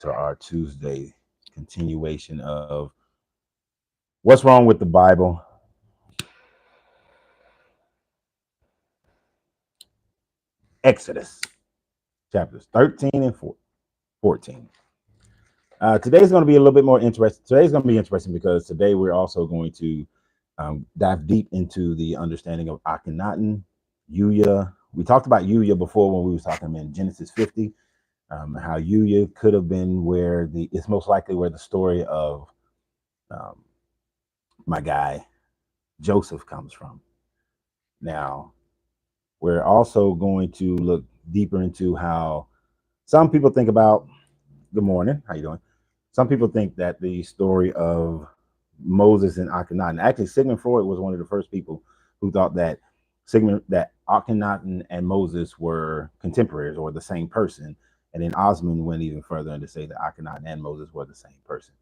to our Tuesday continuation of what's wrong with the Bible. Exodus chapters 13 and 14. Today's going to be a little bit more interesting. Today's going to be interesting because today we're also going to dive deep into the understanding of Akhenaten, Yuya. We talked about Yuya before when we was talking in Genesis 50. How Yuya could have been where it's most likely where the story of um, my guy Joseph comes from. Now, we're also going to look deeper into how some people think about. Good morning, how you doing? Some people think that the story of Moses and Akhenaten, actually Sigmund Freud was one of the first people who thought that Akhenaten and Moses were contemporaries or the same person. And then Osman went even further and to say that Akhenaten and Moses were the same person.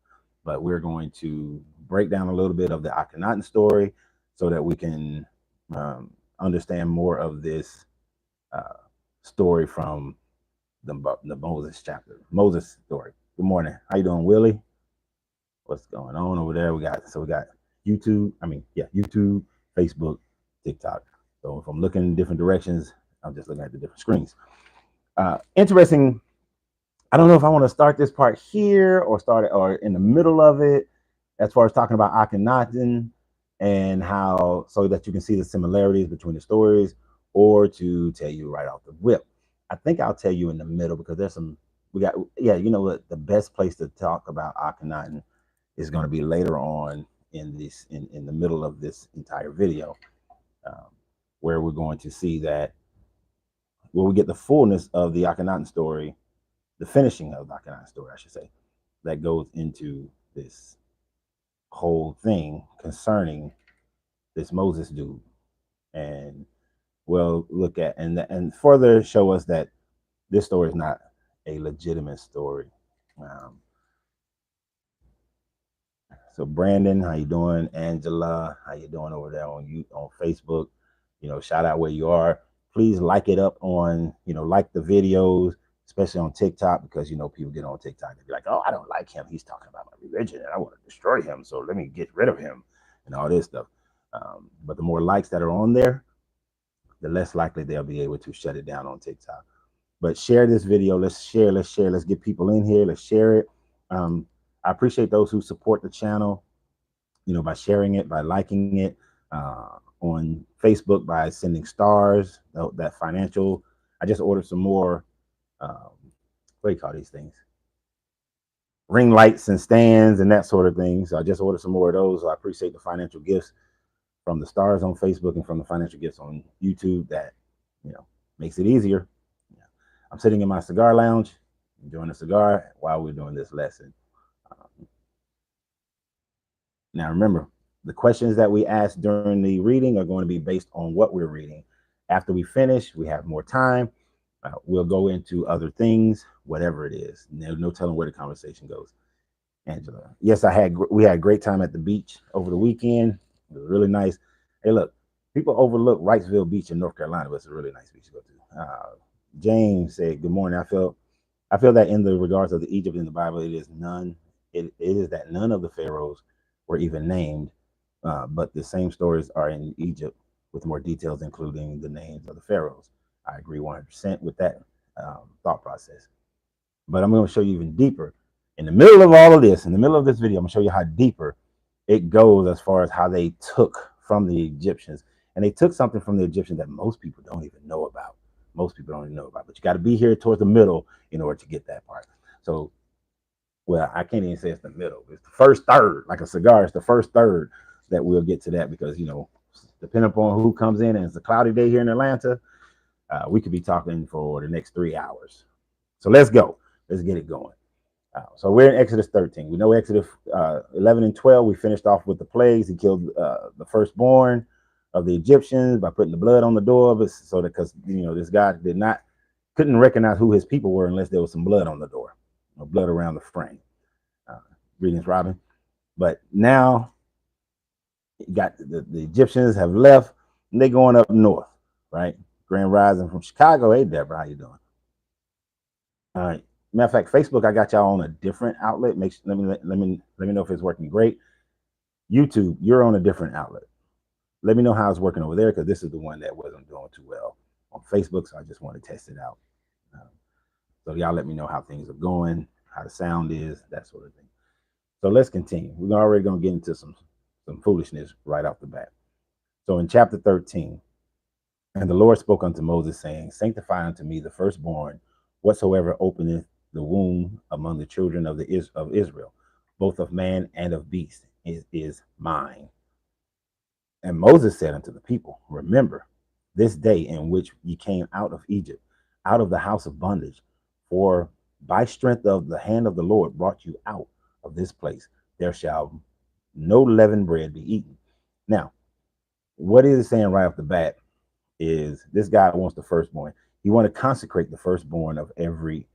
But we're going to break down a little bit of the Akhenaten story so that we can understand more of this story from the Moses story. Good morning. How you doing, Willie? What's going on over there? We got YouTube. YouTube, Facebook, TikTok. So if I'm looking in different directions, I'm just looking at the different screens. Interesting. I don't know if I want to start this part here or start it or in the middle of it, as far as talking about Akhenaten and how, so that you can see the similarities between the stories, or to tell you right off the whip. I think I'll tell you in the middle because there's some. You know what? The best place to talk about Akhenaten is going to be later on in the middle of this entire video, where we're going to see that where we get the fullness of the Akhenaten story, the finishing of the Akhenaten story, I should say, that goes into this whole thing concerning this Moses dude, and we'll look at and further show us that this story is not a legitimate story. So Brandon, how you doing? Angela, how you doing over there on Facebook? Shout out where you are. Please like it up on, like the videos, especially on TikTok, because people get on TikTok and be like, oh, I don't like him. He's talking about my religion and I want to destroy him. So let me get rid of him and all this stuff. But the more likes that are on there, the less likely they'll be able to shut it down on TikTok. But share this video. Let's share. Let's get people in here. Let's share it. I appreciate those who support the channel, by sharing it, by liking it, on Facebook, by sending stars, that financial. I just ordered some more, what do you call these things? Ring lights and stands and that sort of thing. So I just ordered some more of those. So I appreciate the financial gifts from the stars on Facebook and from the financial gifts on YouTube. That, makes it easier. I'm sitting in my cigar lounge, enjoying a cigar while we're doing this lesson. Now, remember, the questions that we ask during the reading are going to be based on what we're reading. After we finish, we have more time. We'll go into other things, whatever it is. No telling where the conversation goes. Angela, yes, we had a great time at the beach over the weekend. It was really nice. Hey, look, people overlook Wrightsville Beach in North Carolina, but it's a really nice beach to go to. James said, good morning. I feel that in the regards of the Egypt in the Bible, it is that none of the pharaohs were even named, but the same stories are in Egypt with more details, including the names of the pharaohs. I agree 100% with that thought process. But I'm going to show you even deeper. In the middle of all of this, in the middle of this video, I'm going to show you how deeper it goes as far as how they took from the Egyptians. And they took something from the Egyptians that most people don't even know about. Most people don't even know about, but you got to be here towards the middle in order to get that part. So, well, I can't even say it's the middle. It's the first third, like a cigar. It's the first third that we'll get to that because, depending upon who comes in, and it's a cloudy day here in Atlanta, we could be talking for the next 3 hours. So let's go. Let's get it going. So we're in Exodus 13. We know Exodus 11 and 12. We finished off with the plagues. He killed the firstborn of the Egyptians by putting the blood on the door of it, so that because this guy couldn't recognize who his people were unless there was some blood on the door, or blood around the frame. Greetings, Robin. But now you got the Egyptians have left and they're going up north, right? Grand Rising from Chicago. Hey, Deborah, how you doing? All right. Matter of fact, Facebook, I got y'all on a different outlet. Let me know if it's working great. YouTube, you're on a different outlet. Let me know how it's working over there, because this is the one that wasn't doing too well on Facebook. So I just want to test it out. So y'all let me know how things are going, how the sound is, that sort of thing. So let's continue. We're already going to get into some foolishness right off the bat. So in chapter 13, and the Lord spoke unto Moses, saying, sanctify unto me the firstborn, whatsoever openeth the womb among the children of Israel, both of man and of beast, is mine. And Moses said unto the people, remember this day in which ye came out of Egypt, out of the house of bondage, for by strength of the hand of the Lord brought you out of this place. There shall no leavened bread be eaten. Now, what is it saying right off the bat is this guy wants the firstborn. He want to consecrate the firstborn of every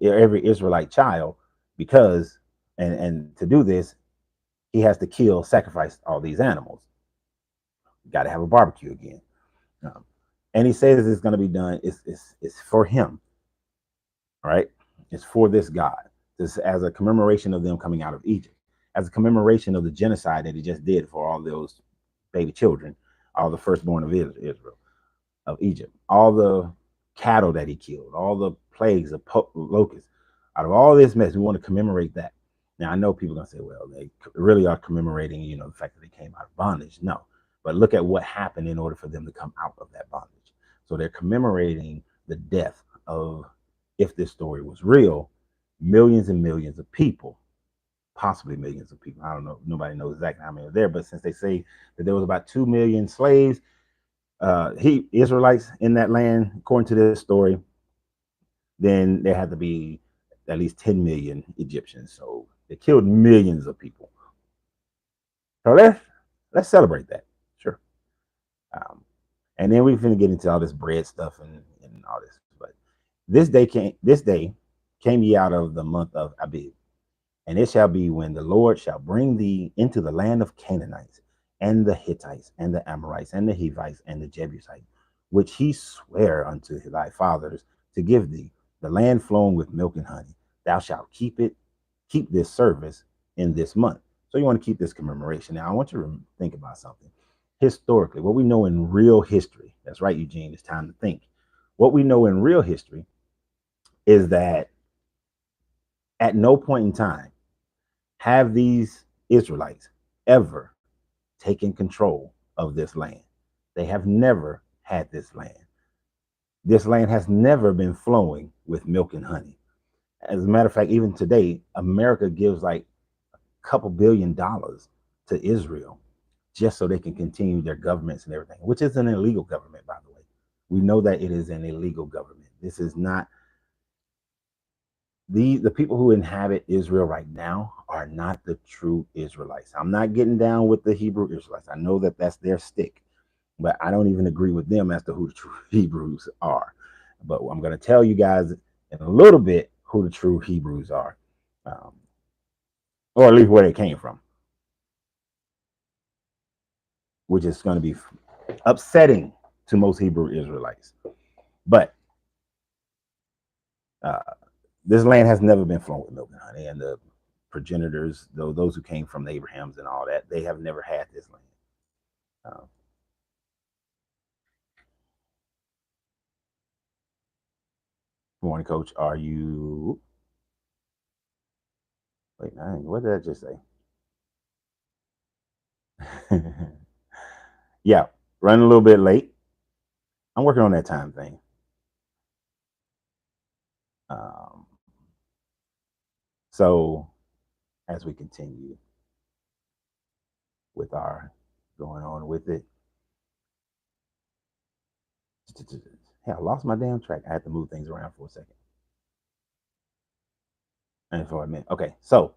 every Israelite child, because, and to do this, he has to sacrifice all these animals. Got to have a barbecue again. And he says it's going to be done. It's for him. All right. It's for this God. This as a commemoration of them coming out of Egypt, as a commemoration of the genocide that he just did for all those baby children, all the firstborn of Israel, of Egypt, all the cattle that he killed, all the plagues of locusts. Out of all this mess, we want to commemorate that. Now, I know people are going to say, well, they really are commemorating, the fact that they came out of bondage. No, but look at what happened in order for them to come out of that bondage. So they're commemorating the death of, if this story was real, millions and millions of people, possibly millions of people. I don't know. Nobody knows exactly how many are there, but since they say that there was about 2 million slaves, Israelites in that land, according to this story, then there had to be at least 10 million Egyptians. So they killed millions of people. So let's celebrate that. Sure. And then we're going to get into all this bread stuff and all this. But this day came ye out of the month of Abib. And it shall be when the Lord shall bring thee into the land of Canaanites, and the Hittites, and the Amorites, and the Hivites, and the Jebusites, which he sware unto thy fathers to give thee, the land flowing with milk and honey. Thou shalt keep this service in this month. So you want to keep this commemoration. Now, I want you to think about something. Historically, what we know in real history, that's right, Eugene, it's time to think. What we know in real history is that at no point in time have these Israelites ever taken control of this land. They have never had this land. This land has never been flowing with milk and honey. As a matter of fact, even today, America gives like a couple $1 billion to Israel just so they can continue their governments and everything, which is an illegal government, by the way. We know that it is an illegal government. This is not the people who inhabit Israel right now are not the true Israelites. I'm not getting down with the Hebrew Israelites. I know that that's their stick, but I don't even agree with them as to who the true Hebrews are. But I'm going to tell you guys in a little bit who the true Hebrews are, or at least where they came from, which is going to be upsetting to most Hebrew Israelites. But this land has never been flowing with milk and honey, and the progenitors, those who came from the Abrahams and all that, they have never had this land. Good morning, Coach. Are you? Wait, what did I just say? Yeah, running a little bit late. I'm working on that time thing. So as we continue with our going on with it, hey, I lost my damn track. I had to move things around for a second. And for a minute. Okay, so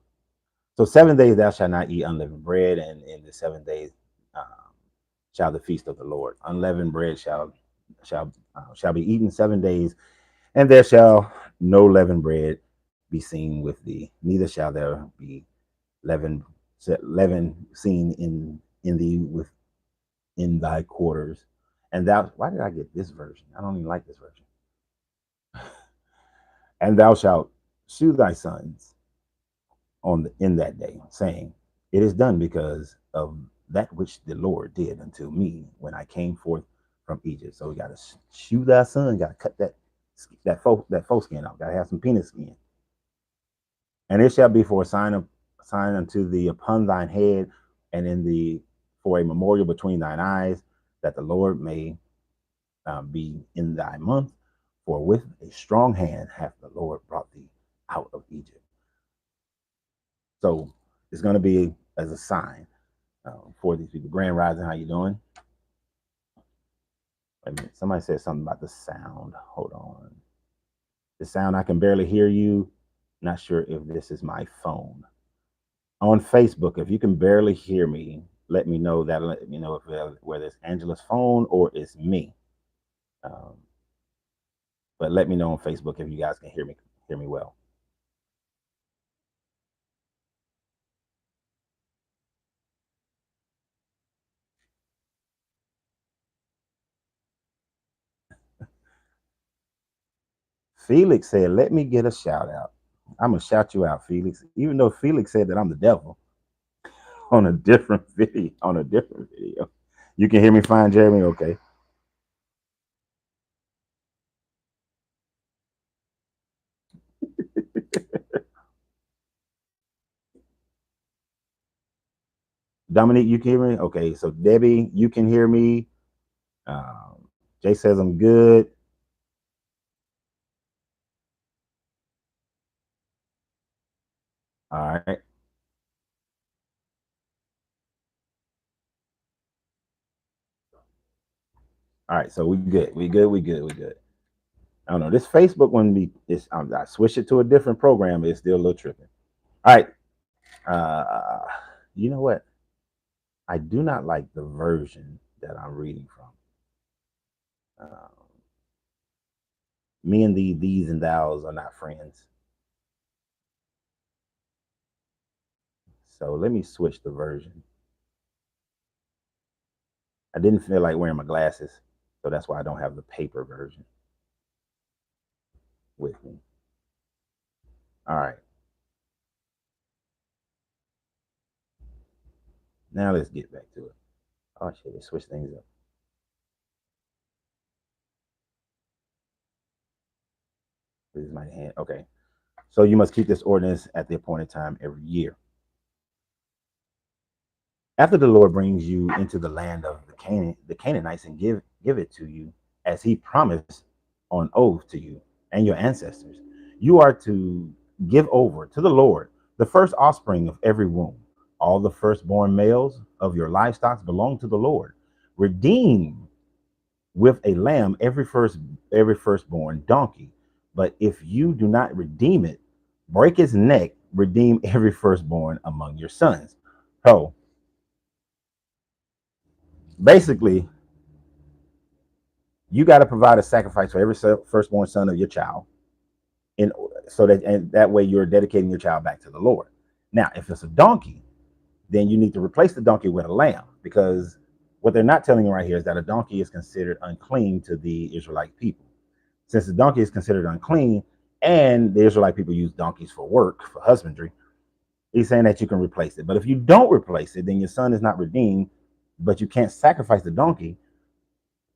7 days thou shalt not eat unleavened bread, and in the 7 days shall the feast of the Lord. Unleavened bread shall be eaten 7 days, and there shall no leavened bread be seen with thee, neither shall there be leaven seen in thee within thy quarters. And thou, why did I get this version? I don't even like this version. And thou shalt shew thy sons in that day, saying, it is done because of that which the Lord did unto me when I came forth from Egypt. So we got to shew thy son, got to cut that foreskin out, got to have some penis skin. And it shall be for a sign unto thee upon thine head, and for a memorial between thine eyes, that the Lord may be in thy month. For with a strong hand hath the Lord brought thee out of Egypt. So it's going to be as a sign for these people. Grand Rising, how you doing? Wait a minute. Somebody said something about the sound. Hold on. The sound, I can barely hear you. Not sure if this is my phone. On Facebook, if you can barely hear me, let me know that. Let me know if whether it's Angela's phone or it's me. But let me know on Facebook if you guys can hear me well. Felix said, let me get a shout out. I'm going to shout you out, Felix. Even though Felix said that I'm the devil on a different video. You can hear me fine, Jeremy? Okay. Dominique, you can hear me? Okay. So Debbie, you can hear me. Jay says I'm good. All right. All right. So we good. We good. I don't know. This Facebook one, I switched it to a different program. It's still a little tripping. All right. You know what? I do not like the version that I'm reading from. Me and these and thous are not friends. So let me switch the version. I didn't feel like wearing my glasses, so that's why I don't have the paper version with me. All right. Now let's get back to it. Oh shit, they switch things up. This is my hand. Okay. So you must keep this ordinance at the appointed time every year. After the Lord brings you into the land of the Canaanites, and give it to you as he promised on oath to you and your ancestors, you are to give over to the Lord the first offspring of every womb. All the firstborn males of your livestock belong to the Lord. Redeem with a lamb every firstborn donkey. But if you do not redeem it, break its neck, redeem every firstborn among your sons. So basically, you got to provide a sacrifice for every firstborn son of your child, and that way you're dedicating your child back to the Lord. Now, if it's a donkey, then you need to replace the donkey with a lamb, because what they're not telling you right here is that a donkey is considered unclean to the Israelite people. Since the donkey is considered unclean, and the Israelite people use donkeys for work, for husbandry, he's saying that you can replace it. But if you don't replace it, then your son is not redeemed, but you can't sacrifice the donkey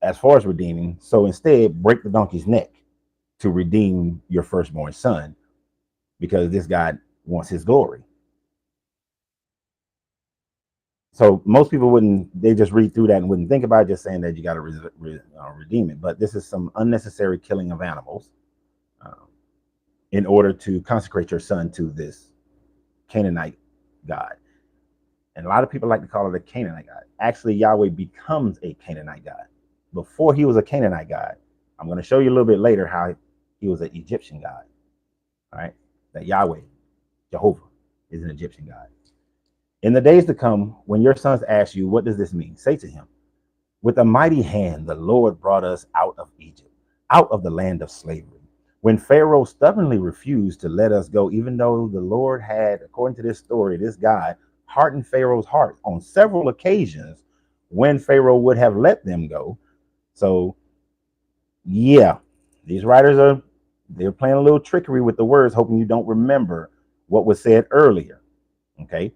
as far as redeeming. So instead, break the donkey's neck to redeem your firstborn son, because this God wants his glory. So most people they just read through that and wouldn't think about it, just saying that you got to redeem it. But this is some unnecessary killing of animals in order to consecrate your son to this Canaanite God. And a lot of people like to call it a Canaanite God. Actually, Yahweh becomes a Canaanite God. Before he was a Canaanite God, I'm going to show you a little bit later how he was an Egyptian God. All right. That Yahweh, Jehovah, is an Egyptian God. In the days to come, when your sons ask you, what does this mean? Say to him, with a mighty hand, the Lord brought us out of Egypt, out of the land of slavery. When Pharaoh stubbornly refused to let us go, even though the Lord had, according to this story, this God hardened Pharaoh's heart on several occasions when Pharaoh would have let them go. So, yeah, these writers are They're playing a little trickery with the words, hoping you don't remember what was said earlier. Okay.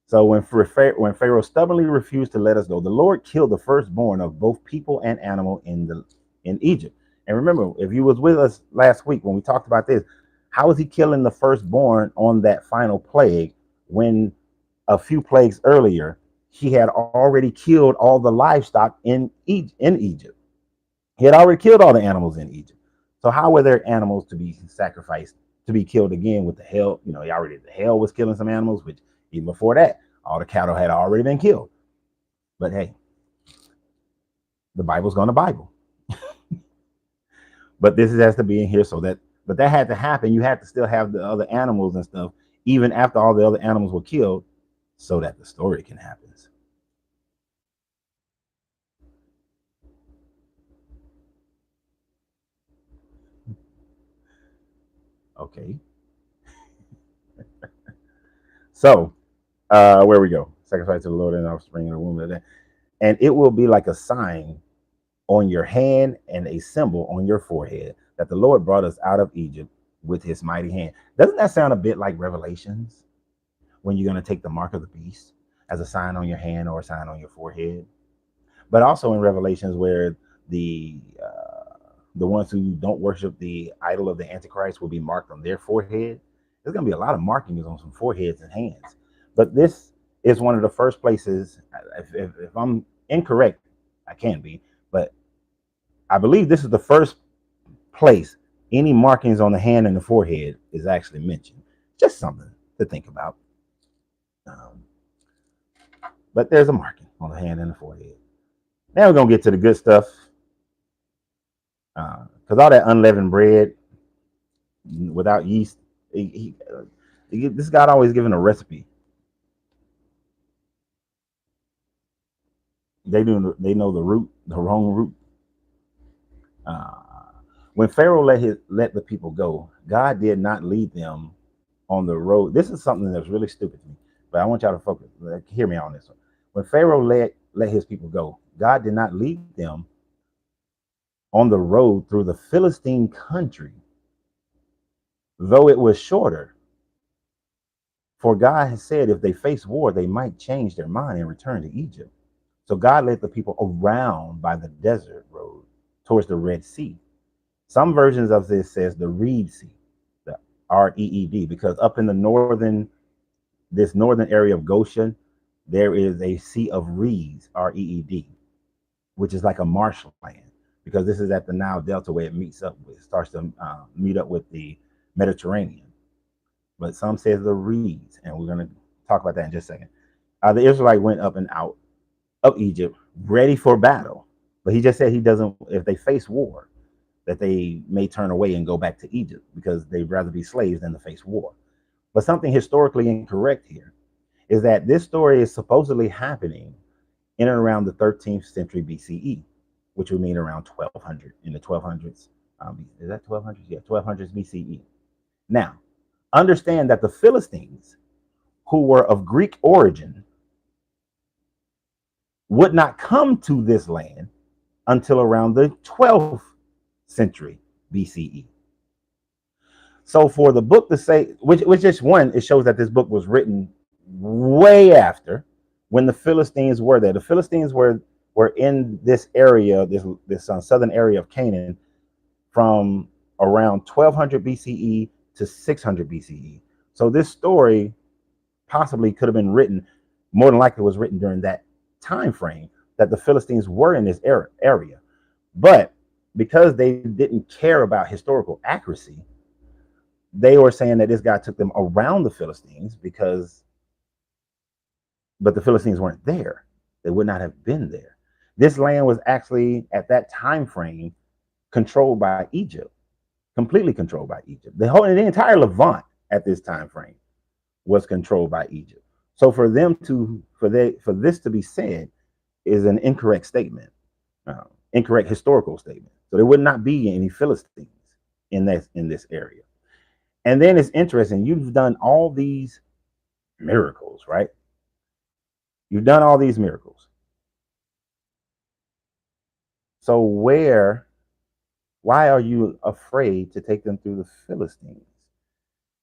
So when Pharaoh stubbornly refused to let us go, the Lord killed the firstborn of both people and animal in Egypt. And remember, if you was with us last week when we talked about this, how is he killing the firstborn on that final plague when a few plagues earlier he had already killed all the livestock in Egypt? He had already killed all the animals in Egypt. So how were there animals to be sacrificed to be killed again with the hell? He already the hell was killing some animals, which even before that, all the cattle had already been killed. But hey, the Bible's going to Bible. But this has to be in here but that had to happen. You had to still have the other animals and stuff, even after all the other animals were killed, so that the story can happen. Okay. So, where we go? Sacrifice to the Lord and offspring in the womb of that. And it will be like a sign on your hand and a symbol on your forehead that the Lord brought us out of Egypt with his mighty hand. Doesn't that sound a bit like Revelations, when you're going to take the mark of the beast as a sign on your hand or a sign on your forehead? But also in Revelations, where the ones who don't worship the idol of the antichrist will be marked on their forehead. There's going to be a lot of markings on some foreheads and hands. But this is one of the first places, if I'm incorrect, I can be, but I believe this is the first place any markings on the hand and the forehead is actually mentioned. Just something to think about. Um, but there's a marking on the hand and the forehead. Now we're going to get to the good stuff. Because all that unleavened bread without yeast, this God always giving a recipe. They know the root, the wrong root. When Pharaoh let the people go, God did not lead them on the road. This is something that's really stupid to me, but I want y'all to focus. Hear me on this one. When Pharaoh let his people go, God did not lead them on the road through the Philistine country, though it was shorter. For God has said if they face war, they might change their mind and return to Egypt. So God led the people around by the desert road towards the Red Sea. Some versions of this says the Reed Sea, the Reed, because up in this northern area of Goshen, there is a sea of reeds, Reed, which is like a marshland, because this is at the Nile Delta where it starts to meet up with the Mediterranean. But some says the reeds, and we're going to talk about that in just a second. The Israelite went up and out of Egypt ready for battle, but he just said he doesn't, if they face war, that they may turn away and go back to Egypt because they'd rather be slaves than to face war. But something historically incorrect here is that this story is supposedly happening in and around the 13th century BCE, which would mean around 1200, in the 1200s. Is that 1200s? Yeah, 1200s BCE. Now, understand that the Philistines, who were of Greek origin, would not come to this land until around the 12th century BCE. So for the book to say, which is one, it shows that this book was written way after when the Philistines were there. The Philistines were in this area, this southern area of Canaan, from around 1200 BCE to 600 BCE. So this story possibly could have been written, more than likely was written during that time frame that the Philistines were in this area. But because they didn't care about historical accuracy, they were saying that this guy took them around the Philistines but the Philistines weren't there. They would not have been there. This land was actually at that time frame controlled by Egypt, completely controlled by Egypt. The entire Levant at this time frame was controlled by Egypt. So for this to be said is an incorrect statement, incorrect historical statement. So there would not be any Philistines in this area. And then it's interesting, you've done all these miracles, right? You've done all these miracles. So where Why are you afraid to take them through the Philistines?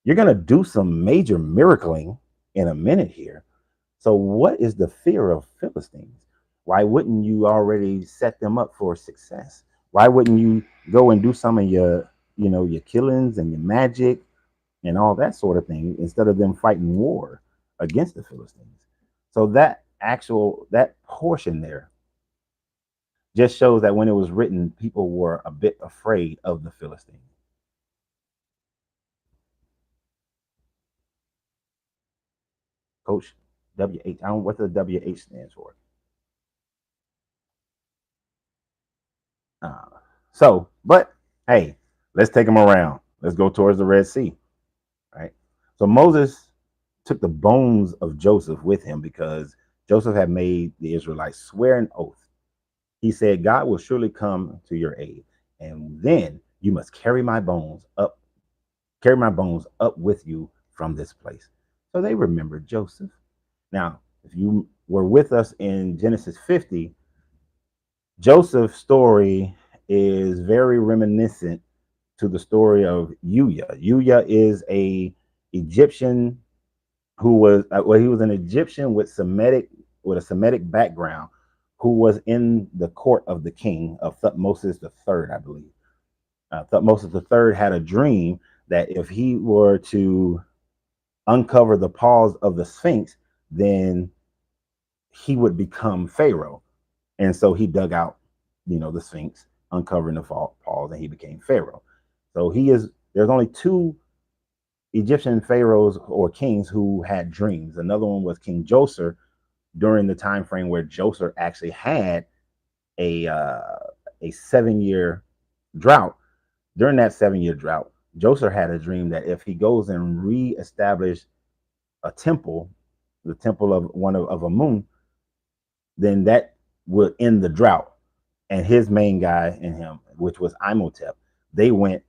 You're going to do some major miracling in a minute here. So, what is the fear of Philistines? Why wouldn't you already set them up for success? Why wouldn't you go and do some of your, your killings and your magic and all that sort of thing instead of them fighting war against the Philistines? So that portion there just shows that when it was written, people were a bit afraid of the Philistines. Coach WH, I don't what the WH stands for. Uh, but hey, let's take them around. Let's go towards the Red Sea. Right. So Moses took the bones of Joseph with him because Joseph had made the Israelites swear an oath. He said, God will surely come to your aid, and then you must carry my bones up with you from this place. So they remembered Joseph. Now, if you were with us in Genesis 50, Joseph's story is very reminiscent to the story of Uya. Uya is a Egyptian who was he was an Egyptian with a Semitic background who was in the court of the king of Thutmose III, I believe. Thutmose III had a dream that if he were to uncover the paws of the Sphinx, then he would become Pharaoh. And so he dug out, the Sphinx, uncovering the paws, and he became Pharaoh. So there's only two Egyptian pharaohs or kings who had dreams. Another one was King Djoser during the time frame where Djoser actually had a 7-year drought. During that 7-year drought, Djoser had a dream that if he goes and reestablish a temple, the temple of one of Amun, then that would end the drought. And his main guy and him, which was Imhotep, they went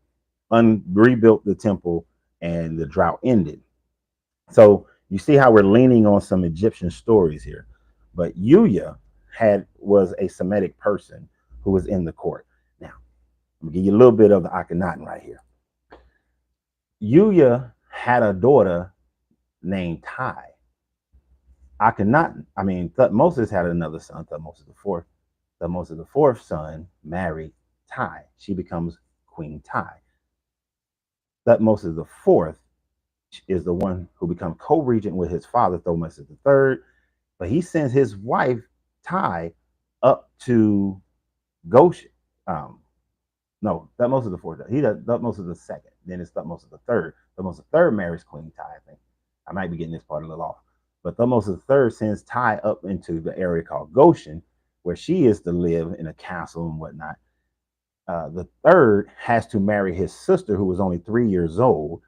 rebuilt the temple, and the drought ended. So you see how we're leaning on some Egyptian stories here. But Uya was a Semitic person who was in the court. Now, I'm gonna give you a little bit of the Akhenaten right here. Uya had a daughter named Tai. Thutmose had another son, Thutmose the fourth. Thutmose the fourth son married Tai. She becomes Queen Tai. Thutmose the fourth is the one who becomes co-regent with his father, Thutmose the third, but he sends his wife Tai up to Goshen. No, Thutmose the fourth. Thutmose the second. Then it's Thutmose the third. Thutmose the third marries Queen Tai. I think I might be getting this part a little off, but Thutmose the third sends Tai up into the area called Goshen, where she is to live in a castle and whatnot. The third has to marry his sister, who was only 3 years old.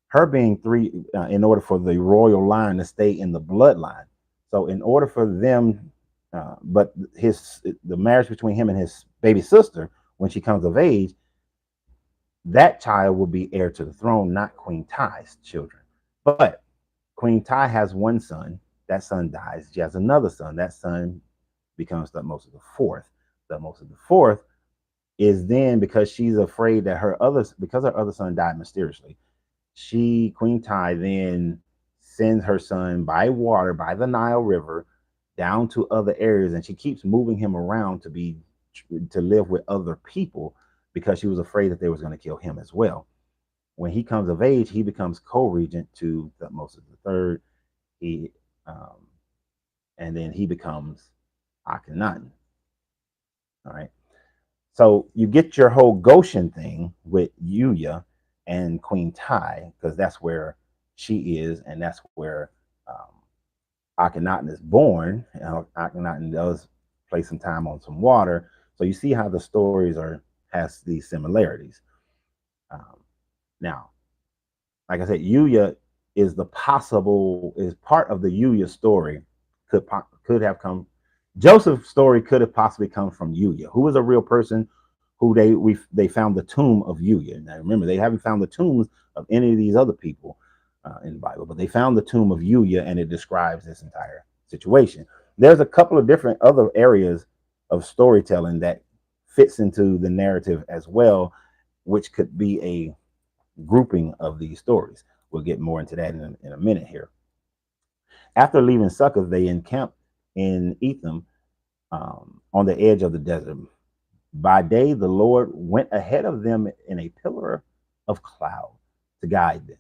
Her being three, in order for the royal line to stay in the bloodline. So, in order for them, but the marriage between him and his baby sister, when she comes of age, that child will be heir to the throne, not Queen Tai's children. But Queen Tai has one son. That son dies. She has another son. That son becomes Thutmose the fourth. Thutmose the fourth is then, because she's afraid that because her other son died mysteriously, Queen Tai then sends her son by water, by the Nile River, down to other areas, and she keeps moving him around to live with other people because she was afraid that they was going to kill him as well. When he comes of age, he becomes co-regent to Thutmose the third. And then he becomes Akhenaten. All right. So you get your whole Goshen thing with Uya and Queen Tai, because that's where she is, and that's where Akhenaten is born. Akhenaten does play some time on some water, so you see how the stories has these similarities. Now, like I said, Uya is part of the Uya story. Could have come. Joseph's story could have possibly come from Uya, who was a real person who they found the tomb of Uya. Now remember, they haven't found the tombs of any of these other people in the Bible, but they found the tomb of Uya, and it describes this entire situation. There's a couple of different other areas of storytelling that fits into the narrative as well, which could be a grouping of these stories. We'll get more into that in a minute here. After leaving Succoth, they encamped in Etham, on the edge of the desert. By day, the Lord went ahead of them in a pillar of cloud to guide them.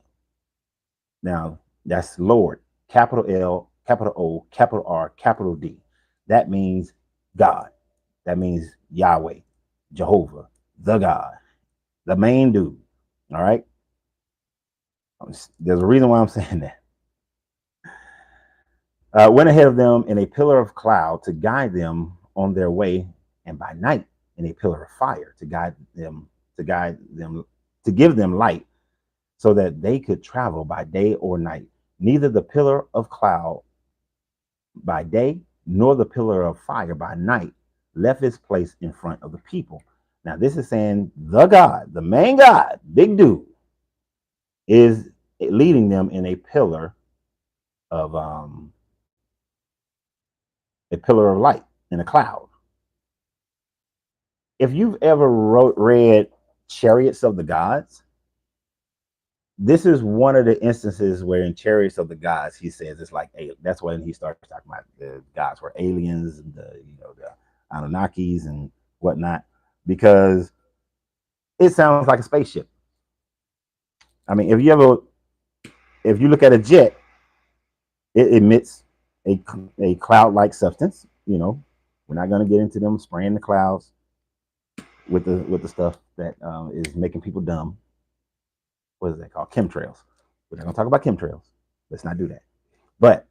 Now, that's Lord, capital L, capital O, capital R, capital D. That means God. That means Yahweh, Jehovah, the God, the main dude. All right. There's a reason why I'm saying that. Went ahead of them in a pillar of cloud to guide them on their way, and by night in a pillar of fire to guide them, to give them light, so that they could travel by day or night. Neither the pillar of cloud by day nor the pillar of fire by night left its place in front of the people. Now, this is saying the God, the main God, big dude, is leading them in a pillar of light in a cloud. If you've ever read Chariots of the Gods, this is one of the instances where in Chariots of the Gods, he says it's like alien. That's when he starts talking about the gods were aliens, the Anunnakis and whatnot, because it sounds like a spaceship. I mean, if you look at a jet, it emits a cloud-like substance. We're not going to get into them spraying the clouds with the stuff that is making people dumb. What is that called? Chemtrails. We're not going to talk about chemtrails. Let's not do that. But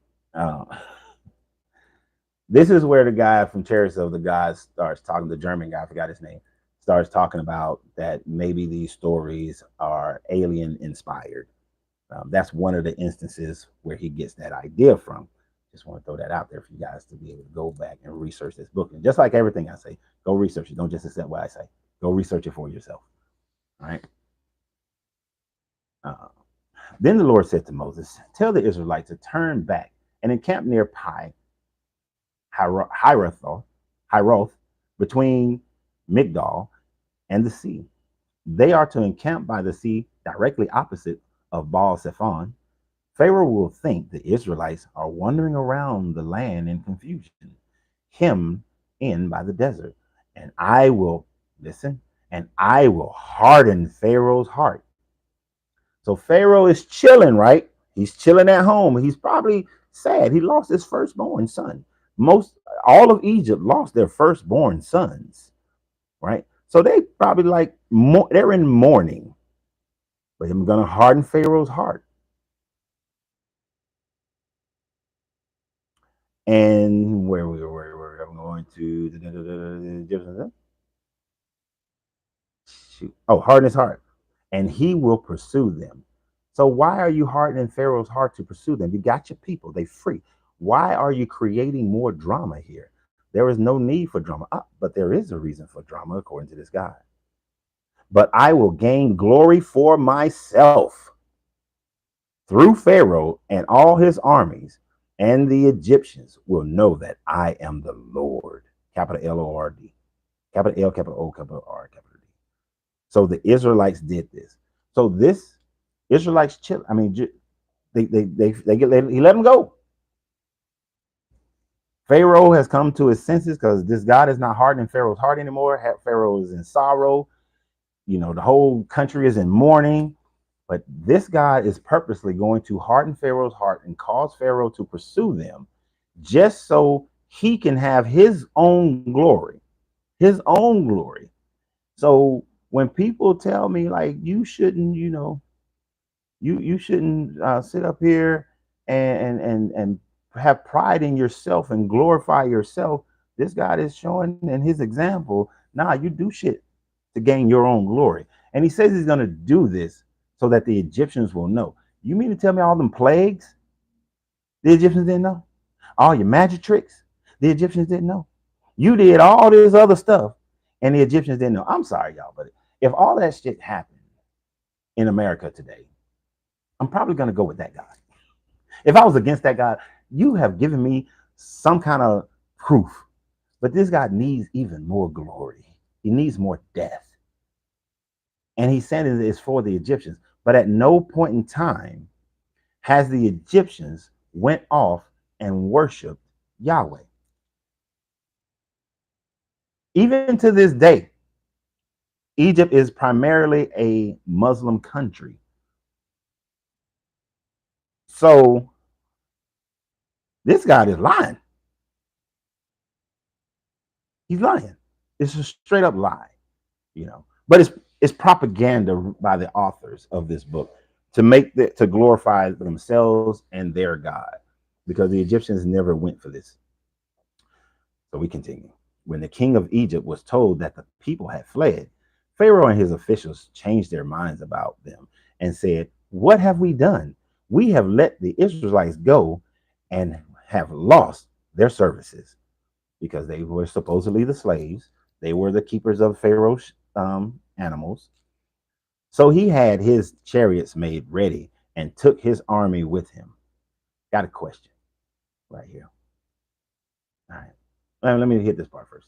this is where the guy from Chariots of the Gods starts talking. The German guy, I forgot his name, starts talking about that maybe these stories are alien inspired. That's one of the instances where he gets that idea from. Just want to throw that out there for you guys to be able to go back and research this book. And just like everything I say, go research it. Don't just accept what I say. Go research it for yourself. All right. Then the Lord said to Moses, tell the Israelites to turn back and encamp near Pi Hiroth, between Migdal and the sea. They are to encamp by the sea directly opposite of Baal Zephon. Pharaoh will think the Israelites are wandering around the land in confusion, hemmed in by the desert. And I will harden Pharaoh's heart. So Pharaoh is chilling, right? He's chilling at home. He's probably sad. He lost his firstborn son. All of Egypt lost their firstborn sons, right? So they probably they're in mourning. But I'm going to harden Pharaoh's heart. And where I'm going to harden his heart, and he will pursue them. So why are you hardening Pharaoh's heart to pursue them? You got your people, they free. Why are you creating more drama here? There is no need for drama, but there is a reason for drama according to this guy. But I will gain glory for myself through Pharaoh and all his armies, and the Egyptians will know that I am the Lord. Capital L-O-R-D. Capital L, capital O, capital R, capital D. So the Israelites did this. So this Israelites chill. I mean, he let them go. Pharaoh has come to his senses because this God is not hardening Pharaoh's heart anymore. Pharaoh is in sorrow. The whole country is in mourning. But this God is purposely going to harden Pharaoh's heart and cause Pharaoh to pursue them just so he can have his own glory. His own glory. So when people tell me you shouldn't, you shouldn't sit up here and have pride in yourself and glorify yourself, this God is showing in his example, you do shit to gain your own glory. And he says he's going to do this so that the Egyptians will know. You mean to tell me all them plagues the Egyptians didn't know? All your magic tricks the Egyptians didn't know? You did all this other stuff and the Egyptians didn't know. I'm sorry, y'all, but if all that shit happened in America today, I'm probably going to go with that God. If I was against that God, you have given me some kind of proof. But this God needs even more glory. He needs more death. And he's saying it's for the Egyptians. But at no point in time has the Egyptians went off and worshiped Yahweh. Even to this day, Egypt is primarily a Muslim country. So this God is lying. He's lying. It's a straight up lie, you know. But it's propaganda by the authors of this book to glorify themselves and their God, because the Egyptians never went for this. So we continue. When the king of Egypt was told that the people had fled, Pharaoh and his officials changed their minds about them and said, "What have we done? We have let the Israelites go and have lost their services," because they were supposedly the slaves. They were the keepers of Pharaoh's animals. So he had his chariots made ready and took his army with him. Got a question right here. All right. Let me hit this part first.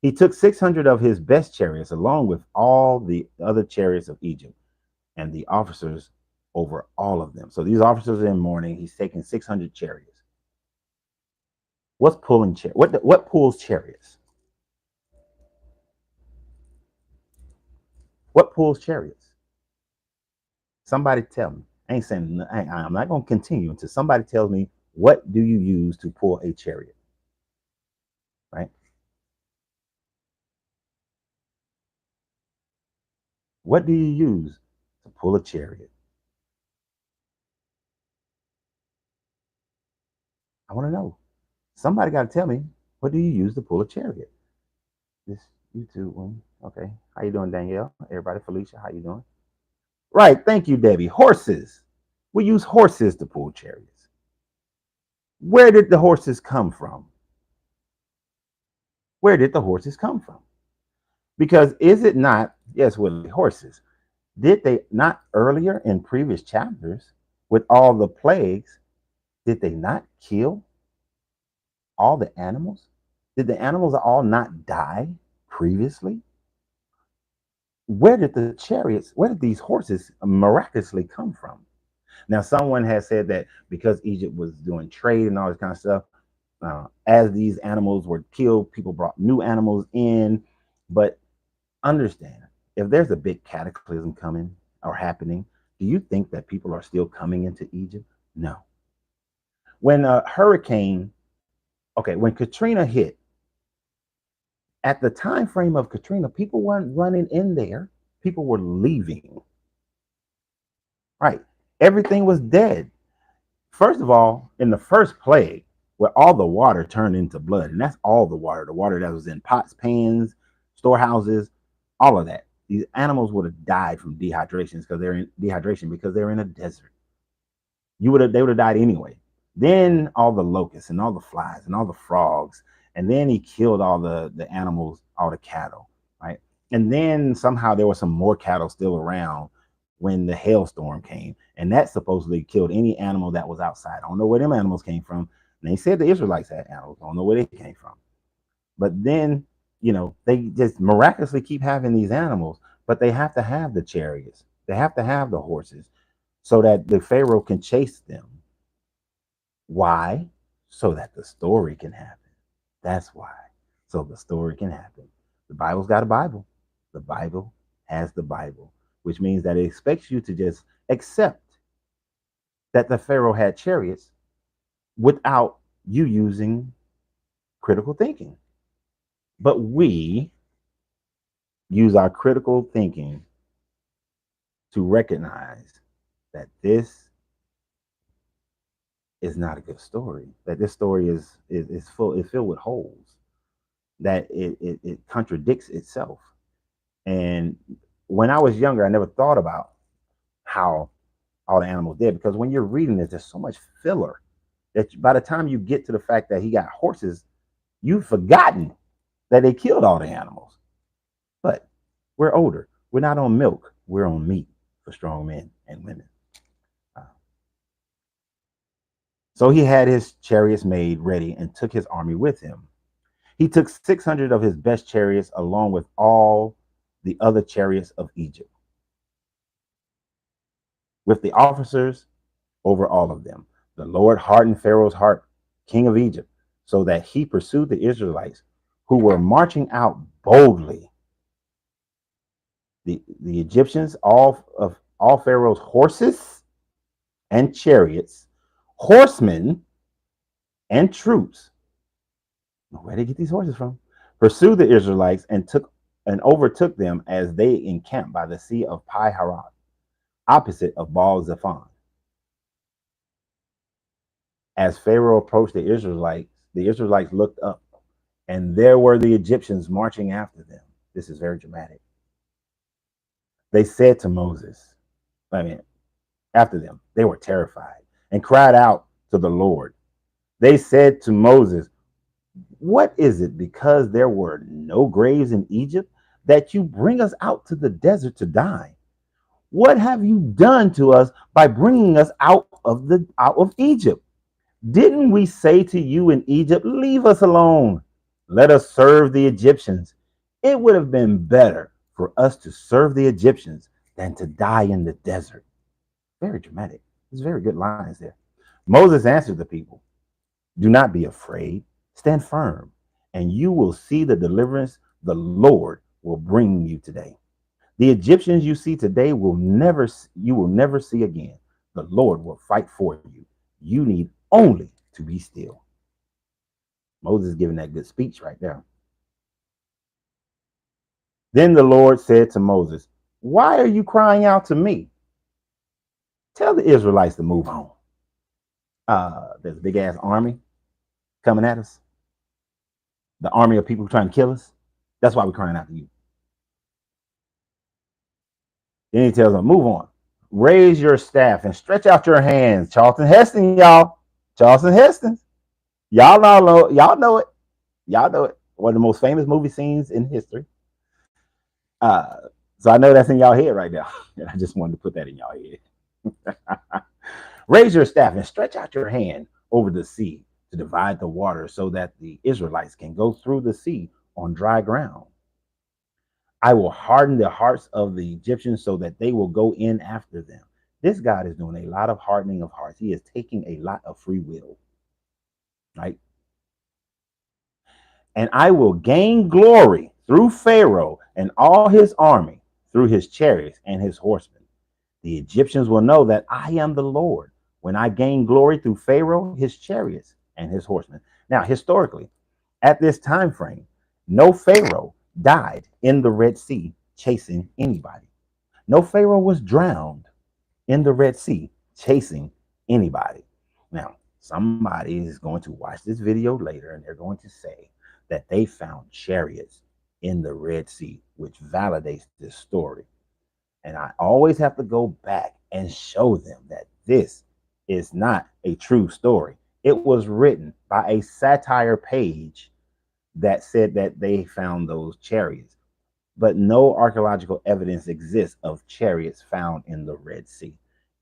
He took 600 of his best chariots along with all the other chariots of Egypt and the officers over all of them. So these officers are in mourning. He's taking 600 chariots. What's pulling what pulls chariots? What pulls chariots? Somebody tell me. I ain't saying I'm not going to continue until somebody tells me, what do you use to pull a chariot? Right? What do you use to pull a chariot? I want to know. Somebody got to tell me, what do you use to pull a chariot? This YouTube one. Okay. How you doing, Danielle? Everybody, Felicia, how you doing? Right. Thank you, Debbie. Horses. We use horses to pull chariots. Where did the horses come from? Where did the horses come from? Because is it not, yes, with the horses, did they not earlier in previous chapters with all the plagues, did they not kill all the animals? Did the animals all not die previously? Where did the chariots, where did these horses miraculously come from? Now, someone has said that because Egypt was doing trade and all this kind of stuff, as these animals were killed, people brought new animals in. But understand, if there's a big cataclysm coming or happening, do you think that people are still coming into Egypt? No. When a hurricane, okay, when Katrina hit, at the time frame of Katrina, people weren't running in there. People were leaving. Right. Everything was dead. First of all, in the first plague, where all the water turned into blood, and that's all the water that was in pots, pans, storehouses, all of that. These animals would have died from dehydration because they're in a desert. They would have died anyway. Then all the locusts and all the flies and all the frogs, and then he killed all the animals, all the cattle, right? And then somehow there was some more cattle still around when the hailstorm came, and that supposedly killed any animal that was outside. I don't know where them animals came from. And they said the Israelites had animals. I don't know where they came from. But then, they just miraculously keep having these animals, but they have to have the chariots. They have to have the horses so that the Pharaoh can chase them. Why? So that the story can happen. That's why. So the story can happen. The Bible's got a Bible. The Bible has the Bible, which means that it expects you to just accept that the Pharaoh had chariots without you using critical thinking. But we use our critical thinking to recognize that this is not a good story, that this story is filled with holes, that it contradicts itself. And when I was younger, I never thought about how all the animals did, because when you're reading this, there's so much filler that by the time you get to the fact that he got horses, you've forgotten that they killed all the animals. But we're older. We're not on milk. We're on meat for strong men and women. So he had his chariots made ready and took his army with him. He took 600 of his best chariots along with all the other chariots of Egypt, with the officers over all of them. The Lord hardened Pharaoh's heart, king of Egypt, so that he pursued the Israelites who were marching out boldly. The Egyptians, all Pharaoh's horses and chariots, horsemen and troops. Where did they get these horses from? Pursued the Israelites and overtook them as they encamped by the sea of Pi Harat, opposite of Baal Zephon. As Pharaoh approached the Israelites looked up, and there were the Egyptians marching after them. This is very dramatic. They said to Moses, after them, they were terrified and cried out to the Lord. They said to Moses, what is it, because there were no graves in Egypt, that you bring us out to the desert to die? What have you done to us by bringing us out of Egypt? Didn't we say to you in Egypt, leave us alone, let us serve the Egyptians? It would have been better for us to serve the Egyptians than to die in the desert. Very dramatic. There's very good lines there. Moses answered the people, do not be afraid, stand firm, and you will see the deliverance the Lord will bring you today. The Egyptians you see today you will never see again. The Lord will fight for you. You need only to be still. Moses is giving that good speech right there. Then the Lord said to Moses, why are you crying out to me? Tell the Israelites to move on. There's a big ass army coming at us. The army of people trying to kill us. That's why we're crying out to you. Then he tells them, move on. Raise your staff and stretch out your hands. Charlton Heston, y'all. Charlton Heston. Y'all know it. Y'all know it. One of the most famous movie scenes in history. So I know that's in y'all head right now. And I just wanted to put that in y'all head. Raise your staff and stretch out your hand over the sea to divide the water so that the Israelites can go through the sea on dry ground. I will harden the hearts of the Egyptians so that they will go in after them. This God is doing a lot of hardening of hearts. He is taking a lot of free will, right? And I will gain glory through Pharaoh and all his army, through his chariots and his horsemen. The Egyptians will know that I am the Lord when I gain glory through Pharaoh, his chariots, and his horsemen. Now, historically, at this time frame, no Pharaoh died in the Red Sea chasing anybody. No Pharaoh was drowned in the Red Sea chasing anybody. Now, somebody is going to watch this video later and they're going to say that they found chariots in the Red Sea, which validates this story. And I always have to go back and show them that this is not a true story. It was written by a satire page that said that they found those chariots, but no archaeological evidence exists of chariots found in the Red Sea.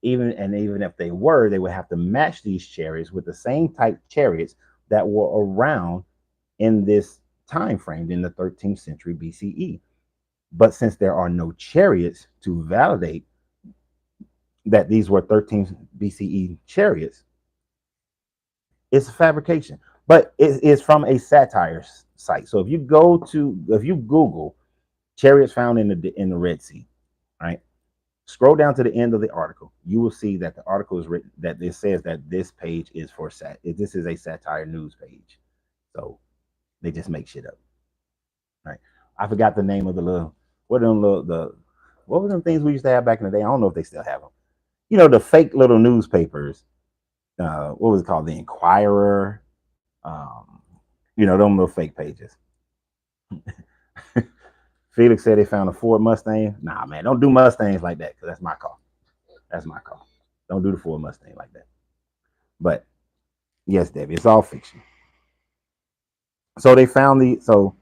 Even if they were, they would have to match these chariots with the same type chariots that were around in this time frame in the 13th century BCE. But since there are no chariots to validate that these were 13th BCE chariots, it's a fabrication. But it is from a satire site. So if you Google chariots found in the Red Sea, right? Scroll down to the end of the article. You will see that the article is written that this says that this page is for this is a satire news page. So they just make shit up. Right. I forgot the name of what were them things we used to have back in the day? I don't know if they still have them. You know, the fake little newspapers. What was it called? The Inquirer. Them little fake pages. Felix said they found a Ford Mustang. Nah, man, don't do Mustangs like that, because that's my car. That's my car. Don't do the Ford Mustang like that. But yes, Debbie, it's all fiction. So they found so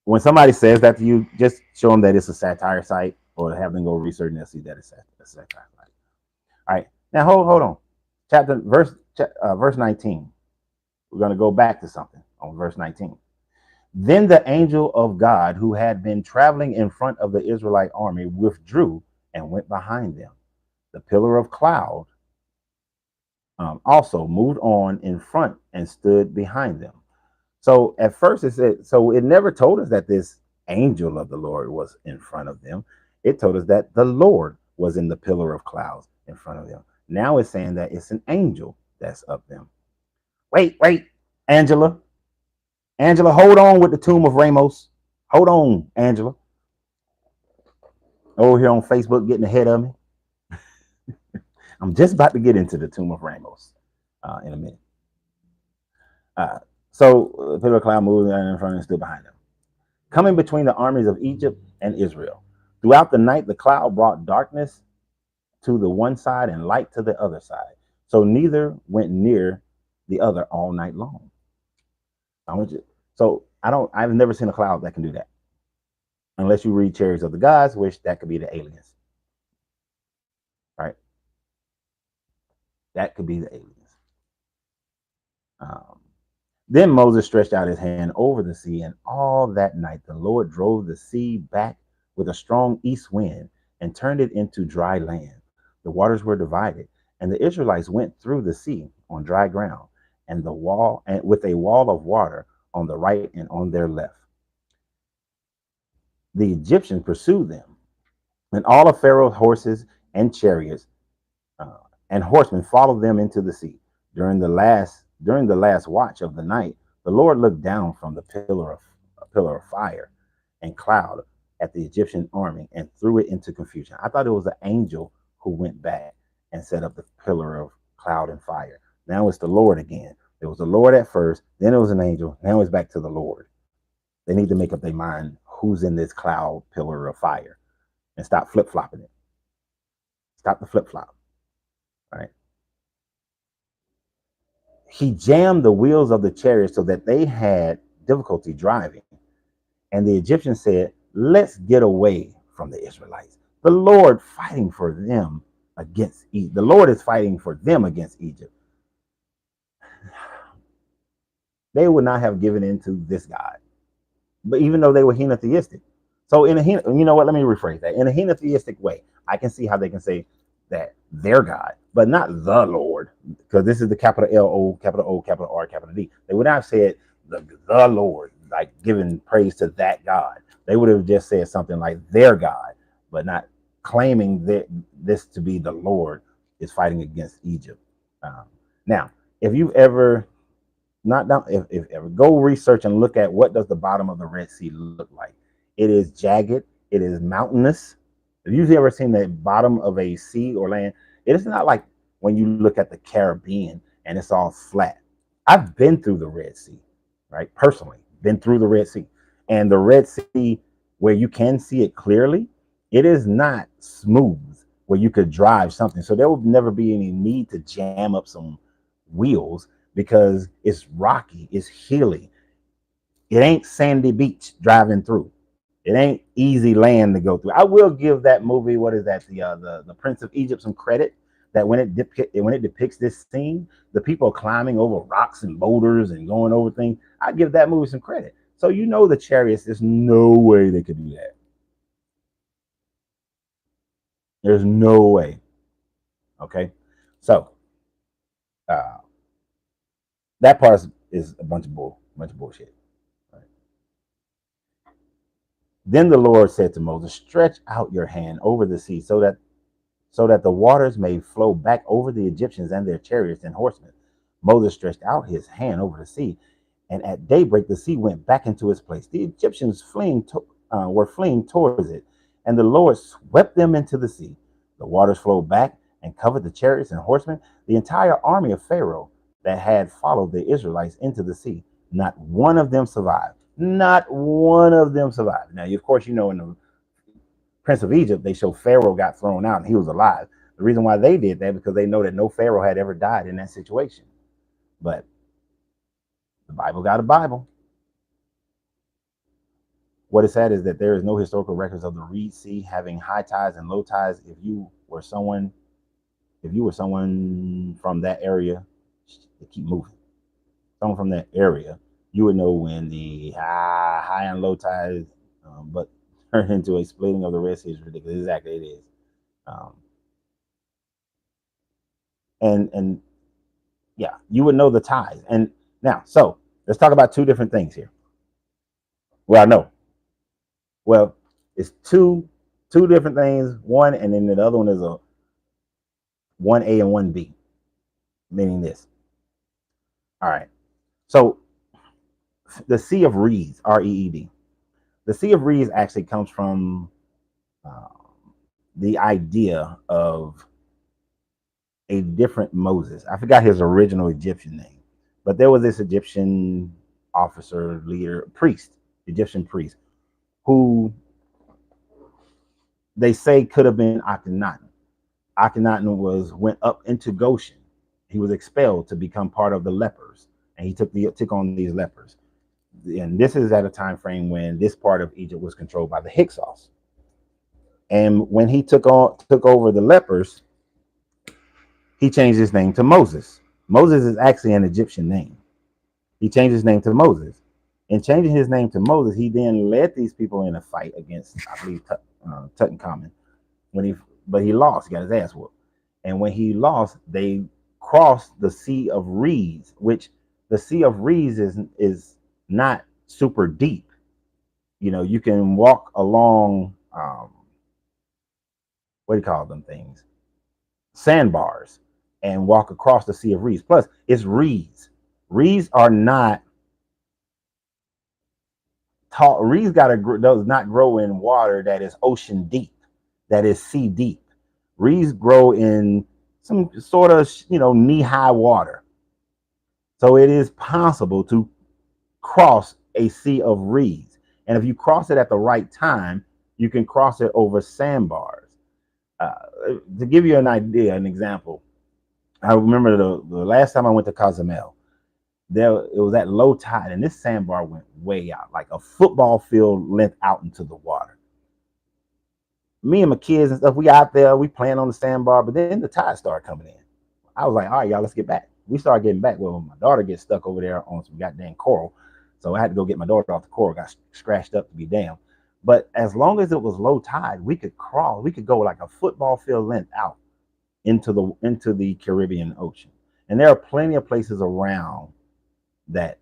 when somebody says that to you, just show them that it's a satire site, or have them go research and they'll see that it's a satire site. All right, now hold on. Verse 19. We're going to go back to something on verse 19. Then the angel of God, who had been traveling in front of the Israelite army, withdrew and went behind them. The pillar of cloud also moved on in front and stood behind them. So at first it said, so it never told us that this angel of the Lord was in front of them. It told us that the Lord was in the pillar of clouds in front of them. Now it's saying that it's an angel that's up them. Wait, Angela. Angela, hold on with the tomb of Ramos. Hold on, Angela. Over here on Facebook getting ahead of me. I'm just about to get into the tomb of Ramos in a minute. So the pillar of cloud moved in front and stood behind them, coming between the armies of Egypt and Israel. Throughout the night, the cloud brought darkness to the one side and light to the other side. So neither went near the other all night long. I've never seen a cloud that can do that. Unless you read Chariots of the Gods, which that could be the aliens. Right? That could be the aliens. Then Moses stretched out his hand over the sea, and all that night the Lord drove the sea back with a strong east wind and turned it into dry land. The waters were divided, and the Israelites went through the sea on dry ground, and the wall and with a wall of water on the right and on their left. The Egyptians pursued them, and all of Pharaoh's horses and chariots and horsemen followed them into the sea. During the last watch of the night, the Lord looked down from the pillar of fire and cloud at the Egyptian army and threw it into confusion. I thought it was an angel who went back and set up the pillar of cloud and fire. Now it's the Lord again. There was the Lord at first, then it was an angel, now it's back to the Lord. They need to make up their mind who's in this cloud pillar of fire and stop flip-flopping it. Stop the flip-flop. Right? He jammed the wheels of the chariot so that they had difficulty driving. And the Egyptians said, let's get away from the Israelites. The Lord fighting for them against Egypt. The Lord is fighting for them against Egypt. They would not have given in to this God. But even though they were henotheistic. So you know what, let me rephrase that. In a henotheistic way, I can see how they can say that they're God, but not the Lord, because this is the capital L-O, capital O, capital R, capital D. They would not have said the Lord, like giving praise to that God. They would have just said something like their God, but not claiming that this to be the Lord is fighting against Egypt. Now, if you've ever if ever go research and look at what does the bottom of the Red Sea look like. It is jagged, it is mountainous. If you've ever seen the bottom of a sea or land, it is not like when you look at the Caribbean and it's all flat. I've been through the Red Sea, right? Personally, been through the Red Sea. And the Red Sea, where you can see it clearly, it is not smooth where you could drive something. So there will never be any need to jam up some wheels because it's rocky, it's hilly. It ain't sandy beach driving through. It ain't easy land to go through. I will give that movie, what is that, the Prince of Egypt, some credit that when it depicts this scene, the people climbing over rocks and boulders and going over things. I give that movie some credit. So you know the chariots, there's no way they could do that. There's no way. Okay, so that part is a bunch of bullshit. Right? Then the Lord said to Moses, "Stretch out your hand over the sea, so that the waters may flow back over the Egyptians and their chariots and horsemen." Moses stretched out his hand over the sea, and at daybreak the sea went back into its place. The Egyptians were fleeing towards it, and the Lord swept them into the sea. The waters flowed back and covered the chariots and horsemen, the entire army of Pharaoh that had followed the Israelites into the sea. Not one of them survived. Not one of them survived. Now, of course, you know in the Prince of Egypt, they show Pharaoh got thrown out and he was alive. The reason why they did that because they know that no Pharaoh had ever died in that situation. But the Bible got a Bible. What is sad is that there is no historical records of the Red Sea having high tides and low tides. If you were someone from that area, keep moving. Someone from that area, You would know when the high and low tide, but turned into a splitting of the Red Sea is ridiculous. Exactly, it is. Um, and yeah, you would know the ties. And now, so let's talk about two different things here. Well, no, well, it's two different things. One, and then the other one is a 1A and 1B, meaning this. All right. So the Sea of Reeds, REED. The Sea of Reeds actually comes from uh, the idea of a different Moses. I forgot his original Egyptian name, but there was this Egyptian officer, leader, priest, Egyptian priest, who they say could have been Akhenaten. Akhenaten went up into Goshen. He was expelled to become part of the lepers, and he took on these lepers. And this is at a time frame when this part of Egypt was controlled by the Hyksos. And when he took over the lepers, he changed his name to Moses. Moses is actually an Egyptian name. He changed his name to Moses. In changing his name to Moses, he then led these people in a fight against, I believe, Tutankhamun. But he lost. He got his ass whooped. And when he lost, they crossed the Sea of Reeds, which the Sea of Reeds is not super deep. You know, you can walk along. What do you call them things? Sandbars, and walk across the Sea of Reeds. Plus, it's reeds. Reeds are not tall. Reeds does not grow in water that is ocean deep, that is sea deep. Reeds grow in some sort of knee high water. So it is possible to cross a sea of reeds, and if you cross it at the right time, you can cross it over sandbars. To give you an idea, an example, I remember the last time I went to Cozumel. It was at low tide, and this sandbar went way out, like a football field length out into the water. Me and my kids and stuff, we out there, we playing on the sandbar, but then the tide started coming in. I was like, all right, y'all, let's get back. We started getting back. Well, my daughter gets stuck over there on some goddamn coral, so I had to go get my daughter off the coral. Got scratched up to be damn. But as long as it was low tide, we could crawl. We could go like a football field length out into the Caribbean Ocean. And there are plenty of places around the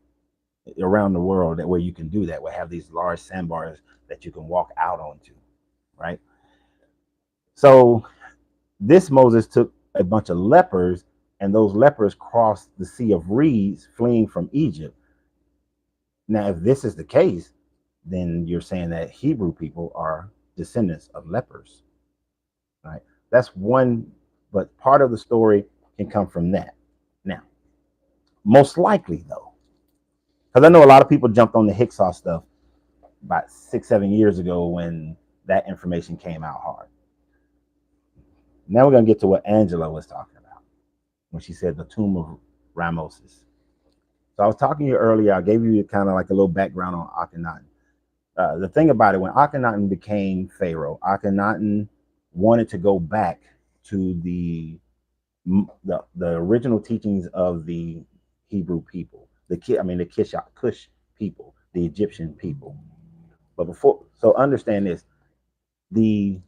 world where you can do that, where have these large sandbars that you can walk out onto, right? So this Moses took a bunch of lepers, and those lepers crossed the Sea of Reeds, fleeing from Egypt. Now, if this is the case, then you're saying that Hebrew people are descendants of lepers, right? That's one, but part of the story can come from that. Now, most likely though, because I know a lot of people jumped on the Hyksos stuff about 6-7 years ago when that information came out hard. Now we're going to get to what Angela was talking about when she said the tomb of Ramos. So I was talking to you earlier. I gave you kind of like a little background on Akhenaten. The thing about it, when Akhenaten became Pharaoh, Akhenaten wanted to go back to the original teachings of the Hebrew people, the Cush people, the Egyptian people. But so understand this: the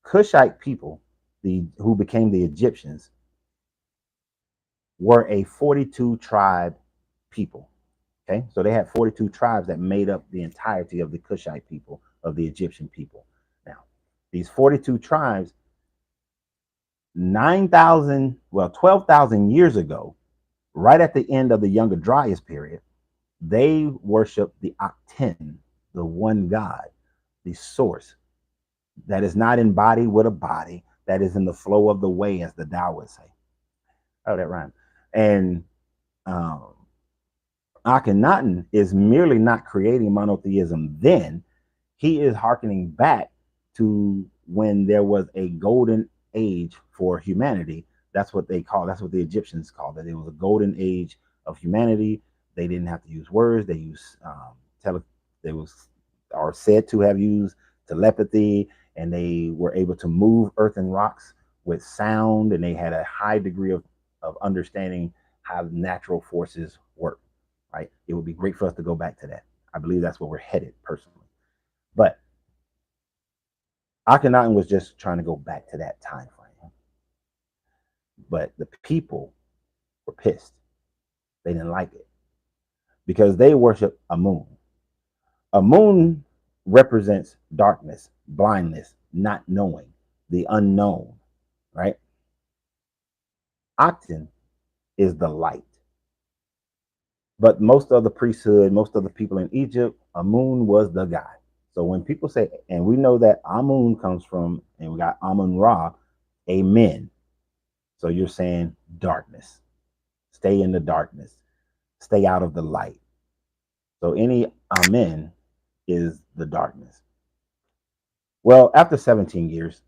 Cushite people, who became the Egyptians, were a 42 tribe people. Okay, so they had 42 tribes that made up the entirety of the Cushite people, of the Egyptian people. Now, these 42 tribes, 12,000 years ago, right at the end of the Younger Dryas period, they worshiped the Akhenaten, the one God, the source that is not embodied with a body, that is in the flow of the way, as the Tao would say. Oh, that rhyme. And Akhenaten is merely not creating monotheism then. He is hearkening back to when there was a golden age for humanity. That's what the Egyptians called it. It was a golden age of humanity. They didn't have to use words. They used are said to have used telepathy, and they were able to move earth and rocks with sound, and they had a high degree of understanding how natural forces work. right? It would be great for us to go back to that. I believe that's where we're headed personally. But Akhenaten was just trying to go back to that time frame. But the people were pissed. They didn't like it because they worship a moon. A moon represents darkness, blindness, not knowing, the unknown, right? Aten is the light. But most of the priesthood, most of the people in Egypt, Amun was the guy. So when people say, and we know that Amun comes from, and we got Amun Ra, amen. So you're saying darkness, stay in the darkness, stay out of the light. So any amen is the darkness. Well, after 17 years,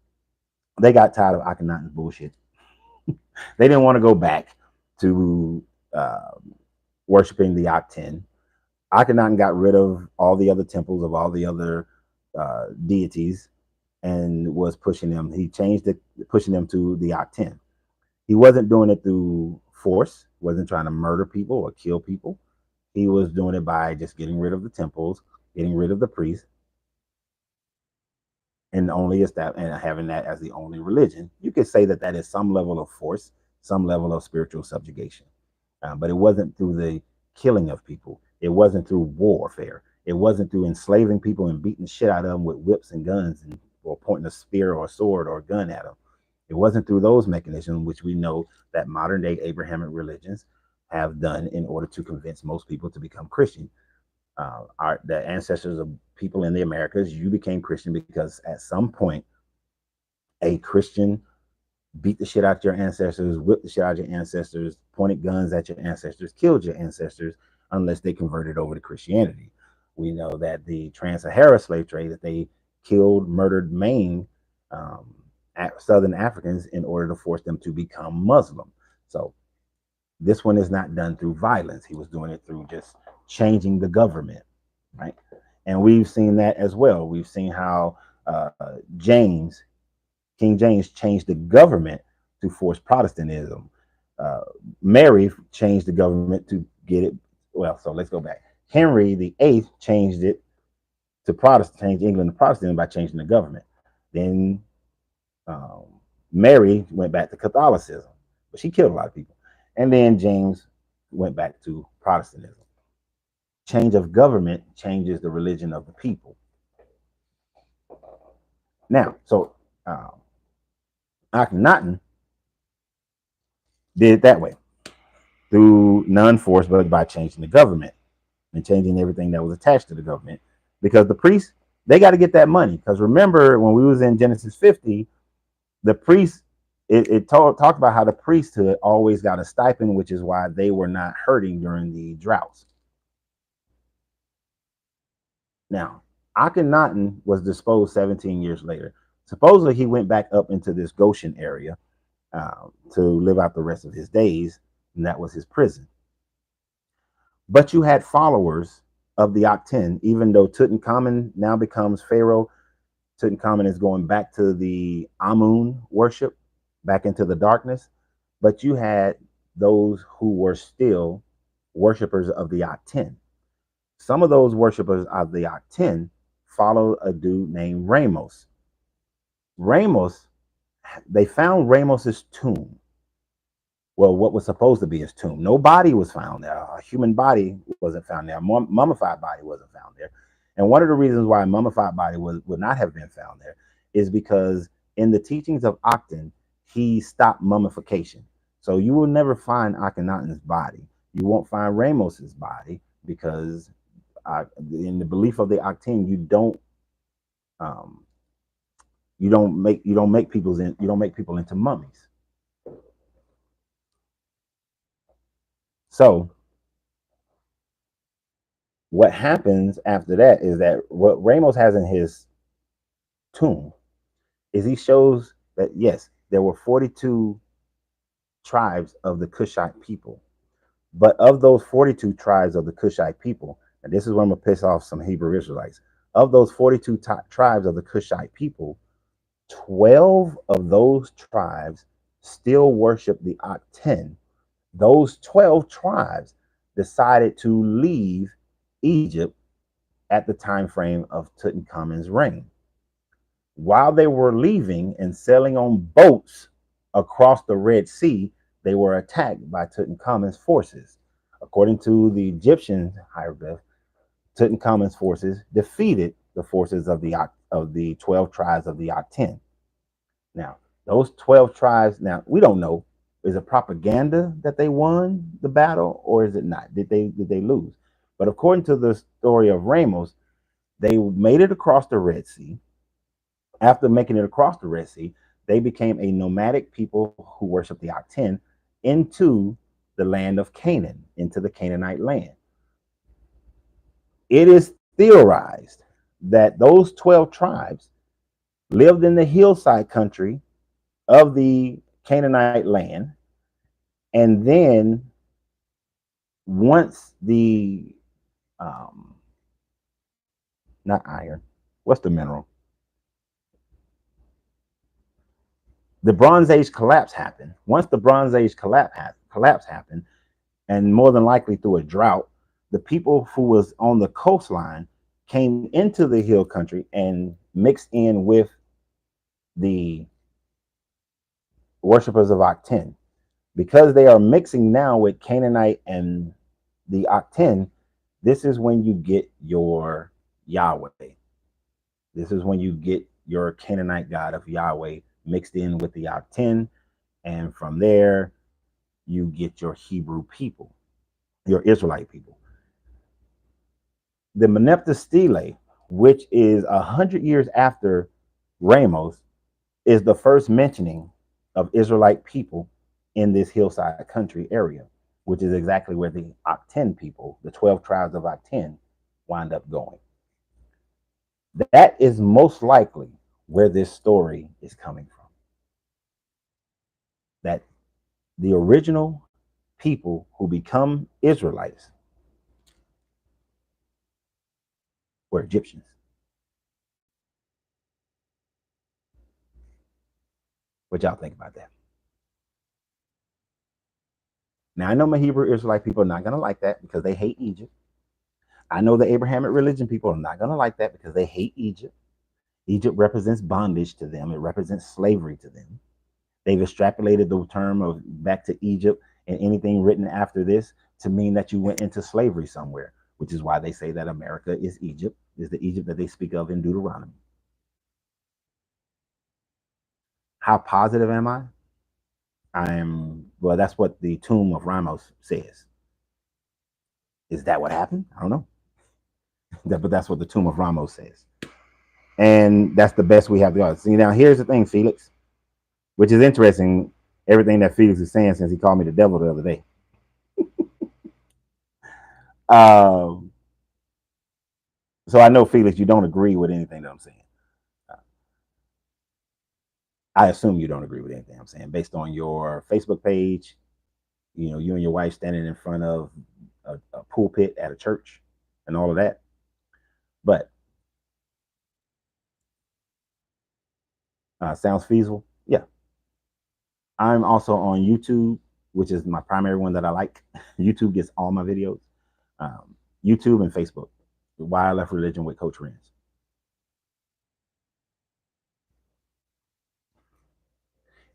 they got tired of Akhenaten's bullshit. They didn't want to go back to worshiping the Aten. Akhenaten got rid of all the other temples of all the other deities and was pushing them. He changed it, pushing them to the Aten. He wasn't doing it through force, wasn't trying to murder people or kill people. He was doing it by just getting rid of the temples, getting rid of the priests, and only and having that as the only religion. You could say that that is some level of force, some level of spiritual subjugation, but it wasn't through the killing of people. It wasn't through warfare. It wasn't through enslaving people and beating the shit out of them with whips and guns and or pointing a spear or a sword or a gun at them. It wasn't through those mechanisms, which we know that modern day Abrahamic religions have done in order to convince most people to become Christian. The ancestors of people in the Americas, you became Christian because at some point a Christian beat the shit out your ancestors, whipped the shit out your ancestors, pointed guns at your ancestors, killed your ancestors, unless they converted over to Christianity. We know that the trans-Sahara slave trade, that they killed, murdered, maimed Southern Africans in order to force them to become Muslim. So this one is not done through violence. He was doing it through just changing the government, right? And we've seen that as well. We've seen how King James changed the government to force Protestantism. Mary changed the government to get it. Well, so let's go back. Henry VIII changed it to Protestant, changed England to Protestant by changing the government. Then Mary went back to Catholicism, but she killed a lot of people. And then James went back to Protestantism. Change of government changes the religion of the people. Now, so Akhenaten did it that way through non-force, but by changing the government and changing everything that was attached to the government. Because the priests, they got to get that money. Because remember, when we was in Genesis 50, the priests, it talked about how the priesthood always got a stipend, which is why they were not hurting during the droughts. Now, Akhenaten was disposed 17 years later. Supposedly, he went back up into this Goshen area to live out the rest of his days, and that was his prison. But you had followers of the Aten, even though Tutankhamun now becomes Pharaoh. Tutankhamun is going back to the Amun worship, back into the darkness. But you had those who were still worshipers of the Aten. Some of those worshipers of the Aten followed a dude named Ramos. Ramos, they found Ramos's tomb. Well, what was supposed to be his tomb. No body was found there. A human body wasn't found there. A mummified body wasn't found there. And one of the reasons why a mummified body would not have been found there is because in the teachings of Aten, he stopped mummification. So you will never find Akhenaten's body. You won't find Ramos's body because in the belief of the Aten, you don't make people into mummies. So what happens after that is that what Ramos has in his tomb is he shows that yes, there were 42 tribes of the Cushite people, but of those 42 tribes of the Cushite people, and this is where I'm gonna piss off some Hebrew Israelites. Of those 42 tribes of the Cushite people, 12 of those tribes still worship the Aten. Those 12 tribes decided to leave Egypt at the time frame of Tutankhamun's reign. While they were leaving and sailing on boats across the Red Sea, they were attacked by Tutankhamun's forces. According to the Egyptian hieroglyph, Tutankhamun's forces defeated the forces of the 12 tribes of the Akhenaten. Now, those 12 tribes, now we don't know, is it propaganda that they won the battle or is it not? Did they lose? But according to the story of Ramos, they made it across the Red Sea. After making it across the Red Sea, they became a nomadic people who worship the Akhenaten into the land of Canaan, into the Canaanite land. It is theorized that those 12 tribes lived in the hillside country of the Canaanite land. And then once the, not iron, what's the mineral? The Bronze Age collapse happened. Once the Bronze Age collapse happened, and more than likely through a drought, the people who was on the coastline came into the hill country and mixed in with the worshippers of Akhenaten. Because they are mixing now with Canaanite and the Akhenaten, this is when you get your Yahweh. This is when you get your Canaanite god of Yahweh mixed in with the Akhenaten, and from there you get your Hebrew people, your Israelite people. The Meneptah Stele, which is 100 years after Ramos, is the first mentioning of Israelite people in this hillside country area, which is exactly where the Akhenaten people, the 12 tribes of Akhenaten, wind up going. That is most likely where this story is coming from. That the original people who become Israelites were Egyptians. What y'all think about that? Now, I know my Hebrew Israelite people are not going to like that because they hate Egypt. I know the Abrahamic religion people are not going to like that because they hate Egypt. Egypt represents bondage to them. It represents slavery to them. They've extrapolated the term of back to Egypt and anything written after this to mean that you went into slavery somewhere, which is why they say that America is Egypt, is the Egypt that they speak of in Deuteronomy. How positive am I? Well, that's what the tomb of Ramos says. Is that what happened? I don't know. But that's what the tomb of Ramos says. And that's the best we have to go. See, now here's the thing, Felix, which is interesting, everything that Felix is saying since he called me the devil the other day. So I know, Felix, you don't agree with anything that I'm saying. I assume you don't agree with anything I'm saying based on your Facebook page. You know, you and your wife standing in front of a pulpit at a church and all of that. But sounds feasible. Yeah. I'm also on YouTube, which is my primary one that I like. YouTube gets all my videos. YouTube and Facebook. Why I Left Religion with Coach Renz.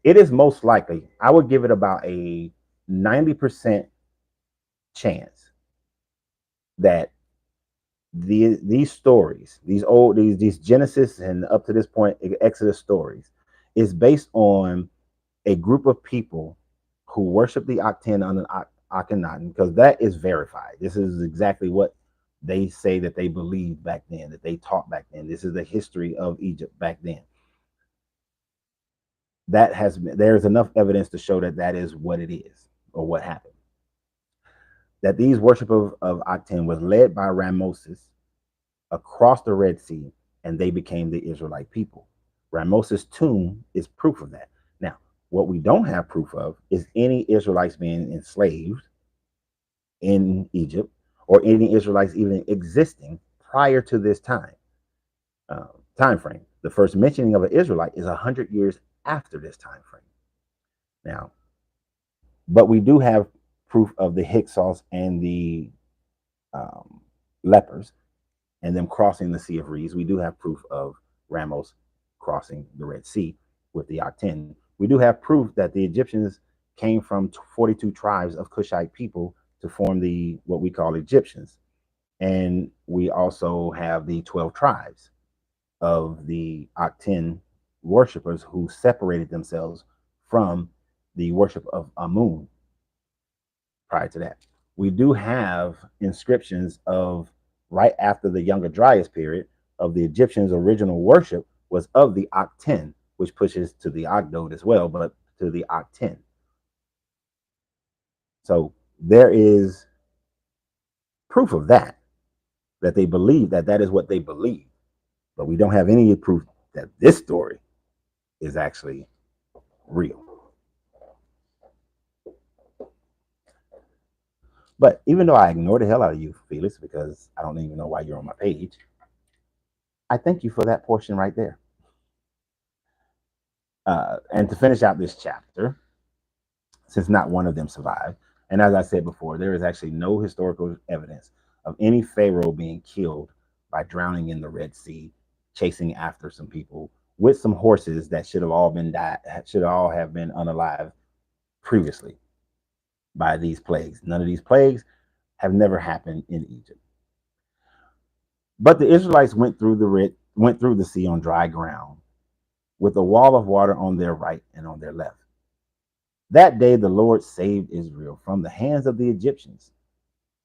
It is most likely, I would give it about a 90% chance that these stories, these Genesis and up to this point Exodus stories, is based on a group of people who worship the Akhenaten under Akhenaten, because that is verified. This is exactly what they say that they believed back then, that they taught back then. This is the history of Egypt back then. There's enough evidence to show that that is what it is or what happened. That these worshippers of Akhenaten was led by Ramos across the Red Sea, and they became the Israelite people. Ramos's tomb is proof of that. Now, what we don't have proof of is any Israelites being enslaved in Egypt or any Israelites even existing prior to this time frame. The first mentioning of an Israelite is 100 years after this time frame. Now, but we do have proof of the Hyksos and the lepers and them crossing the Sea of Reeds. We do have proof of Ramos crossing the Red Sea with the Akhenaten. We do have proof that the Egyptians came from 42 tribes of Cushite people to form the what we call Egyptians. And we also have the 12 tribes of the Akhenaten worshippers who separated themselves from the worship of Amun prior to that. We do have inscriptions of right after the Younger Dryas period of the Egyptians' original worship was of the Akhenaten, which pushes to the Ogdod as well, but to the Akhenaten. So there is proof of that they believe that is what they believe. But we don't have any proof that this story is actually real. But even though I ignore the hell out of you, Felix, because I don't even know why you're on my page, I thank you for that portion right there. And to finish out this chapter, since not one of them survived, and as I said before, there is actually no historical evidence of any Pharaoh being killed by drowning in the Red Sea, chasing after some people with some horses that should have all been died, should all have been unalive previously by these plagues. None of these plagues have never happened in Egypt. But the Israelites went through the sea on dry ground, with a wall of water on their right and on their left. That day the Lord saved Israel from the hands of the Egyptians,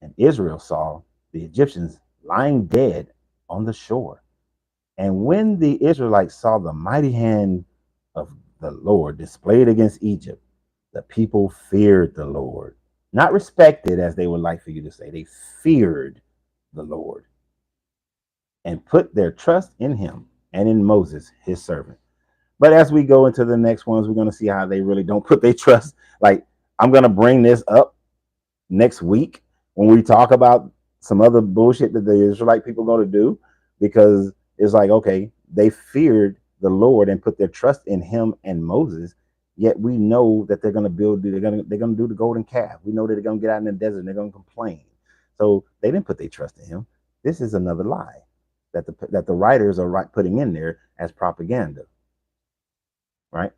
and Israel saw the Egyptians lying dead on the shore. And when the Israelites saw the mighty hand of the Lord displayed against Egypt, the people feared the Lord. Not respected, as they would like for you to say. They feared the Lord and put their trust in him and in Moses, his servant. But as we go into the next ones, we're going to see how they really don't put their trust. Like, I'm going to bring this up next week when we talk about some other bullshit that the Israelite people are going to do, because it's like, okay, they feared the Lord and put their trust in him and Moses. Yet we know that they're going to build, they're going to do the golden calf. We know that they're going to get out in the desert and they're going to complain. So they didn't put their trust in him. This is another lie that the writers are putting in there as propaganda, right?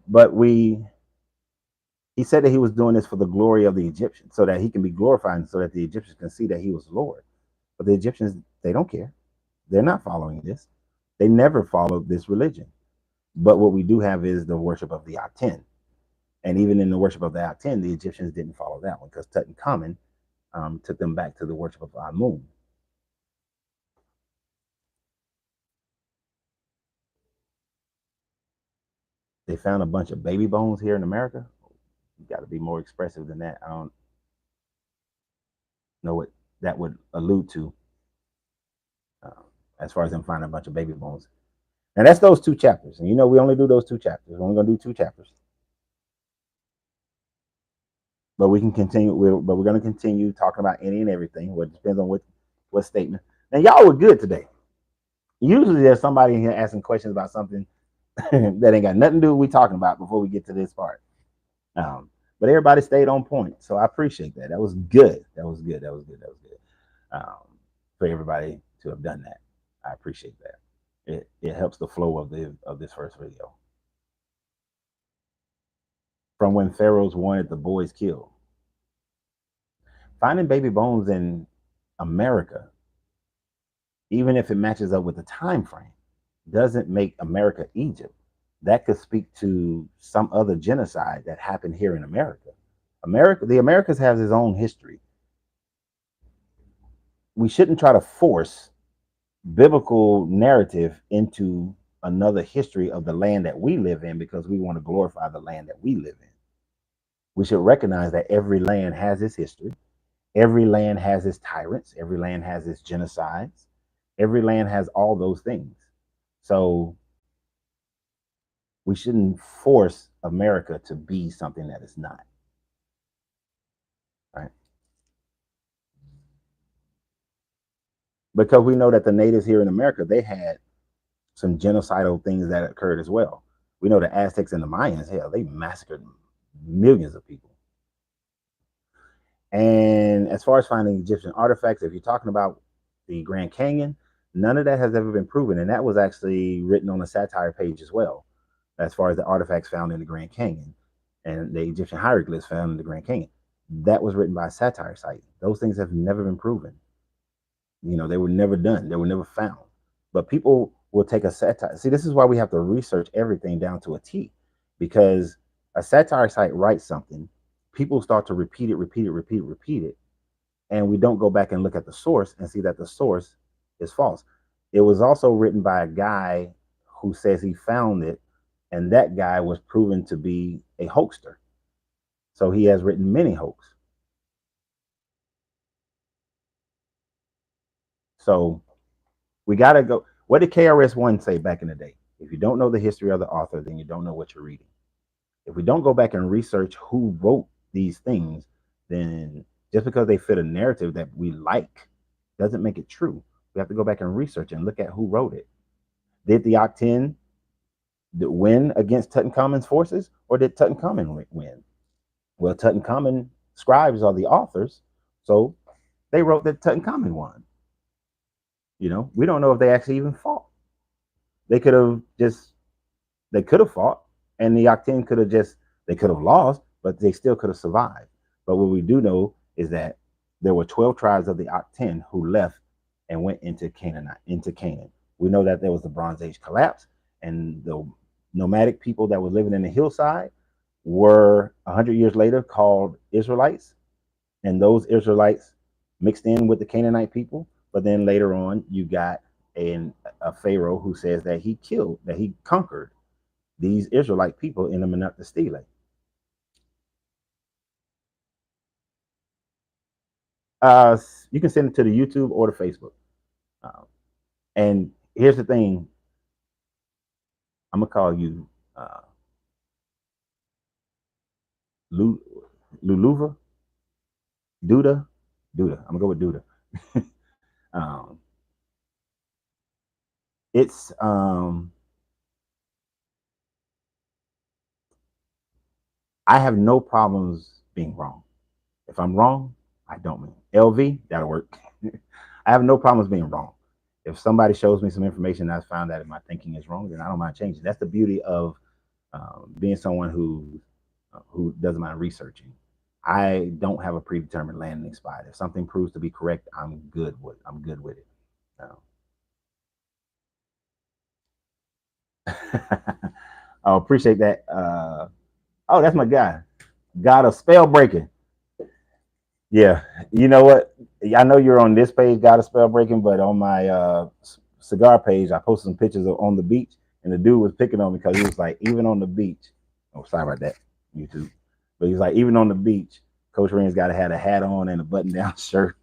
But he said that he was doing this for the glory of the Egyptians, so that he can be glorified, so that the Egyptians can see that he was Lord. But the Egyptians, they don't care. They're not following this. They never followed this religion. But what we do have is the worship of the Akhenaten. And even in the worship of the Akhenaten, the Egyptians didn't follow that one, because Tutankhamun took them back to the worship of Amun. They found a bunch of baby bones here in America. You got to be more expressive than that. I don't know what that would allude to, as far as them finding a bunch of baby bones. And that's those 2 chapters. And we only do those 2 chapters. We're only going to do 2 chapters. But we can continue. But we're going to continue talking about any and everything. Well, it depends on what statement. And y'all were good today. Usually there's somebody in here asking questions about something that ain't got nothing to do with what we're talking about before we get to this part. But everybody stayed on point. So I appreciate that. That was good. That was good. For everybody to have done that. I appreciate that. It helps the flow of this first video. From when pharaohs wanted the boys killed. Finding baby bones in America, even if it matches up with the time frame, doesn't make America Egypt. That could speak to some other genocide that happened here in America. The Americas has its own history. We shouldn't try to force biblical narrative into another history of the land that we live in because we want to glorify the land that we live in. We should recognize that every land has its history. Every land has its tyrants. Every land has its genocides. Every land has all those things. So we shouldn't force America to be something that it's not. Right? Because we know that the natives here in America, they had some genocidal things that occurred as well. We know the Aztecs and the Mayans, hell, they massacred millions of people. And as far as finding Egyptian artifacts, if you're talking about the Grand Canyon, none of that has ever been proven. And that was actually written on a satire page as well, as far as the artifacts found in the Grand Canyon and the Egyptian hieroglyphs found in the Grand Canyon. That was written by a satire site. Those things have never been proven. You know, they were never done. They were never found. But people will take a satire. See, this is why we have to research everything down to a T, because a satire site writes something, people start to repeat it, and we don't go back and look at the source and see that the source is false. It was also written by a guy who says he found it, and that guy was proven to be a hoaxer. So he has written many hoaxes. So we got to go. What did KRS-One say back in the day? If you don't know the history of the author, then you don't know what you're reading. If we don't go back and research who wrote these things, then just because they fit a narrative that we like doesn't make it true. We have to go back and research and look at who wrote it. Did the Akhenaten win against Tutankhamun's forces, or did Tutankhamun win? Well, Tutankhamun scribes are the authors, so they wrote that Tutankhamun won. You know, we don't know if they actually even fought. They could have fought, and the Akhenaten they could have lost, but they still could have survived. But what we do know is that there were 12 tribes of the Akhenaten who left and went into Canaan. We know that there was the Bronze Age collapse, and the nomadic people that were living in the hillside were 100 years later called Israelites, and those Israelites mixed in with the Canaanite people. But then later on, you got a Pharaoh who says that he conquered these Israelite people in the Menachem Stele. You can send it to the YouTube or the Facebook. And here's the thing. I'm going to call you Luluva? Duda? I'm going to go with Duda. It's I have no problems being wrong. If I'm wrong, I don't mean LV, that'll work. I have no problems being wrong. If somebody shows me some information that's found that my thinking is wrong, then I don't mind changing. That's the beauty of being someone who doesn't mind researching. I don't have a predetermined landing spot. If something proves to be correct, I'm good with it. I appreciate that. Oh, that's my guy. God of spell breaking. Yeah, you know what? I know you're on this page, God of spell breaking, but on my cigar page, I posted some pictures of on the beach, and the dude was picking on me because he was like, even on the beach. Oh, sorry about that, YouTube. But he's like, even on the beach, Coach Renz got to have a hat on and a button-down shirt.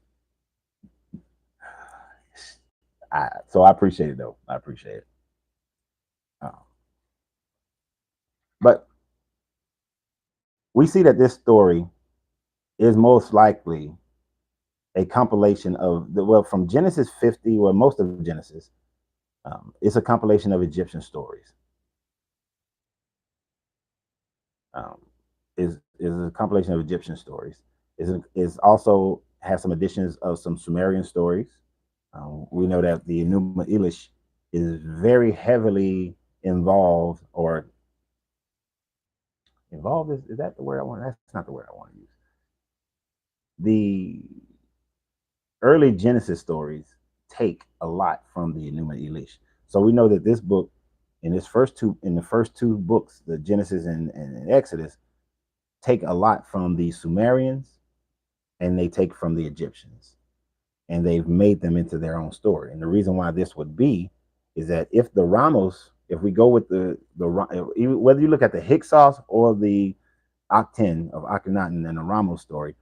So I appreciate it, though. I appreciate it. But we see that this story is most likely a compilation of from Genesis 50, most of Genesis, it's a compilation of Egyptian stories. Is a compilation of Egyptian stories. Is also has some additions of some Sumerian stories. We know that the Enuma Elish is very heavily involved, or involved is that the word I want? That's not the word I want to use. The early Genesis stories take a lot from the Enuma Elish. So we know that this book, in the first two books, the Genesis and Exodus, take a lot from the Sumerians, and they take from the Egyptians, and they've made them into their own story. And the reason why this would be is that if we go with whether you look at the Hyksos or the Akhenaten of Akhenaten and the Ramos story,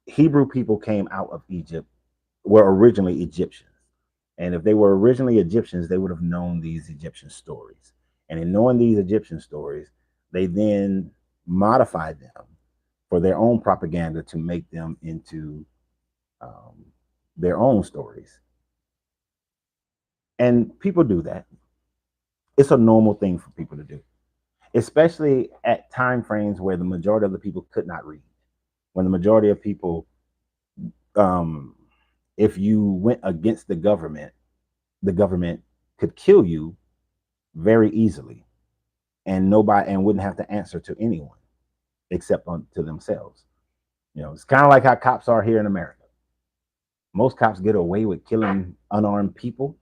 Hebrew people came out of Egypt, were originally Egyptians. And if they were originally Egyptians, they would have known these Egyptian stories. And in knowing these Egyptian stories, they then modified them for their own propaganda to make them into their own stories. And people do that. It's a normal thing for people to do, especially at time frames where the majority of the people could not read. When the majority of people, um, if you went against the government could kill you very easily, and nobody and wouldn't have to answer to anyone except to themselves. It's kind of like how cops are here in America. Most cops get away with killing unarmed people,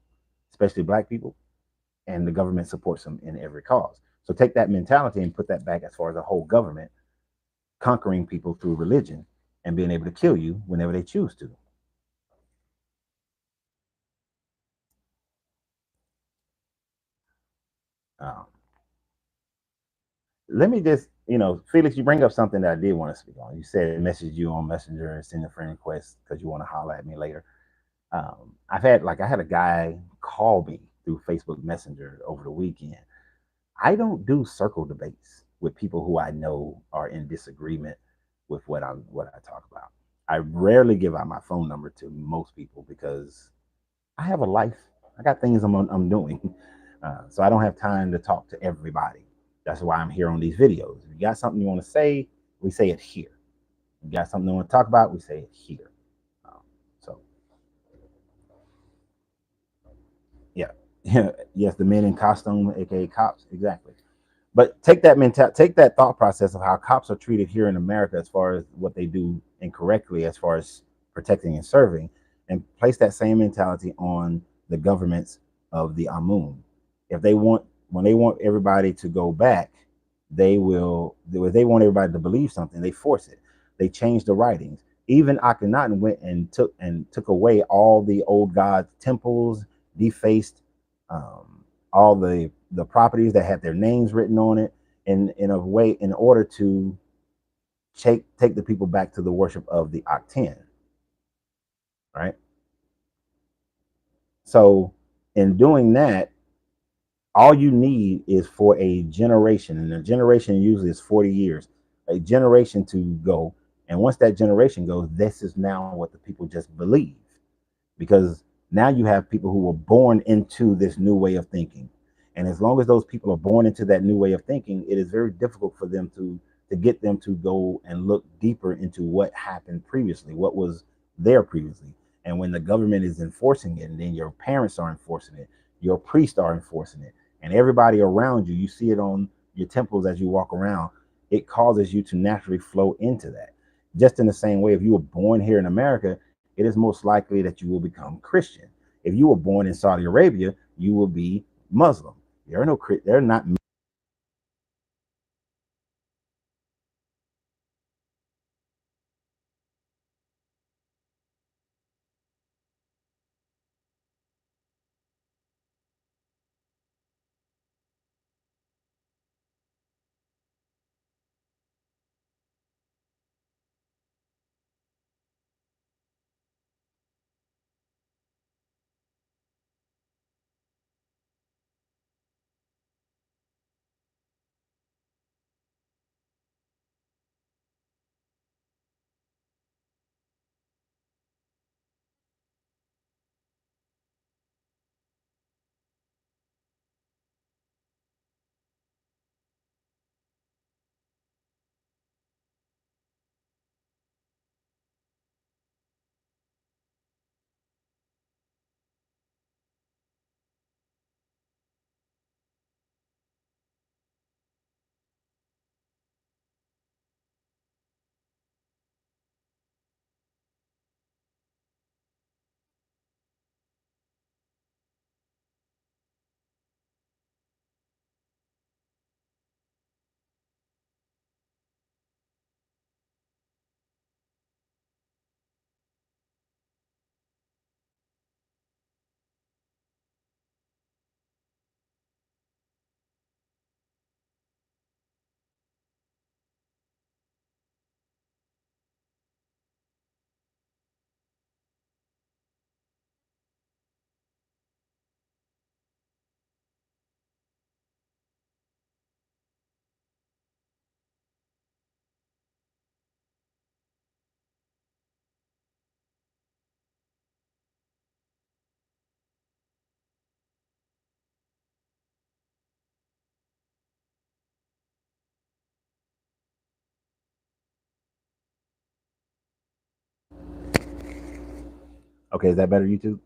especially black people, and the government supports them in every cause. So take that mentality and put that back as far as a whole government conquering people through religion and being able to kill you whenever they choose to. Um, Let me just, Felix, you bring up something that I did want to speak on. You said message you on Messenger and send a friend request because you want to holler at me later. I had a guy call me through Facebook Messenger over the weekend. I don't do circle debates with people who I know are in disagreement with what I talk about. I rarely give out my phone number to most people because I have a life. I got things I'm doing, so I don't have time to talk to everybody. That's why I'm here on these videos. If you got something you want to say, we say it here. If you got something you want to talk about, we say it here. Um, so yeah, yes, the men in costume, aka cops, exactly. But take that thought process of how cops are treated here in America as far as what they do incorrectly as far as protecting and serving, and place that same mentality on the governments of the Amun. If they want When they want everybody to go back, they will. If they want everybody to believe something, they force it. They change the writings. Even Akhenaten went and took away all the old gods' temples, defaced all the properties that had their names written on it in a way in order to take the people back to the worship of the Akhenaten, right? So in doing that, all you need is for a generation, and a generation usually is 40 years, a generation to go. And once that generation goes, this is now what the people just believe. Because now you have people who were born into this new way of thinking. And as long as those people are born into that new way of thinking, it is very difficult for them to get them to go and look deeper into what happened previously, what was there previously. And when the government is enforcing it, and then your parents are enforcing it, your priests are enforcing it, and everybody around you, you see it on your temples as you walk around, it causes you to naturally flow into that. Just in the same way, if you were born here in America, it is most likely that you will become Christian. If you were born in Saudi Arabia, you will be Muslim. There are not. Okay, is that better, YouTube?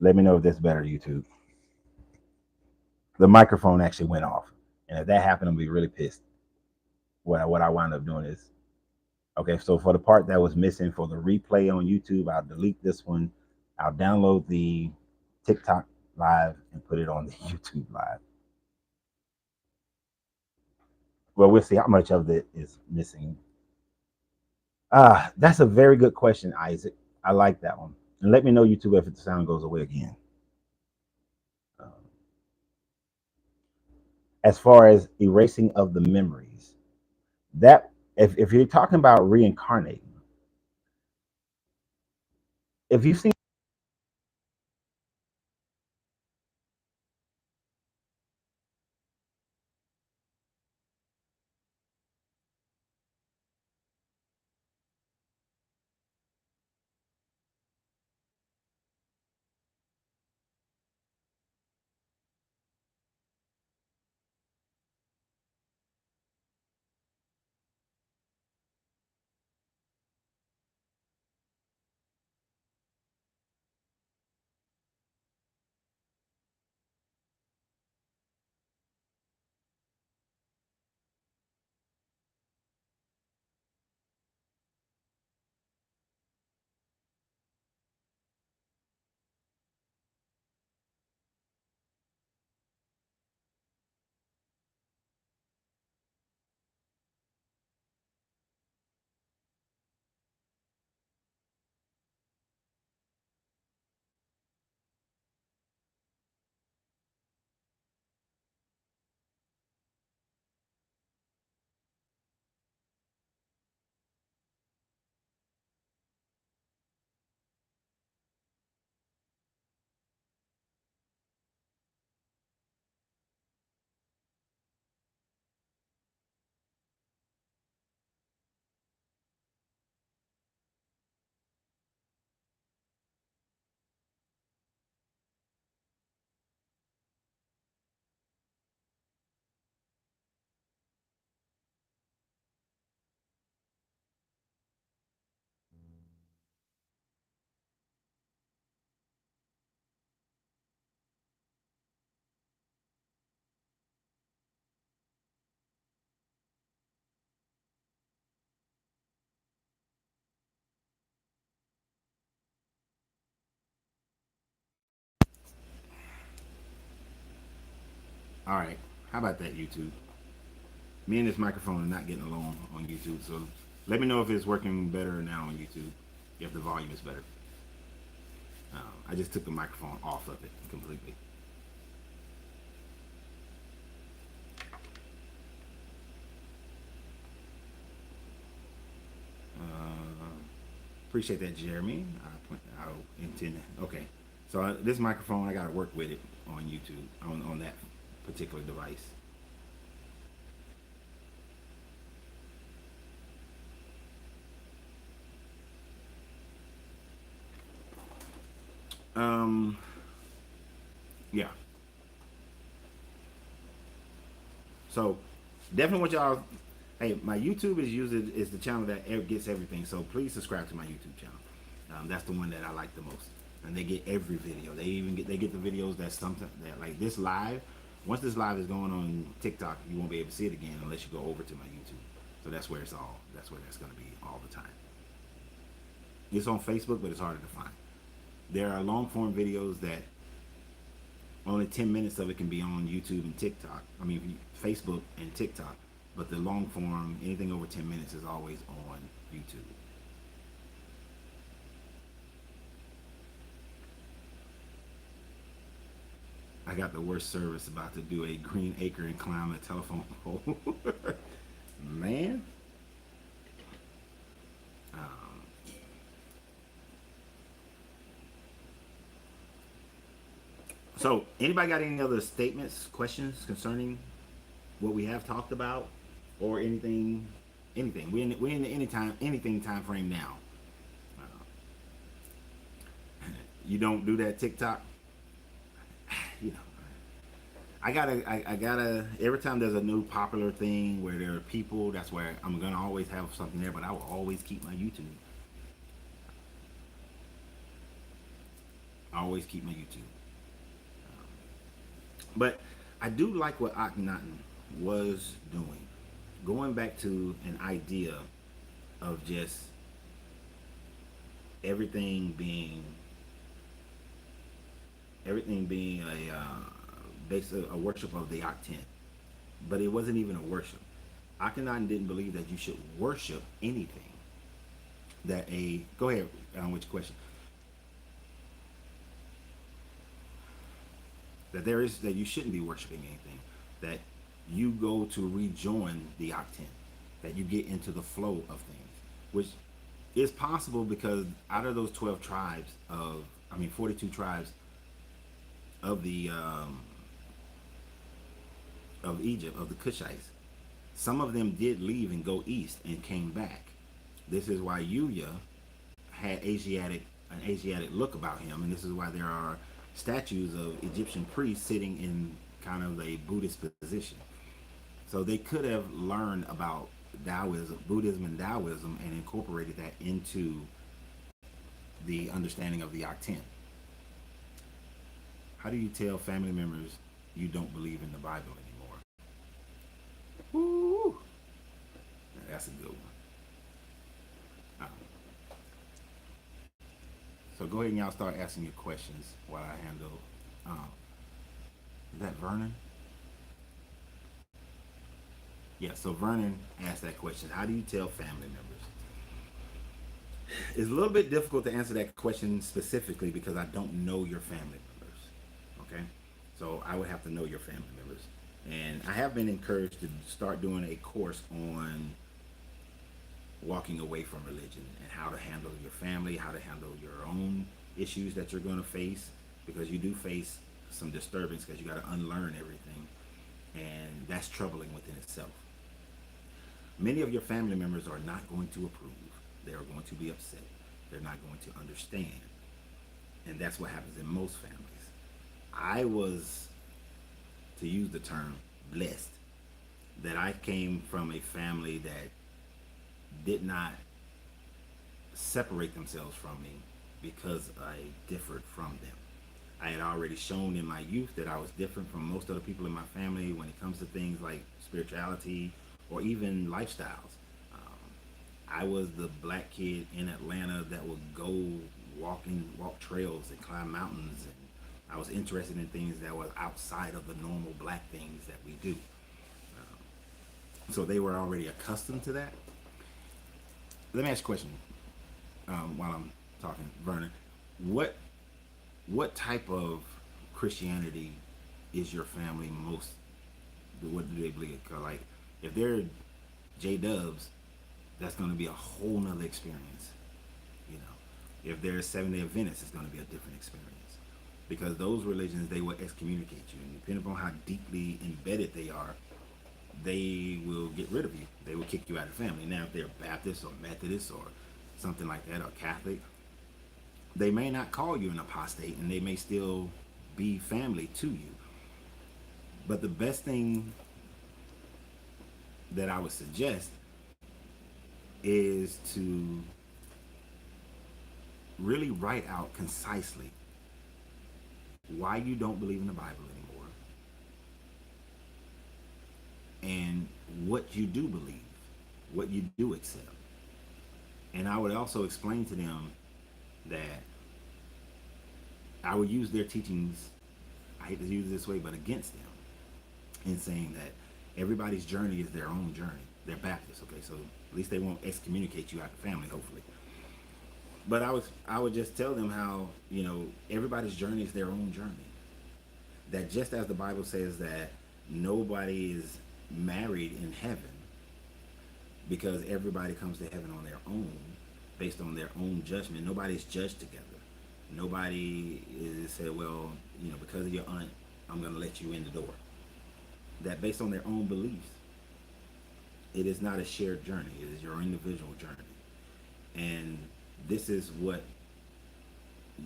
Let me know if that's better, YouTube. The microphone actually went off, and if that happened, I'm gonna be really pissed. What I wound up doing is okay. So for the part that was missing for the replay on YouTube, I'll delete this one. I'll download the TikTok live and put it on the YouTube live. Well, we'll see how much of it is missing. That's a very good question, Isaac. I like that one. And let me know, YouTube, if the sound goes away again. Um, as far as erasing of the memories, that if you're talking about reincarnating, if you've seen, all right, how about that, YouTube? Me and this microphone are not getting along on YouTube, so let me know if it's working better now on YouTube, if the volume is better. I just took the microphone off of it completely. Appreciate that, Jeremy. I'll intend. Okay, so this microphone, I got to work with it on YouTube on that particular device. Um, yeah. So definitely want y'all. Hey, my YouTube is the channel that gets everything. So please subscribe to my YouTube channel. That's the one that I like the most, and they get every video. They get the videos that sometimes that like this live. Once this live is going on TikTok, you won't be able to see it again unless you go over to my YouTube. So that's where it's all. That's where that's going to be all the time. It's on Facebook, but it's harder to find. There are long form videos that only 10 minutes of it can be on YouTube and TikTok. I mean, Facebook and TikTok. But the long form, anything over 10 minutes, is always on YouTube. I got the worst service about to do a green acre and climb a telephone pole. Man. Um, so, anybody got any other statements, questions concerning what we have talked about, or anything? Anything? We in the anything time frame now. Uh, you don't do that TikTok. You know, I gotta. Every time there's a new popular thing where there are people, that's where I'm gonna always have something there. But I will always keep my YouTube. I always keep my YouTube. But I do like what Akhenaten was doing. Going back to an idea of just everything being basically a worship of the Akten. But it wasn't even a worship. Akhenaten didn't believe that you should worship anything. Go ahead with your question. That you shouldn't be worshiping anything. That you go to rejoin the Akten. That you get into the flow of things, which is possible because out of those 12 tribes 42 tribes of the of Egypt, of the Cushites, some of them did leave and go east and came back. This is why Yuya had an Asiatic look about him, and this is why there are statues of Egyptian priests sitting in kind of a Buddhist position. So they could have learned about Buddhism and Taoism, and incorporated that into the understanding of the Akten. How do you tell family members you don't believe in the Bible anymore? Woo! That's a good one. So go ahead and y'all start asking your questions while I handle. Is that Vernon? Yeah, so Vernon asked that question. How do you tell family members? It's a little bit difficult to answer that question specifically because I don't know your family members. Okay? So I would have to know your family members. And I have been encouraged to start doing a course on walking away from religion and how to handle your family, how to handle your own issues that you're going to face, because you do face some disturbance because you got to unlearn everything, and that's troubling within itself. Many of your family members are not going to approve. They are going to be upset. They're not going to understand. And that's what happens in most families. I was, to use the term, blessed that I came from a family that did not separate themselves from me because I differed from them. I had already shown in my youth that I was different from most other people in my family when it comes to things like spirituality or even lifestyles. I was the black kid in Atlanta that would go walk trails and climb mountains, and I was interested in things that were outside of the normal black things that we do. So they were already accustomed to that. Let me ask you a question while I'm talking, Vernon. What type of Christianity is your family most? What do they believe? Like, if they're J-Dubs, that's going to be a whole nother experience. You know, if they're Seventh-day Adventists, it's going to be a different experience, because those religions, they will excommunicate you, and depending upon how deeply embedded they are, they will get rid of you. They will kick you out of the family. Now, if they're Baptist or Methodist or something like that, or Catholic, they may not call you an apostate, and they may still be family to you. But the best thing that I would suggest is to really write out concisely why you don't believe in the Bible anymore, and what you do believe, what you do accept. And I would also explain to them that I would use their teachings, I hate to use it this way, but against them, in saying that everybody's journey is their own journey. They're Baptists, okay, so at least they won't excommunicate you out of the family, hopefully. But I would just tell them how, everybody's journey is their own journey. That just as the Bible says that nobody is married in heaven, because everybody comes to heaven on their own, based on their own judgment. Nobody's judged together. Nobody is said, well, because of your aunt, I'm going to let you in the door. That based on their own beliefs, it is not a shared journey. It is your individual journey. And this is what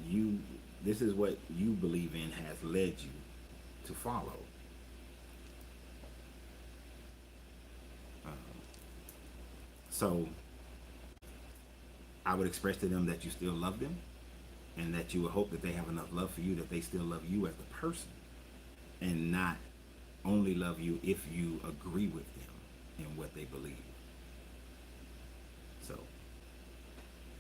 you believe in has led you to follow. So I would express to them that you still love them, and that you would hope that they have enough love for you that they still love you as the person, and not only love you if you agree with them in what they believe. So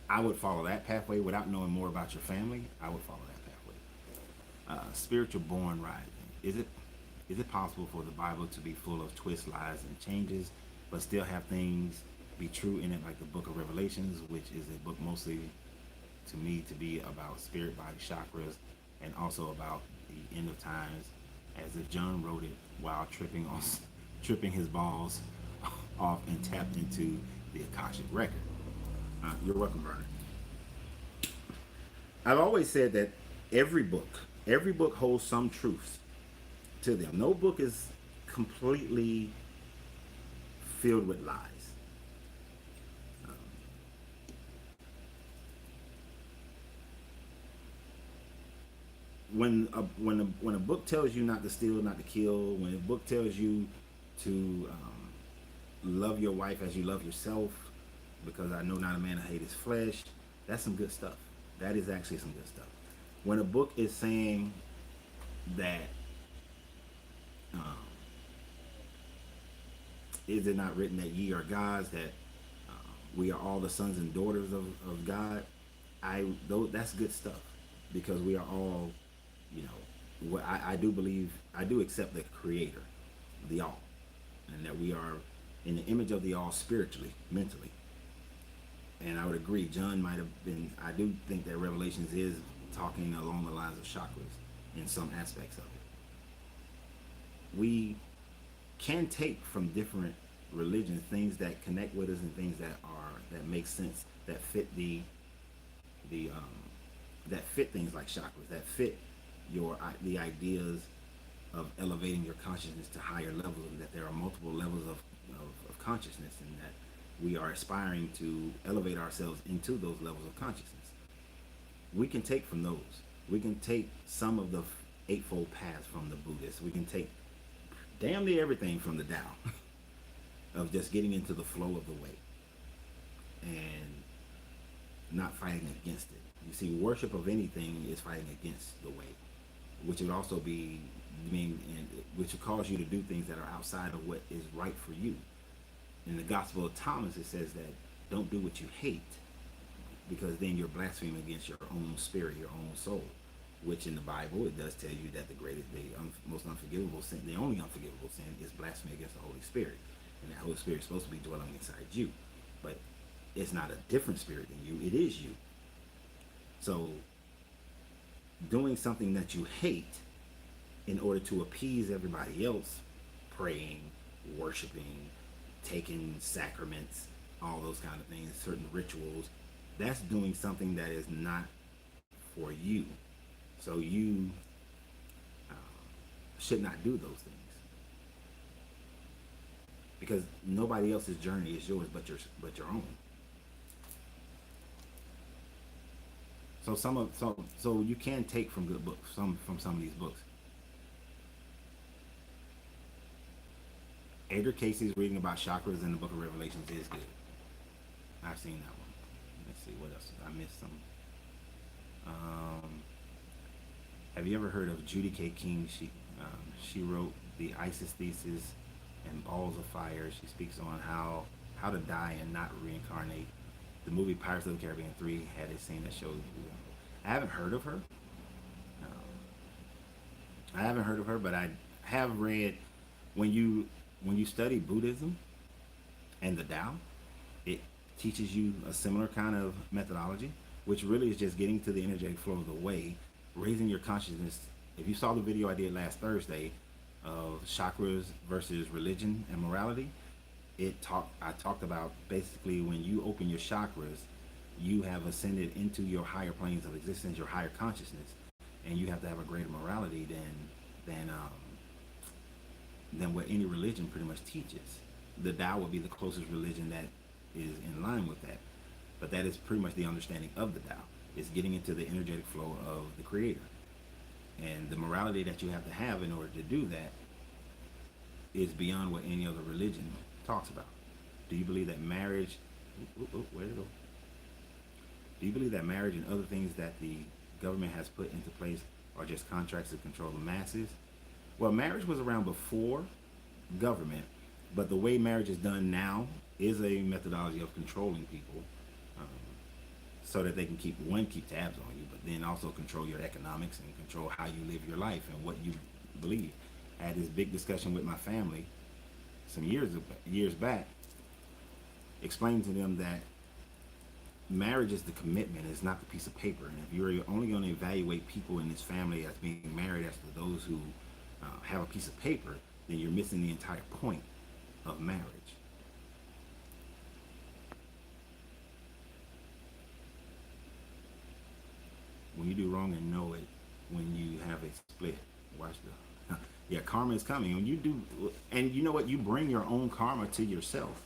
I would follow that pathway without knowing more about your family. I would follow that pathway. Spiritual born rising. Is it possible for the Bible to be full of twists, lies, and changes, but still have things be true in it, like the Book of Revelations, which is a book mostly to me to be about spirit, body, chakras, and also about the end of times, as if John wrote it while tripping his balls off and tapped into the Akashic record. You're welcome, Vernon. I've always said that every book holds some truths to them. No book is completely filled with lies. When a book tells you not to steal, not to kill, when a book tells you to love your wife as you love yourself, because I know not a man to hate his flesh, that's some good stuff. That is actually some good stuff. When a book is saying that, is it not written that ye are gods, that we are all the sons and daughters of God, that's good stuff, because we are all, I do believe, I do accept the Creator, the All, and that we are in the image of the All spiritually, mentally. And I would agree, John might have been, I do think that Revelations is talking along the lines of chakras in some aspects of it. We can take from different religions things that connect with us and things that make sense, that fit that fit things like chakras, that fit the ideas of elevating your consciousness to higher levels, and that there are multiple levels of consciousness, and that we are aspiring to elevate ourselves into those levels of consciousness. We can take from those. We can take some of the Eightfold Paths from the Buddhists. We can take damn near everything from the Tao of just getting into the flow of the way and not fighting against it. You see, worship of anything is fighting against the way, which would also be which would cause you to do things that are outside of what is right for you. In the Gospel of Thomas, it says that don't do what you hate, because then you're blaspheming against your own spirit, your own soul. Which in the Bible, it does tell you that most unforgivable sin, the only unforgivable sin, is blasphemy against the Holy Spirit. And that Holy Spirit is supposed to be dwelling inside you. But it's not a different spirit than you, it is you. So doing something that you hate in order to appease everybody else, praying, worshiping, taking sacraments, all those kind of things, certain rituals, that's doing something that is not for you. So you should not do those things, because nobody else's journey is yours but your own. So you can take from good books, from some of these books. Edgar Casey's reading about chakras in the Book of Revelations is good. I've seen that one. Let's see, what else? I missed some. Have you ever heard of Judy K. King? She wrote the ISIS Thesis and Balls of Fire. She speaks on how to die and not reincarnate. The movie Pirates of the Caribbean 3 had a scene that showed. I haven't heard of her. But I have read, when you study Buddhism and the Tao, it teaches you a similar kind of methodology, which really is just getting to the energetic flow of the way, raising your consciousness. If you saw the video I did last Thursday of chakras versus religion and morality, I talked about basically when you open your chakras, you have ascended into your higher planes of existence, your higher consciousness, and you have to have a greater morality than what any religion pretty much teaches. The Tao would be the closest religion that is in line with that, but that is pretty much the understanding of the Tao. It's getting into the energetic flow of the Creator, and the morality that you have to have in order to do that is beyond what any other religion talks about. Do you believe that marriage? Where to go? Do you believe that marriage and other things that the government has put into place are just contracts to control the masses. Well, marriage was around before government, but the way marriage is done now is a methodology of controlling people, um, so that they can keep tabs on you, but then also control your economics and control how you live your life and what you believe. I had this big discussion with my family some years back, explaining to them that marriage is the commitment, it's not the piece of paper. And if you're only going to evaluate people in this family as being married as to those who have a piece of paper, then you're missing the entire point of marriage. When you do wrong and know it, when you have a split, watch the yeah, karma is coming. When you do, and you know what, you bring your own karma to yourself.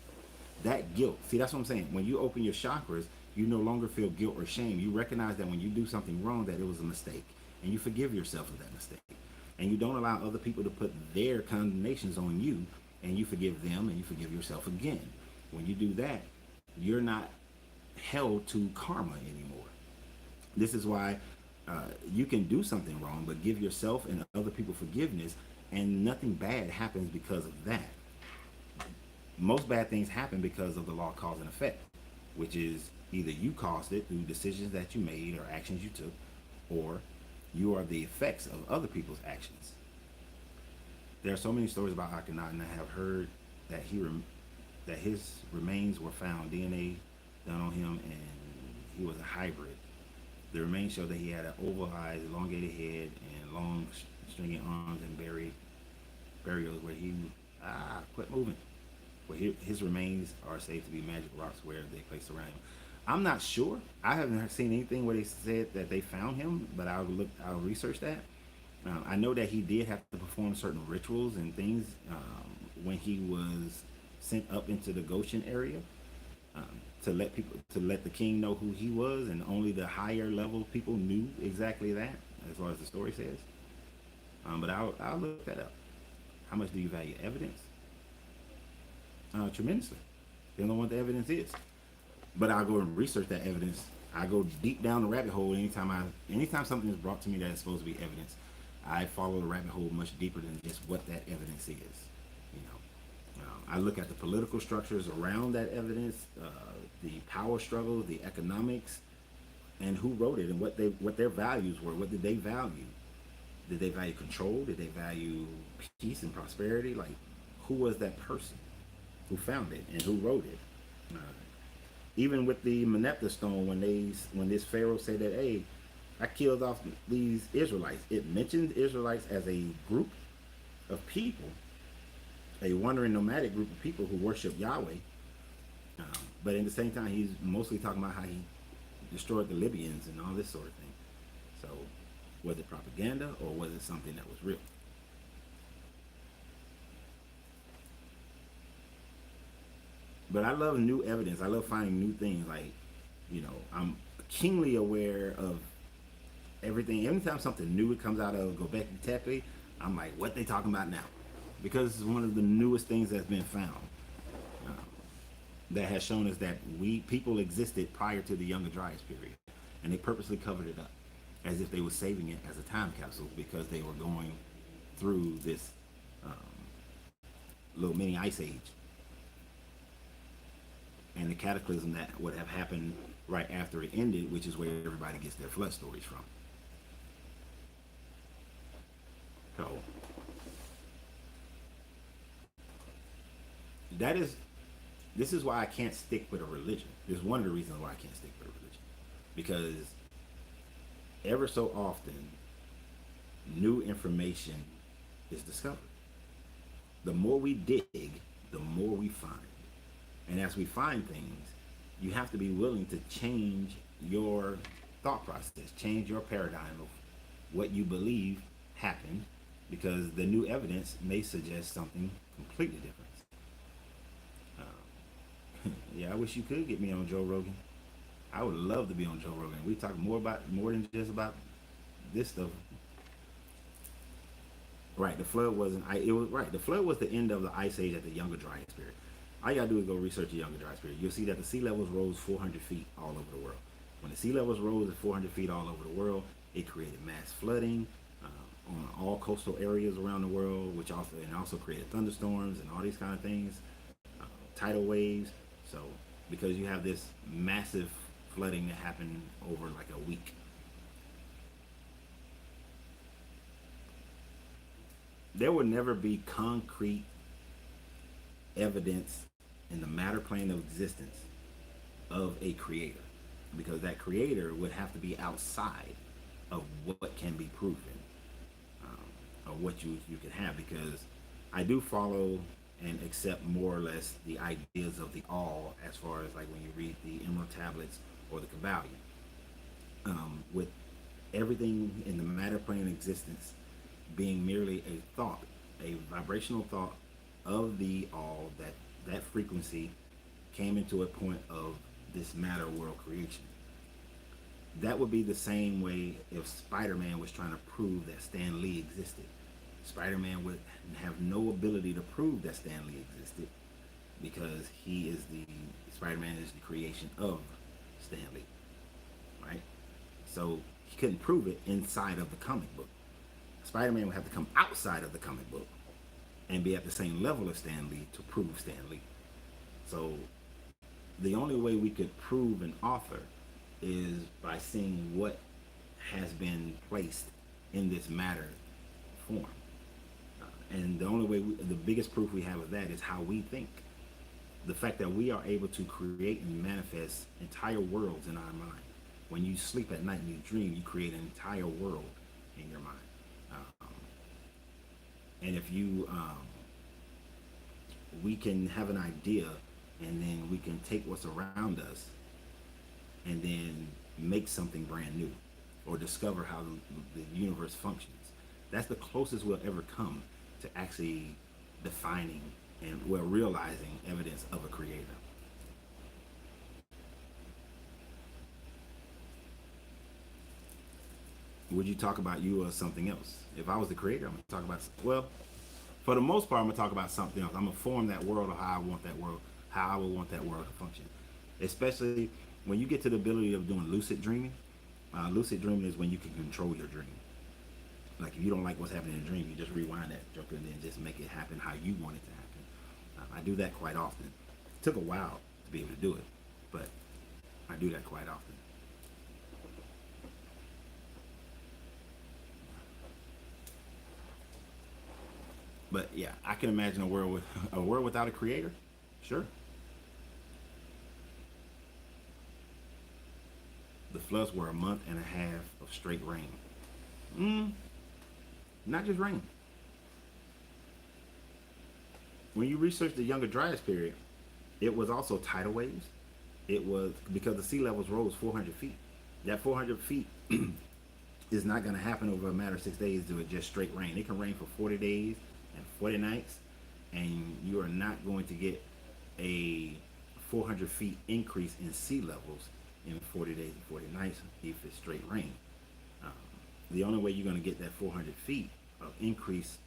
That guilt, see, that's what I'm saying. When you open your chakras, you no longer feel guilt or shame. You recognize that when you do something wrong, that it was a mistake, and you forgive yourself of that mistake, and you don't allow other people to put their condemnations on you, and you forgive them and you forgive yourself again. When you do that, you're not held to karma anymore. This is why you can do something wrong, but give yourself and other people forgiveness, and nothing bad happens because of that. Most bad things happen because of the law of cause and effect, which is either you caused it through decisions that you made or actions you took, or you are the effects of other people's actions. There are so many stories about Akhenaten. I have heard that that his remains were found, DNA done on him, and he was a hybrid. The remains show that he had an oval eyes, elongated head, and long stringy arms, and burials where he quit moving. Where his remains are said to be magic rocks where they placed around him. I'm not sure. I haven't seen anything where they said that they found him, but I'll research that. I know that he did have to perform certain rituals and things when he was sent up into the Goshen area, um, to let the king know who he was, and only the higher level people knew exactly that, as far as the story says. But I'll look that up. How much do you value evidence? Tremendously. They don't know what the evidence is, but I'll go and research that evidence. I go deep down the rabbit hole anytime something is brought to me that is supposed to be evidence. I follow the rabbit hole much deeper than just what that evidence is. You know, I look at the political structures around that evidence, the power struggles, the economics, and who wrote it, and what their values were. What did they value? Did they value control? Did they value peace and prosperity? Like, who was that person who found it and who wrote it? Even with the Manetta stone, when this Pharaoh said that, hey, I killed off these Israelites, it mentioned Israelites as a group of people, a wandering nomadic group of people who worship Yahweh. But at the same time, he's mostly talking about how he destroyed the Libyans and all this sort of thing. So, was it propaganda or was it something that was real? But I love new evidence. I love finding new things. Like, I'm keenly aware of everything. Anytime something new comes out of Gobekli Tepe, I'm like, what they talking about now? Because it's one of the newest things that's been found, um, that has shown us that people existed prior to the Younger Dryas period, and they purposely covered it up as if they were saving it as a time capsule because they were going through this um, little mini ice age and the cataclysm that would have happened right after it ended, which is where everybody gets their flood stories from. So this is why I can't stick with a religion. This is one of the reasons why I can't stick with a religion, because ever so often new information is discovered. The more we dig, the more we find. And as we find things, you have to be willing to change your thought process, change your paradigm of what you believe happened, because the new evidence may suggest something completely different. Yeah, I wish you could get me on Joe Rogan. I would love to be on Joe Rogan. We talk more than just about this stuff. Right, the flood wasn't. It was right. The flood was the end of the ice age at the Younger Dryas period. All you gotta do is go research the Younger Dryas period. You'll see that the sea levels rose 400 feet all over the world. When the sea levels rose at 400 feet all over the world, It created mass flooding on all coastal areas around the world, which also created thunderstorms and all these kind of things, tidal waves. So because you have this massive flooding that happened over like a week. There will never be concrete evidence in the matter plane of existence of a creator, because that creator would have to be outside of what can be proven, or what you can have. Because I do follow and accept more or less the ideas of the all, as far as like when you read the Emerald Tablets or the Kabbalion, with everything in the matter plane of existence being merely a thought, a vibrational thought of the all, that frequency came into a point of this matter world creation. That would be the same way if Spider-Man was trying to prove that Stan Lee existed. Spider-Man would have no ability to prove that Stan Lee existed, because Spider-Man is the creation of Stan Lee, right? So he couldn't prove it inside of the comic book. Spider-Man would have to come outside of the comic book and be at the same level as Stan Lee to prove Stan Lee. So the only way we could prove an author is by seeing what has been placed in this matter form. And the only way, the biggest proof we have of that is how we think. The fact that we are able to create and manifest entire worlds in our mind. When you sleep at night and you dream, you create an entire world in your mind. And if we can have an idea, and then we can take what's around us and then make something brand new, or discover how the universe functions. That's the closest we'll ever come to actually defining and realizing evidence of a creator. Would you talk about you or something else? If I was the creator, I'm going to talk about, well, for the most part, I'm going to talk about something else. I'm going to form that world, or how I want that world, how I would want that world to function. Especially when you get to the ability of doing lucid dreaming. Lucid dreaming is when you can control your dream. Like if you don't like what's happening in a dream, you just rewind that joker and then just make it happen how you want it to happen. I do that quite often. It took a while to be able to do it, but I do that quite often. But yeah, I can imagine a world without a creator. Sure. The floods were a month and a half of straight rain. Not just rain. When you research the Younger Dryas period, it was also tidal waves. It was because the sea levels rose 400 feet. That 400 feet is not going to happen over a matter of 6 days to just straight rain. It can rain for 40 days and 40 nights, and you are not going to get a 400 feet increase in sea levels in 40 days and 40 nights if it's straight rain. The only way you're going to get that 400 feet of increased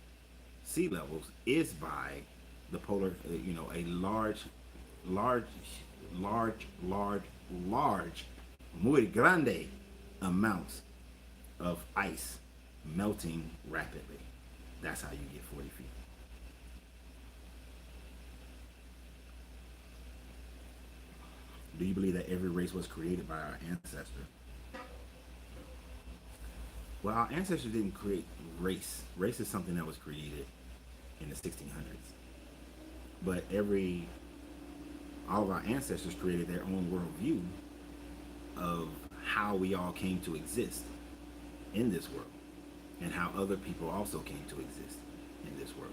sea levels is by the polar, a large, muy grande amounts of ice melting rapidly. That's how you get 40 feet. Do you believe that every race was created by our ancestor? Well, our ancestors didn't create race. Race is something that was created in the 1600s. But all of our ancestors created their own worldview of how we all came to exist in this world, and how other people also came to exist in this world.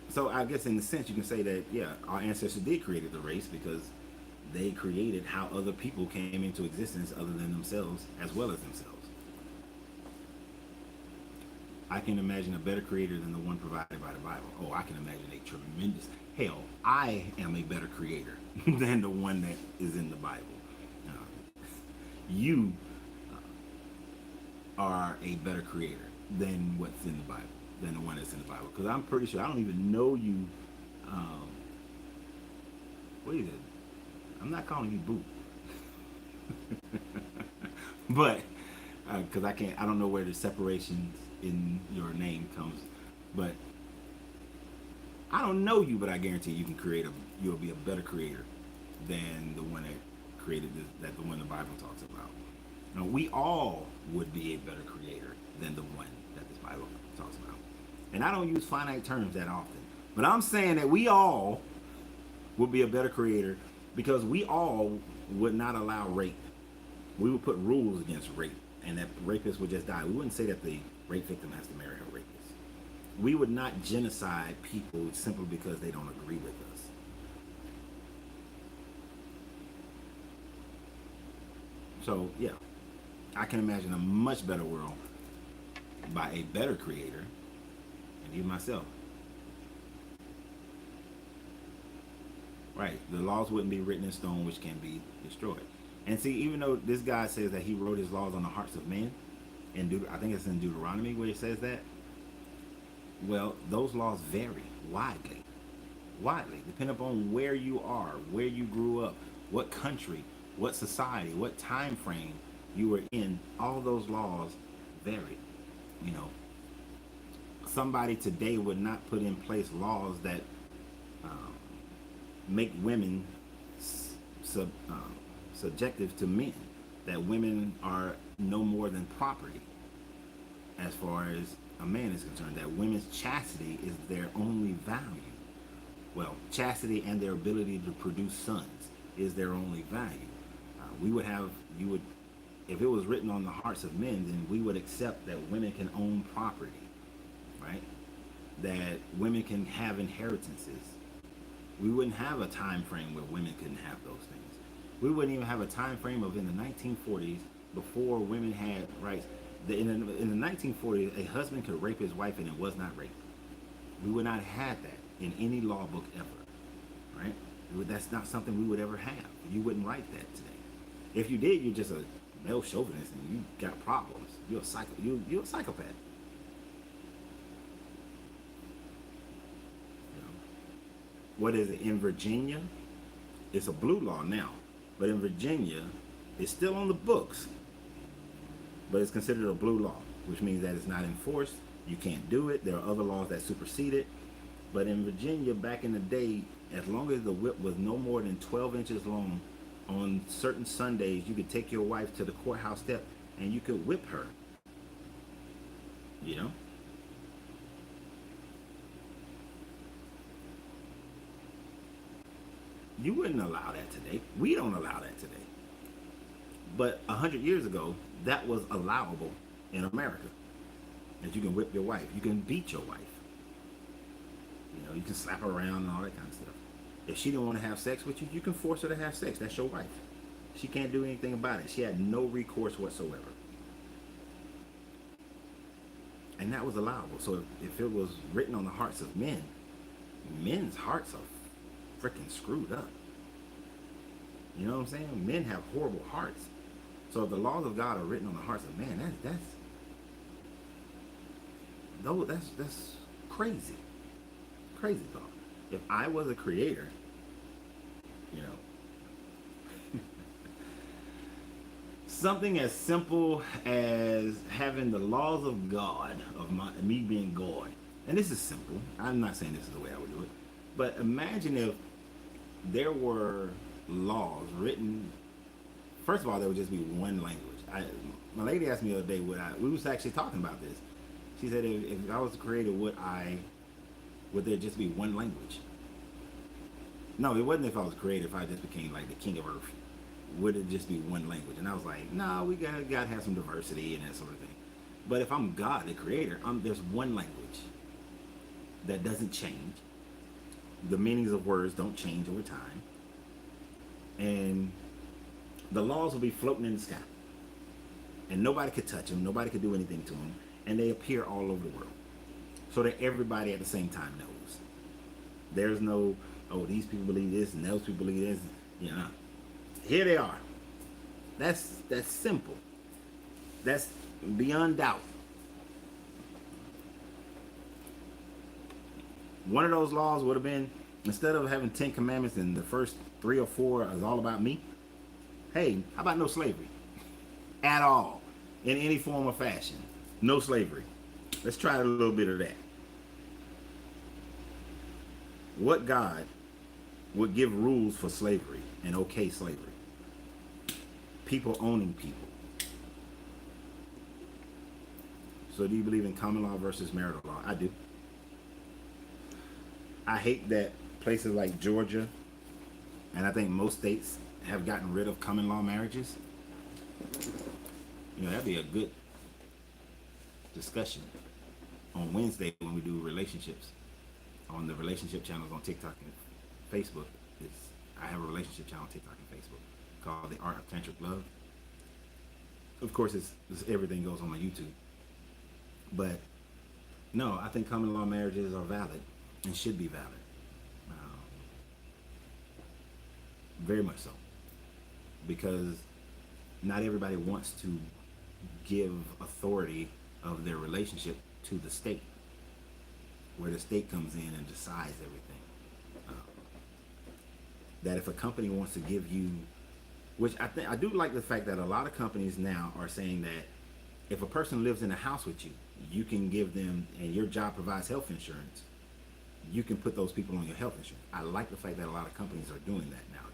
So I guess in the sense you can say that, yeah, our ancestors did create the race, because they created how other people came into existence other than themselves, as well as themselves. I can imagine a better creator than the one provided by the Bible. Oh, I can imagine a tremendous, hell, I am a better creator than the one that is in the Bible. You are a better creator than what's in the Bible, than the one that's in the Bible. Because I'm pretty sure, I don't even know you. What is it? I'm not calling you Boo. But because I don't know where the separation in your name comes, but I don't know you, but I guarantee you can you'll be a better creator than the one that created that the one the Bible talks about. Now, we all would be a better creator than the one that this Bible talks about. And I don't use finite terms that often, but I'm saying that we all would be a better creator because we all would not allow rape. We would put rules against rape, and that rapists would just die. We wouldn't say that the rape victim has to marry a rapist. We would not genocide people simply because they don't agree with us. So, yeah, I can imagine a much better world by a better creator, and even myself. Right, the laws wouldn't be written in stone, which can be destroyed. And see, even though this guy says that he wrote his laws on the hearts of men, and I think it's in Deuteronomy where it says that. Well, those laws vary widely, depending upon where you are, where you grew up, what country, what society, what time frame you were in. All those laws vary. You know, somebody today would not put in place laws that make women subjective to men, that women are no more than property as far as a man is concerned, that women's chastity is their only value. Well, chastity and their ability to produce sons is their only value. If it was written on the hearts of men, then we would accept that women can own property, right? That women can have inheritances. We wouldn't have a time frame where women couldn't have those things. We wouldn't even have a time frame of in the 1940s before women had rights. In the 1940s, a husband could rape his wife and it was not rape. We would not have had that in any law book ever, right? That's not something we would ever have. You wouldn't write that today. If you did, you're just a male chauvinist and you got problems. You're a psychopath. What is it in Virginia? It's a blue law now, but in Virginia, it's still on the books, but it's considered a blue law, which means that it's not enforced. You can't do it. There are other laws that supersede it. But in Virginia, back in the day, as long as the whip was no more than 12 inches long, on certain Sundays, you could take your wife to the courthouse step and you could whip her. You know? You wouldn't allow that today. We don't allow that today. But 100 years ago, that was allowable in America. That you can whip your wife. You can beat your wife. You know, you can slap her around and all that kind of stuff. If she didn't want to have sex with you, you can force her to have sex. That's your wife. She can't do anything about it. She had no recourse whatsoever. And that was allowable. So if it was written on the hearts of men, men's hearts are freaking screwed up. You know what I'm saying? Men have horrible hearts. So if the laws of God are written on the hearts of men, that's crazy. Crazy thought. If I was a creator, you know, something as simple as having the laws of God, me being God, and this is simple. I'm not saying this is the way I would do it, but imagine if there were laws written. First of all, there would just be one language. My lady asked me the other day, we was actually talking about this. She said, if I was a creator, would there just be one language? No, it wasn't if I was a creator, if I just became like the king of earth. Would it just be one language? And I was like, no, we got to have some diversity and that sort of thing. But if I'm God, the creator, there's one language that doesn't change. The meanings of words don't change over time. And the laws will be floating in the sky. And nobody could touch them. Nobody could do anything to them. And they appear all over the world. So that everybody at the same time knows. There's no, oh, these people believe this and those people believe this. You know, here they are. That's simple. That's beyond doubt. One of those laws would have been, instead of having 10 commandments and the first 3 or 4 is all about me, hey, how about no slavery? At all. in any form or fashion. No slavery. Let's try a little bit of that. What God would give rules for slavery and okay slavery? People owning people. So do you believe in common law versus marital law? I do. I hate that places like Georgia, and I think most states have gotten rid of common law marriages. You know, that'd be a good discussion on Wednesday when we do relationships on the relationship channels on TikTok and Facebook. I have a relationship channel on TikTok and Facebook called The Art of Tantric Love. Of course, it's everything goes on my YouTube. But no, I think common law marriages are valid and should be valid. Very much so. Because not everybody wants to give authority of their relationship to the state, where the state comes in and decides everything. That if a company wants to give you, which I do like the fact that a lot of companies now are saying that if a person lives in a house with you, you can give them, and your job provides health insurance, you can put those people on your health insurance. I like the fact that a lot of companies are doing that nowadays.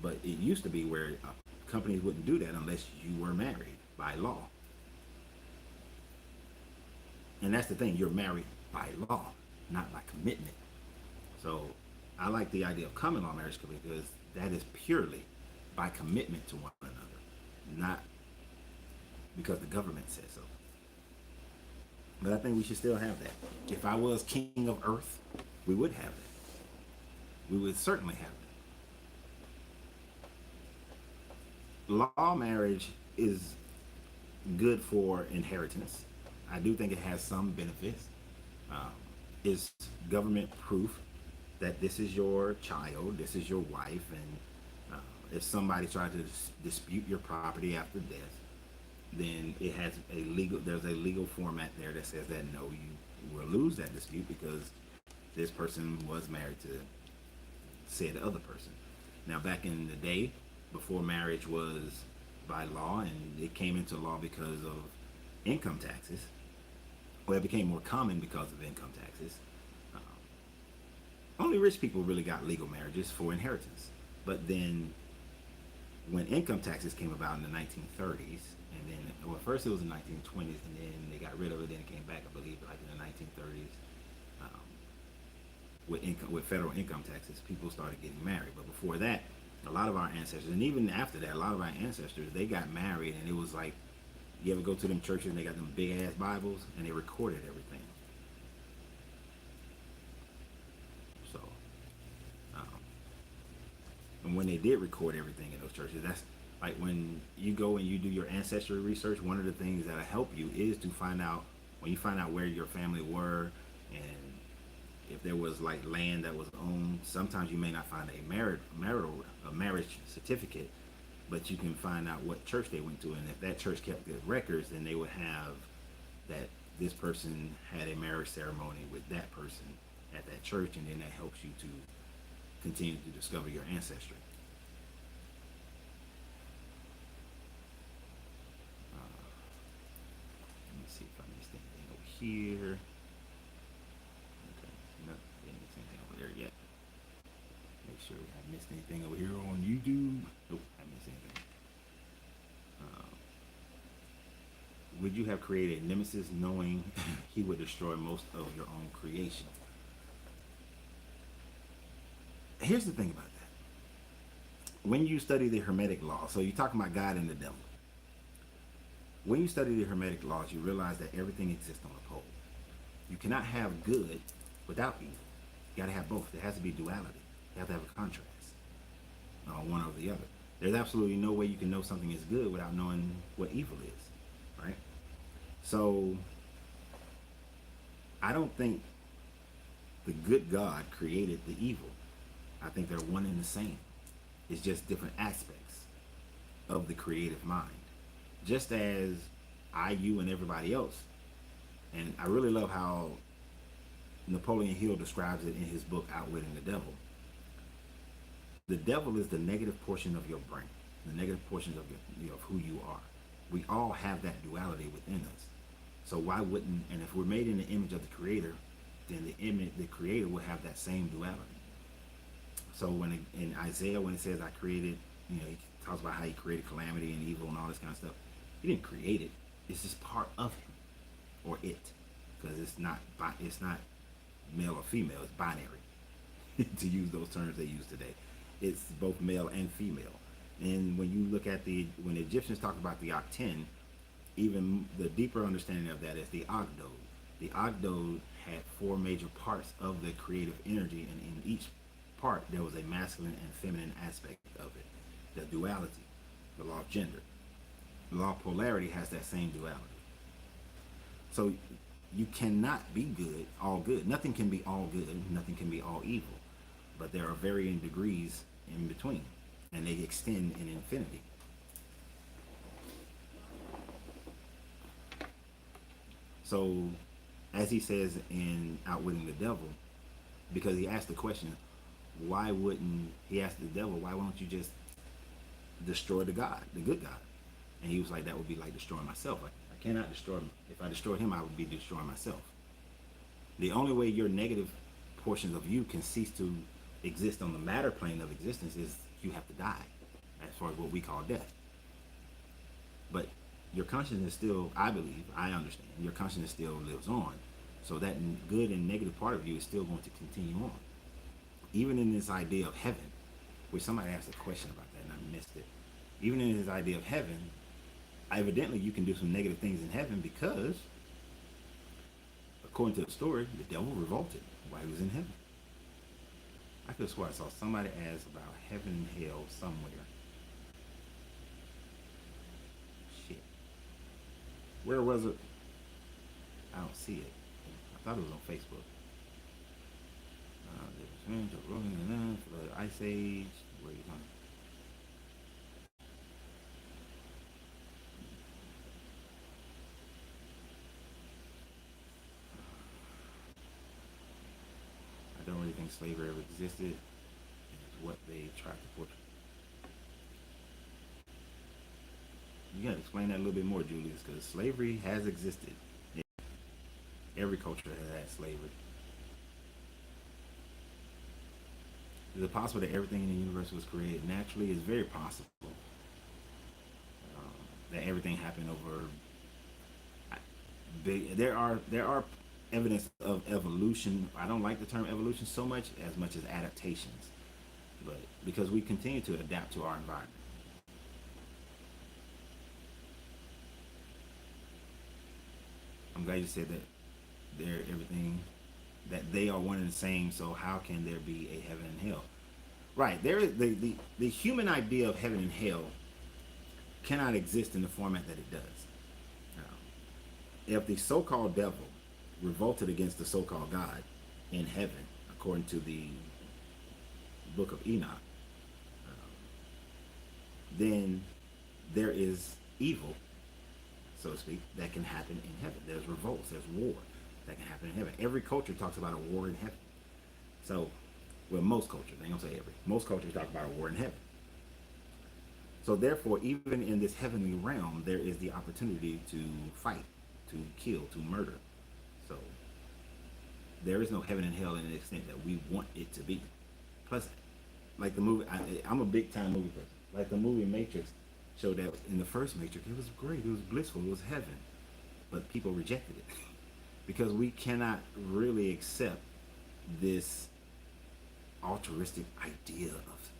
But it used to be where companies wouldn't do that unless you were married by law. And that's the thing, you're married by law, not by commitment. So I like the idea of common law marriage because that is purely by commitment to one another, not because the government says so. But I think we should still have that. If I was king of earth, we would have that. We would certainly have that. Law marriage is good for inheritance. I do think it has some benefits. It's government proof that this is your child, this is your wife, and if somebody tries to dispute your property after death, then it has there's a legal format there that says that no, you will lose that dispute because this person was married to said other person. Now, back in the day, before marriage was by law, and it came into law because of income taxes, well, it became more common because of income taxes. Only rich people really got legal marriages for inheritance. But then when income taxes came about in the 1930s, and then, well, first it was in the 1920s, and then they got rid of it, then it came back, I believe, like in the 1930s. With federal income taxes, people started getting married. But before that, a lot of our ancestors, and even after that, a lot of our ancestors, they got married, and it was like, you ever go to them churches and they got them big ass Bibles, and they recorded everything. So, and when they did record everything in those churches, that's like when you go and you do your ancestry research, one of the things that'll help you is to find out, when you find out where your family were, and if there was like land that was owned. Sometimes you may not find a marriage certificate, but you can find out what church they went to, and if that church kept good records, then they would have that this person had a marriage ceremony with that person at that church, and then that helps you to continue to discover your ancestry. Let me see if I missed anything over here. Yet. Make sure I haven't missed anything over here on YouTube. Nope, I haven't missed anything. Would you have created a nemesis knowing he would destroy most of your own creation? Here's the thing about that. When you study the hermetic law, so you're talking about God and the devil. When you study the hermetic laws, you realize that everything exists on a pole. You cannot have good without evil. You got to have both. There has to be duality. You have to have a contrast, one or the other. There's absolutely no way you can know something is good without knowing what evil is, right? So I don't think the good God created the evil. I think they're one and the same. It's just different aspects of the creative mind. Just as I, you, and everybody else. And I really love how Napoleon Hill describes it in his book, Outwitting the Devil. The devil is the negative portion of your brain, the negative portions of of who you are. We all have that duality within us. So why wouldn't, and if we're made in the image of the Creator, then the Creator will have that same duality. So when in Isaiah, when it says I created, he talks about how he created calamity and evil and all this kind of stuff. He didn't create it. It's just part of him, or it, because it's not male or female. It's binary. To use those terms they use today, it's both male and female. And when you look at when the Egyptians talk about the Akhenaten, even the deeper understanding of that is the Agdod. The Agdod had 4 major parts of the creative energy, and in each part there was a masculine and feminine aspect of it. The duality, the law of gender. The law of polarity has that same duality. So you cannot be good, all good. Nothing can be all good, nothing can be all evil. But there are varying degrees in between, and they extend in infinity. So, as he says in Outwitting the Devil, because he asked the question, why wouldn't you just destroy the God, the good God? And he was like, that would be like destroying myself. I cannot destroy him. If I destroyed him, I would be destroying myself. The only way your negative portions of you can cease to exist on the matter plane of existence is you have to die, as far as what we call death. But your consciousness still, I believe, I understand, your consciousness still lives on. So that good and negative part of you is still going to continue on. Even in this idea of heaven, which somebody asked a question about that and I missed it. Even in this idea of heaven, evidently you can do some negative things in heaven because, according to the story, the devil revolted while he was in heaven. I could have sworn I saw somebody ask about heaven and hell somewhere. Shit. Where was it? I don't see it. I thought it was on Facebook. The Ice Age. Where are you going? I don't really think slavery ever existed. It's what they tried to portray. You gotta explain that a little bit more, Julius, because slavery has existed. Every culture has had slavery. Is it possible that everything in the universe was created naturally? It's very possible. That everything happened over. There are evidence of evolution. I don't like the term evolution so much as adaptations, but because we continue to adapt to our environment. I'm glad you said that they are one and the same. So how can there be a heaven and hell? Right. There is the human idea of heaven and hell cannot exist in the format that it does. If the so-called devil revolted against the so-called God in heaven, according to the book of Enoch, then there is evil, so to speak, that can happen in heaven. There's revolts, there's war that can happen in heaven. Every culture talks about a war in heaven. So, well, most cultures, I ain't gonna say every. Most cultures talk about a war in heaven. So therefore, even in this heavenly realm, there is the opportunity to fight, to kill, to murder. So there is no heaven and hell in the extent that we want it to be. Plus, like the movie, I'm a big time movie person. Like the movie Matrix showed that in the first Matrix, it was great, it was blissful, it was heaven. But people rejected it because we cannot really accept this altruistic idea of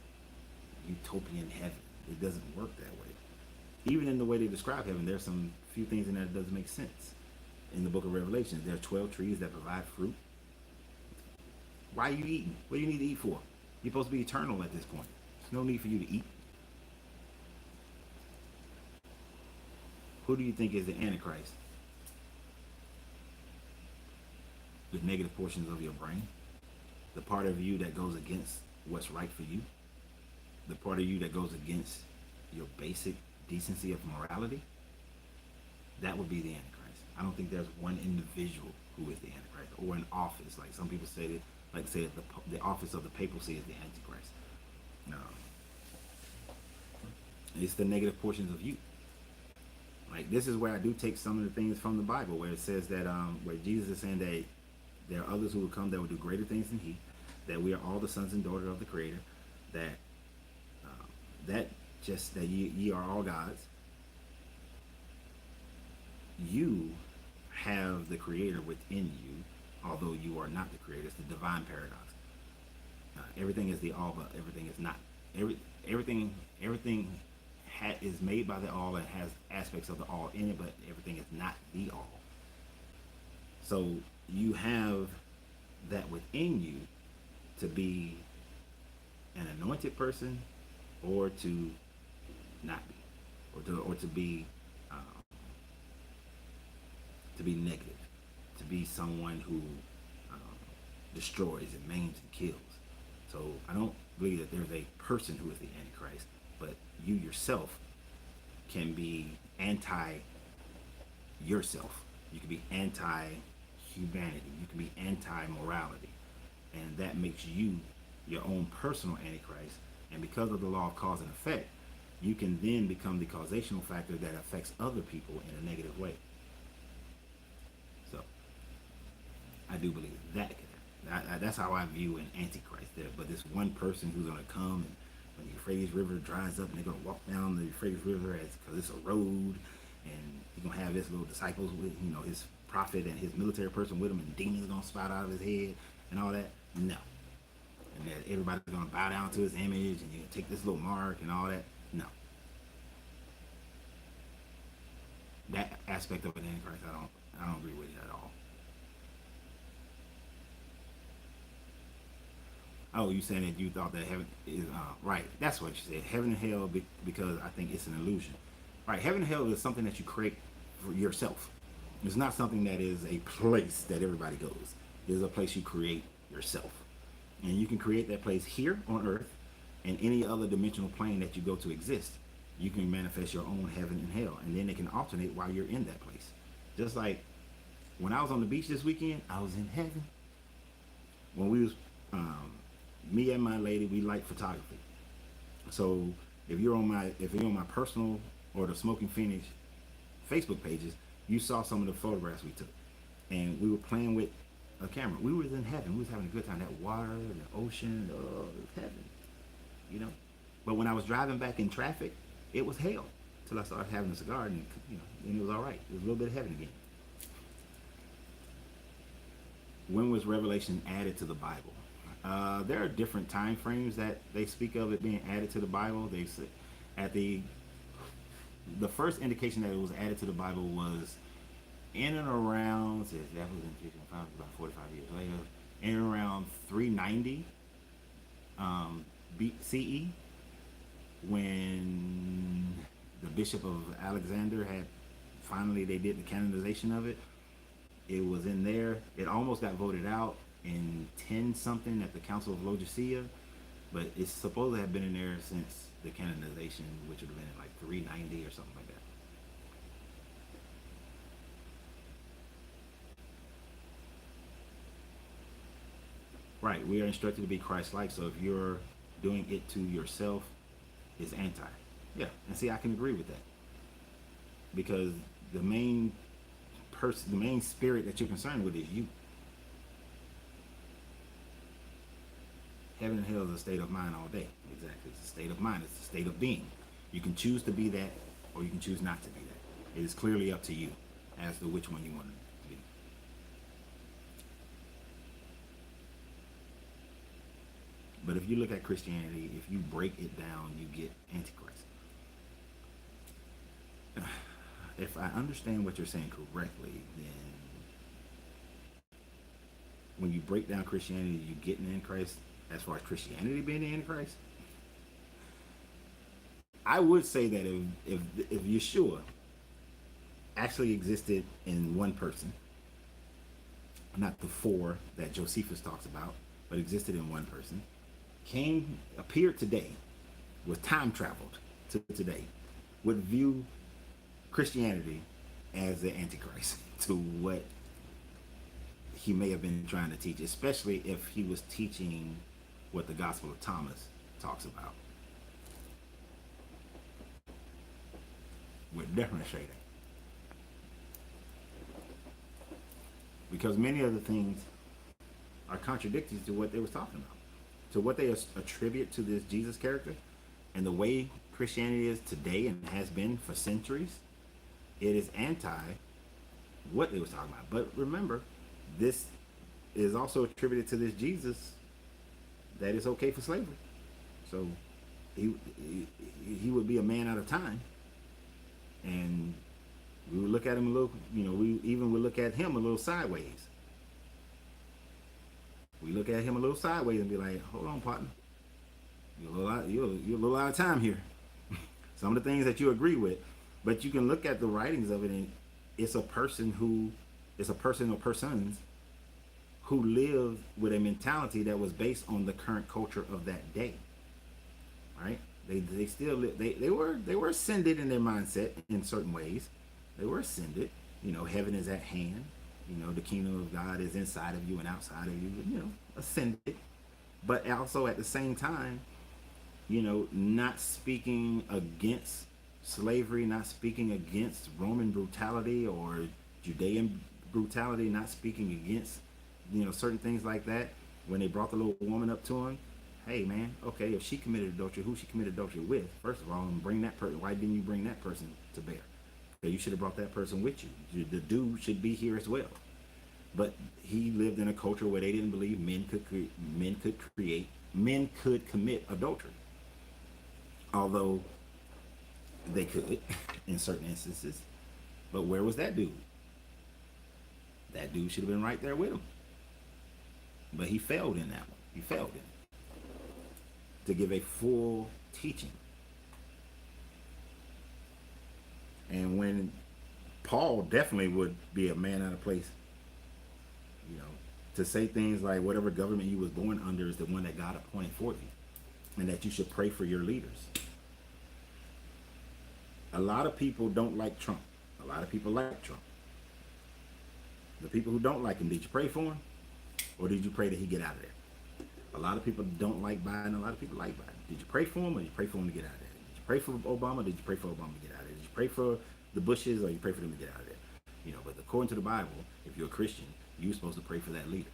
utopian heaven. It doesn't work that way. Even in the way they describe heaven, there's some few things in there that doesn't make sense. In the book of Revelation, there are 12 trees that provide fruit. Why are you eating? What do you need to eat for? You're supposed to be eternal at this point. There's no need for you to eat. Who do you think is the antichrist? The negative portions of your brain? The part of you that goes against what's right for you? The part of you that goes against your basic decency of morality? That would be the antichrist. I don't think there's one individual who is the antichrist, or an office, like some people say that, like say that the office of the papacy is the antichrist. No, it's the negative portions of you. Like, this is where I do take some of the things from the Bible, where it says that where Jesus is saying that there are others who will come that will do greater things than he, that we are all the sons and daughters of the Creator, that that just that ye are all gods. You have the Creator within you, although you are not the Creator. It's the divine paradox. Everything is the all, but everything is not. Everything is made by the all and has aspects of the all in it, but everything is not the all. So you have that within you to be an anointed person, or to not be, or to be negative, to be someone who destroys and maims and kills. So I don't believe that there's a person who is the Antichrist, but you yourself can be anti yourself. You can be anti humanity. You can be anti morality, and that makes you your own personal Antichrist. And because of the law of cause and effect, you can then become the causational factor that affects other people in a negative way. So I do believe that could happen. That's how I view an Antichrist there. But this one person who's going to come, and when the Euphrates River dries up and they're going to walk down the Euphrates River because it's a road, and he's going to have his little disciples with, his prophet and his military person with him, and demons going to spout out of his head and all that. No. And that everybody's going to bow down to his image, and you can take this little mark and all that. No. That aspect of an Antichrist, I don't agree with it at all. Oh, you saying that you thought that heaven is right? That's what you said. Heaven and hell, because I think it's an illusion. Right? Heaven and hell is something that you create for yourself. It's not something that is a place that everybody goes. It's a place you create yourself, and you can create that place here on Earth, and any other dimensional plane that you go to exist. You can manifest your own heaven and hell, and then they can alternate while you're in that place. Just like when I was on the beach this weekend, I was in heaven. When we was me and my lady, we like photography. So if you're on my personal or the Smoking Finish Facebook pages, you saw some of the photographs we took, and we were playing with a camera. We were in heaven. We was having a good time. That water, the ocean, it was heaven, But when I was driving back in traffic, it was hell till I started having a cigar, and then it was all right. It was a little bit of heaven again. When was Revelation added to the Bible? There are different time frames that they speak of it being added to the Bible. They say at the first indication that it was added to the Bible was in and around, that was in about 45 years later, in and around 390 CE, when the Bishop of Alexander they did the canonization of it. It was in there. It almost got voted out in 10 something at the Council of Laodicea, but it's supposed to have been in there since the canonization, which would have been in like 390 or something like that. Right, we are instructed to be Christ-like, so if you're doing it to yourself, it's anti. Yeah, and see, I can agree with that, because the main spirit that you're concerned with is you. Heaven and hell is a state of mind all day. Exactly, it's a state of mind. It's a state of being. You can choose to be that, or you can choose not to be that. It is clearly up to you as to which one you want to be. But if you look at Christianity, if you break it down, you get Antichrist. If I understand what you're saying correctly, then when you break down Christianity, you get an Antichrist. As far as Christianity being the Antichrist, I would say that if Yeshua actually existed in one person, not the four that Josephus talks about, but existed in one person, appeared today, was time traveled to today, would view Christianity as the Antichrist to what he may have been trying to teach, especially if he was teaching what the Gospel of Thomas talks about. Would definitely say that. because many of the things are contradictory to what they was talking about, to what they attribute to this Jesus character, and the way Christianity is today and has been for centuries. It is anti what they was talking about. But remember, this is also attributed to this Jesus that it's okay for slavery. So he would be a man out of time, and we would look at him a little, we even would look at him a little sideways. We look at him a little sideways and be like, hold on, partner. You're a little out of time here. Some of the things that you agree with, but you can look at the writings of it, and it's a person or persons who lived with a mentality that was based on the current culture of that day. Right? They still live, they were ascended in their mindset in certain ways. They were ascended. Heaven is at hand. The kingdom of God is inside of you and outside of you. Ascended, but also at the same time, not speaking against slavery, not speaking against Roman brutality or Judean brutality, not speaking against, certain things like that. When they brought the little woman up to him, hey man, okay, if she committed adultery, who she committed adultery with? First of all, and bring that person. Why didn't you bring that person to bear? Okay, you should have brought that person with you. The dude should be here as well. But he lived in a culture where they didn't believe men could commit adultery. Although they could in certain instances. But where was that dude? That dude should have been right there with him. But he failed in that one. He failed in it. To give a full teaching. And when Paul definitely would be a man out of place, to say things like whatever government you was born under is the one that God appointed for you, and that you should pray for your leaders. A lot of people don't like Trump. A lot of people like Trump. The people who don't like him, did you pray for him? Or did you pray that he get out of there? A lot of people don't like Biden. A lot of people like Biden. Did you pray for him, or did you pray for him to get out of there? Did you pray for Obama? Or did you pray for Obama to get out of there? Did you pray for the Bushes, or you pray for them to get out of there? But according to the Bible, if you're a Christian, you're supposed to pray for that leader,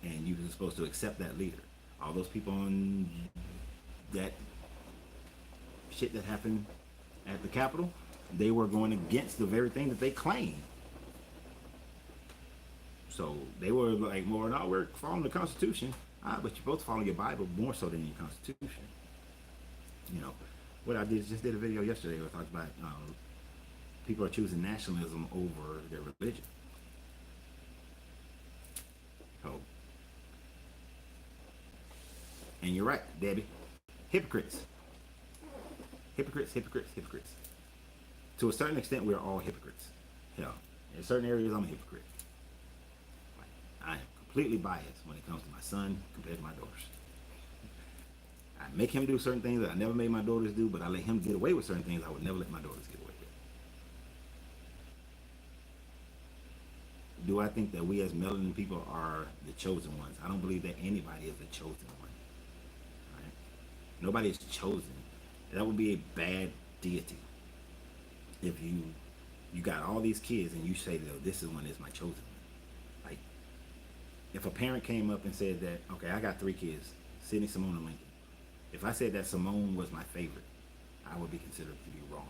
and you're supposed to accept that leader. All those people on that shit that happened at the Capitol, they were going against the very thing that they claimed. So they were like, more, no, we're following the Constitution. But you're supposed to follow your Bible more so than your Constitution. What I just did a video yesterday where I talked about people are choosing nationalism over their religion. So, and you're right, Debbie. Hypocrites. Hypocrites. To a certain extent, we're all hypocrites. Hell, in certain areas, I'm a hypocrite. I am completely biased when it comes to my son compared to my daughters. I make him do certain things that I never made my daughters do, but I let him get away with certain things I would never let my daughters get away with. Do I think that we as melanin people are the chosen ones? I don't believe that anybody is the chosen one. Right? Nobody is chosen. That would be a bad deity. If you got all these kids and you say, this one is my chosen one. Like, if a parent came up and said that, okay, I got 3 kids, Sydney, Simone, and Lincoln. If I said that Simone was my favorite, I would be considered to be wrong.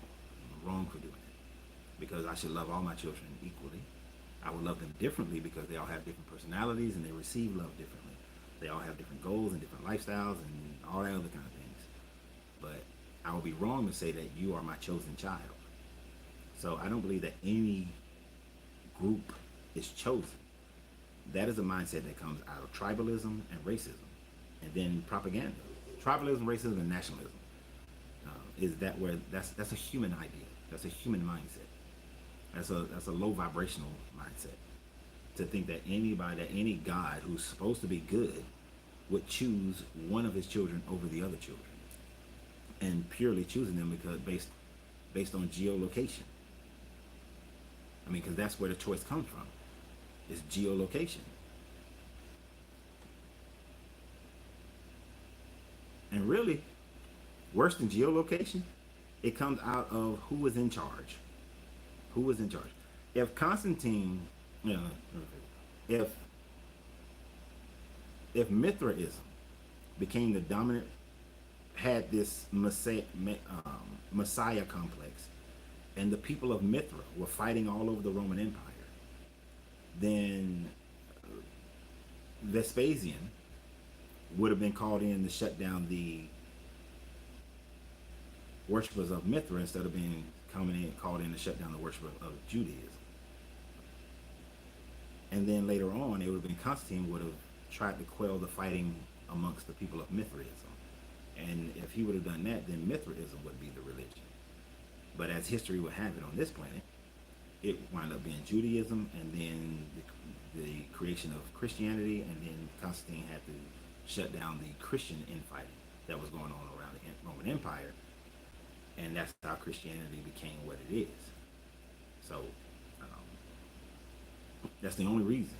I'm wrong for doing it. Because I should love all my children equally. I would love them differently because they all have different personalities and they receive love differently. They all have different goals and different lifestyles and all that other kind of things. But I would be wrong to say that you are my chosen child. So I don't believe that any group is chosen. That is a mindset that comes out of tribalism and racism, and then propaganda. Tribalism, racism, and nationalism is that where that's a human idea. That's a human mindset. That's a low vibrational mindset. To think that any God who's supposed to be good would choose one of his children over the other children, and purely choosing them because based on geolocation. I mean, because that's where the choice comes from. It's geolocation. And really, worse than geolocation, it comes out of who was in charge. Who was in charge? If Constantine, if Mithraism became the dominant, had this Messiah complex, and the people of Mithra were fighting all over the Roman Empire, then Vespasian would have been called in to shut down the worshippers of Mithra instead of being called in to shut down the worship of Judaism. And then later on, it would have been Constantine would have tried to quell the fighting amongst the people of Mithraism. And if he would have done that, then Mithraism would be the religion. But as history would have it on this planet, it wound up being Judaism, and then the creation of Christianity, and then Constantine had to shut down the Christian infighting that was going on around the Roman Empire, and that's how Christianity became what it is. So that's the only reason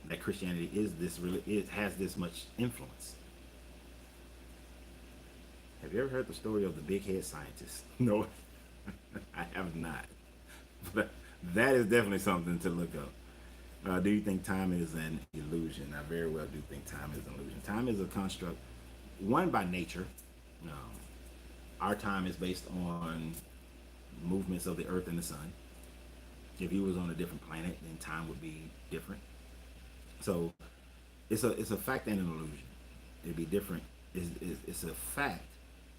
that Christianity is this really has this much influence. Have you ever heard the story of the big head scientist? No, I have not. But that is definitely something to look up. Do you think time is an illusion? I very well do think time is an illusion. Time is a construct, one by nature. Our time is based on movements of the earth and the sun. If you was on a different planet, then time would be different. So it's a fact and an illusion. It'd be different. It's a fact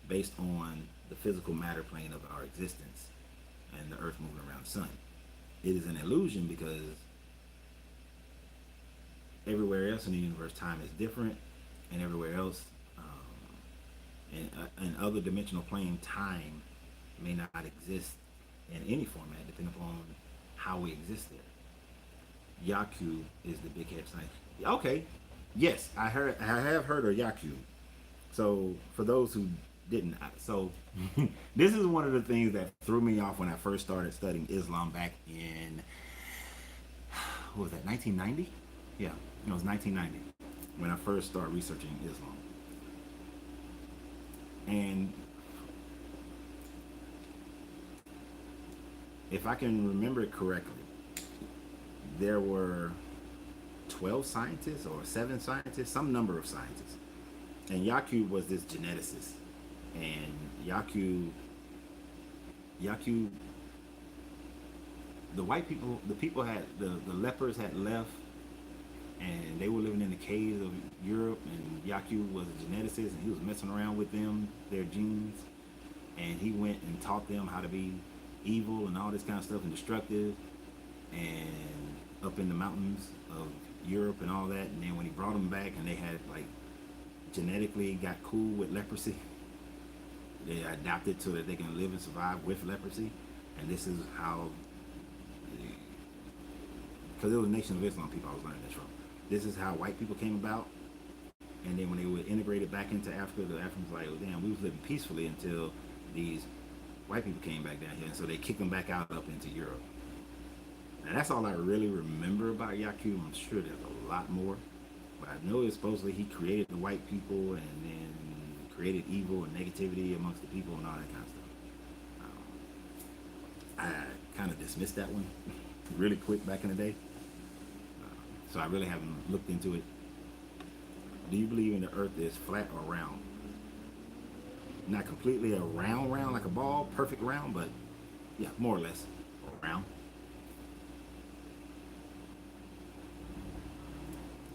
based on the physical matter plane of our existence and the earth moving around the sun. It is an illusion because everywhere else in the universe time is different, and everywhere else in other dimensional plane time may not exist in any format depending upon how we exist there. Yaku is the big head science. Okay, yes, I have heard of Yaku. So for those who didn't, so this is one of the things that threw me off when I first started studying Islam back in, what was that, 1990? Yeah, it was 1990 when I first started researching Islam. And if I can remember it correctly, there were 12 scientists or 7 scientists, some number of scientists. And Yaku was this geneticist. And Yaku, the white people, the lepers had left, and they were living in the caves of Europe, and Yaku was a geneticist, and he was messing around with them, their genes, and he went and taught them how to be evil and all this kind of stuff and destructive, and up in the mountains of Europe and all that. And then when he brought them back, and they had like genetically got cool with leprosy, they adapted so that they can live and survive with leprosy. And this is how, because it was Nation of Islam people I was learning this from. This is how white people came about. And then when they were integrated back into Africa, the Africans were like, oh damn, we was living peacefully until these white people came back down here, and so they kicked them back out up into Europe. Now that's all I really remember about Yaku. I'm sure there's a lot more, but I know it's supposedly he created the white people and then created evil and negativity amongst the people and all that kind of stuff. I kind of dismissed that one really quick back in the day, so I really haven't looked into it. Do you believe in the earth is flat or round? Not completely a round like a ball, perfect round, but yeah, more or less round.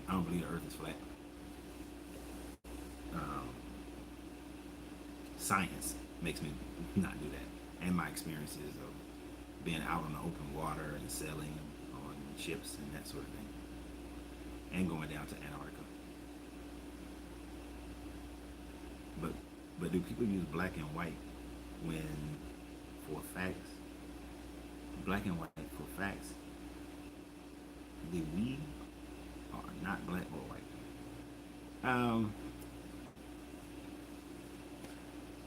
I don't believe the earth is flat. Science makes me not do that, and my experiences of being out on the open water and sailing on ships and that sort of thing, and going down to Antarctica. But do people use black and white when for facts? Black and white for facts. The we are not black or white.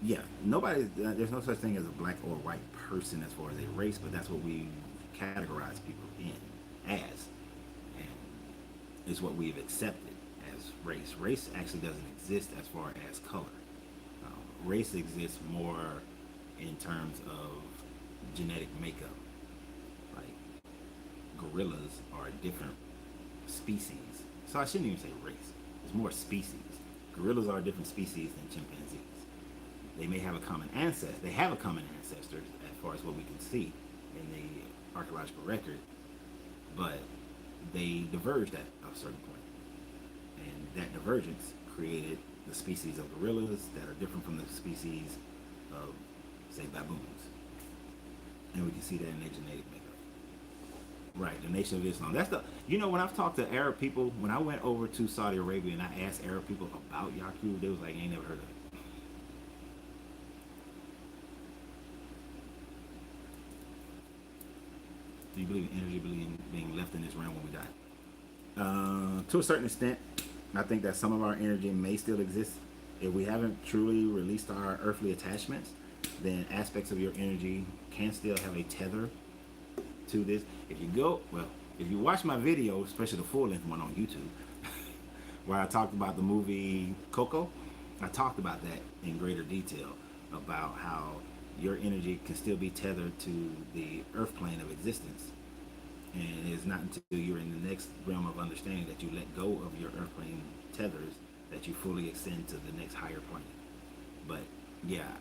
Yeah, there's no such thing as a black or white person as far as a race, but that's what we categorize people in as, and it's what we've accepted as race. Race actually doesn't exist as far as color. Race exists more in terms of genetic makeup. Like gorillas are a different species. So I shouldn't even say race. It's more species. Gorillas are a different species than chimpanzees. They may have a common ancestor. They have a common ancestor as far as what we can see in the archaeological record, but they diverged at a certain point, and that divergence created the species of gorillas that are different from the species of, say, baboons, and we can see that in their genetic makeup. Right, the Nation of Islam. That's the, you know, when I've talked to Arab people, when I went over to Saudi Arabia and I asked Arab people about Yaqub, they was like, ain't never heard of it. Do you believe in energy being left in this realm when we die? To a certain extent, I think that some of our energy may still exist. If we haven't truly released our earthly attachments, then aspects of your energy can still have a tether to this. If you watch my video, especially the full-length one on YouTube, where I talked about the movie Coco, I talked about that in greater detail, about how your energy can still be tethered to the earth plane of existence. And it's not until you're in the next realm of understanding that you let go of your earth plane tethers that you fully extend to the next higher plane. But yeah,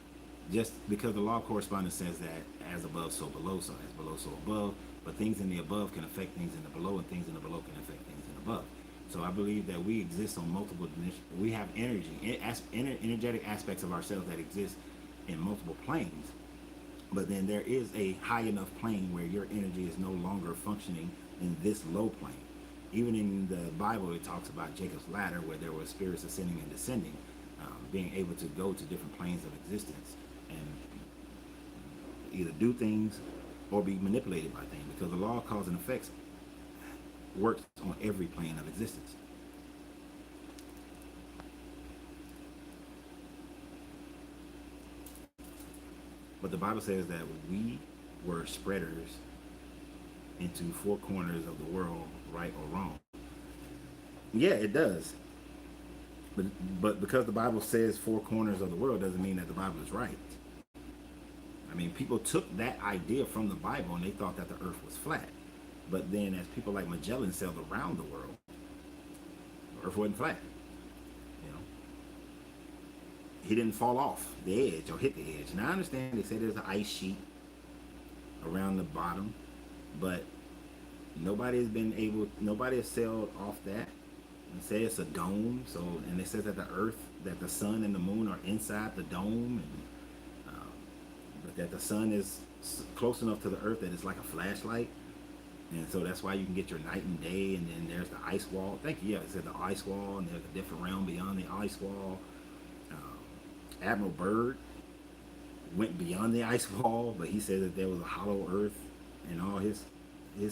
just because the law of correspondence says that as above, so below, so as below, so above, but things in the above can affect things in the below, and things in the below can affect things in the above. So I believe that we exist on multiple dimensions. We have energy, energetic aspects of ourselves that exist in multiple planes. But then there is a high enough plane where your energy is no longer functioning in this low plane. Even in the Bible, it talks about Jacob's ladder, where there were spirits ascending and descending, being able to go to different planes of existence and either do things or be manipulated by things, because the law of cause and effects works on every plane of existence. But the Bible says that we were spreaders into four corners of the world, right or wrong. Yeah, it does. But because the Bible says four corners of the world doesn't mean that the Bible is right. I mean, people took that idea from the Bible and they thought that the earth was flat. But then as people like Magellan sailed around the world, the earth wasn't flat. You know, he didn't fall off the edge or hit the edge. And I understand they say there's an ice sheet around the bottom, but nobody has sailed off that. They say it's a dome, so, and it says that the earth, that the sun and the moon are inside the dome, and but that the sun is close enough to the earth that it's like a flashlight, and so that's why you can get your night and day. And then there's the ice wall. Thank you. Yeah, it said the ice wall, and there's a different realm beyond the ice wall. Admiral Byrd went beyond the ice wall, but he said that there was a hollow earth and all his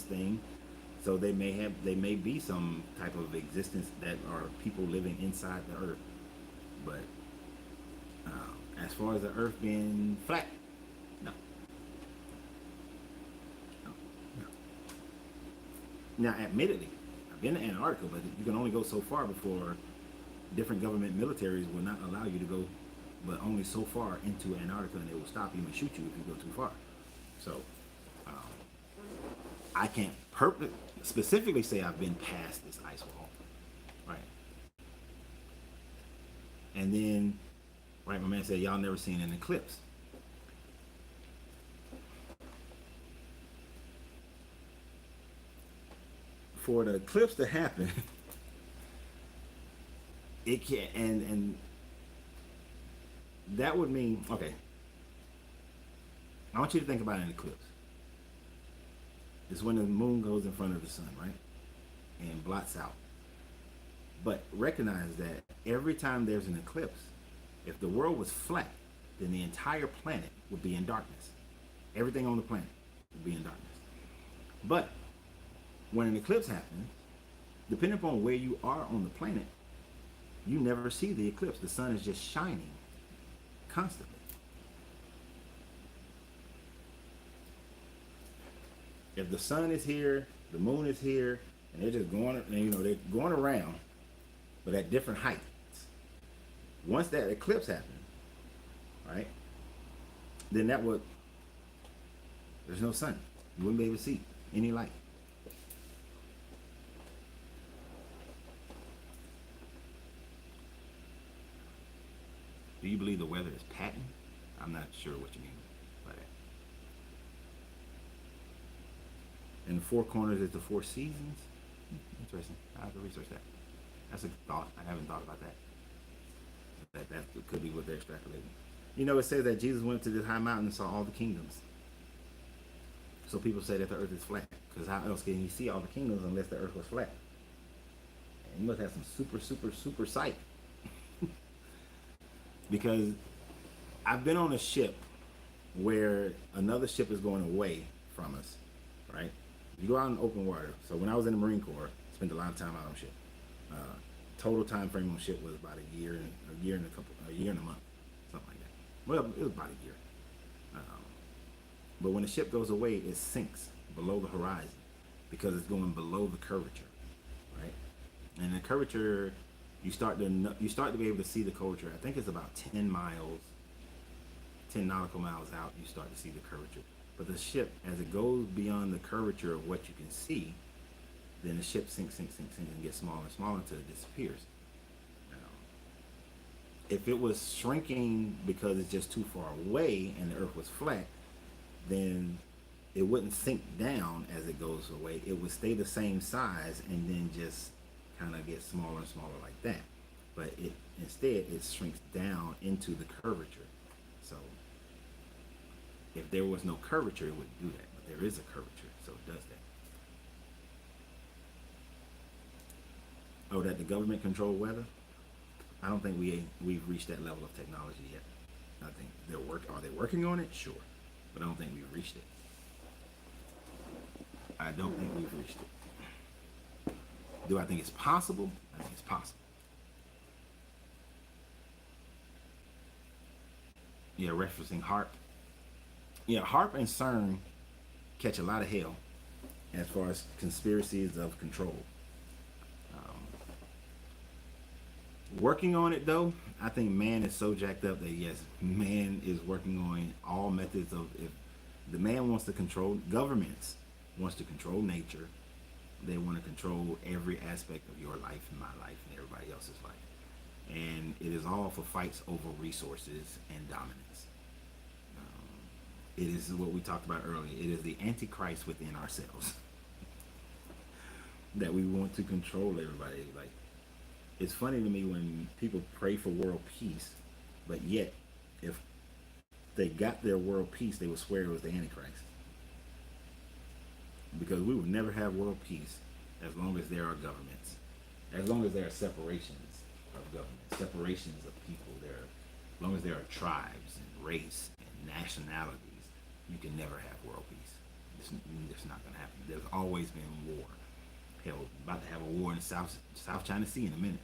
thing. So they may be some type of existence that are people living inside the earth. But as far as the earth being flat, no. Now, admittedly, I've been to Antarctica, but you can only go so far before different government militaries will not allow you to go, but only so far into Antarctica, and they will stop you and shoot you if you go too far. So I can't specifically say I've been past this ice wall, right? And then, right, my man said, y'all never seen an eclipse. For the eclipse to happen, it can, and that would mean, okay, I want you to think about an eclipse. It's when the moon goes in front of the sun, right? And blots out. But recognize that every time there's an eclipse, if the world was flat, then the entire planet would be in darkness. Everything on the planet would be in darkness. But when an eclipse happens, depending upon where you are on the planet, you never see the eclipse. The sun is just shining constantly. If the sun is here, the moon is here, and they're just going, they're going around, but at different heights. Once that eclipse happens, right, then there's no sun. You wouldn't be able to see any light. Do you believe the weather is pattern? I'm not sure what you mean by that. And the four corners is the four seasons? Interesting. I have to research that. That's a thought. I haven't thought about that. That could be what they're extrapolating. You know, it says that Jesus went to this high mountain and saw all the kingdoms. So people say that the earth is flat. Because how else can you see all the kingdoms unless the earth was flat? And you must have some super sight. Because I've been on a ship where another ship is going away from us, right? You go out in open water. So when I was in the Marine Corps, I spent a lot of time out on ship. Total time frame on ship was about a year and a month, something like that. Well, it was about a year. But when the ship goes away, it sinks below the horizon because it's going below the curvature, right? And the curvature, you start to be able to see the curvature. I think it's about 10 nautical miles out. You start to see the curvature. But the ship, as it goes beyond the curvature of what you can see, then the ship sinks and gets smaller and smaller until it disappears. If it was shrinking because it's just too far away and the earth was flat, then it wouldn't sink down as it goes away. It would stay the same size and then just kind of get smaller and smaller like that. But instead it shrinks down into the curvature. So if there was no curvature, it wouldn't do that. But there is a curvature, so it does that. Oh, that the government control weather? I don't think we've reached that level of technology yet. I think are they working on it? Sure. But I don't think we've reached it. I don't think we've reached it. Do I think it's possible? I think it's possible. Yeah, referencing HARP. Yeah, HARP and CERN catch a lot of hell as far as conspiracies of control. Working on it though, I think man is so jacked up that yes, man is working on all methods of, if the man wants to control, governments wants to control nature, they want to control every aspect of your life and my life and everybody else's life. And it is all for fights over resources and dominance. It is what we talked about earlier. It is the antichrist within ourselves that we want to control everybody. Like, it's funny to me when people pray for world peace, but yet if they got their world peace, they would swear it was the Antichrist. Because we will never have world peace as long as there are governments, as long as there are separations of governments, separations of people. As long as there are tribes and race and nationalities, you can never have world peace. It's not going to happen. There's always been war. Hell, about to have a war in the South China Sea in a minute,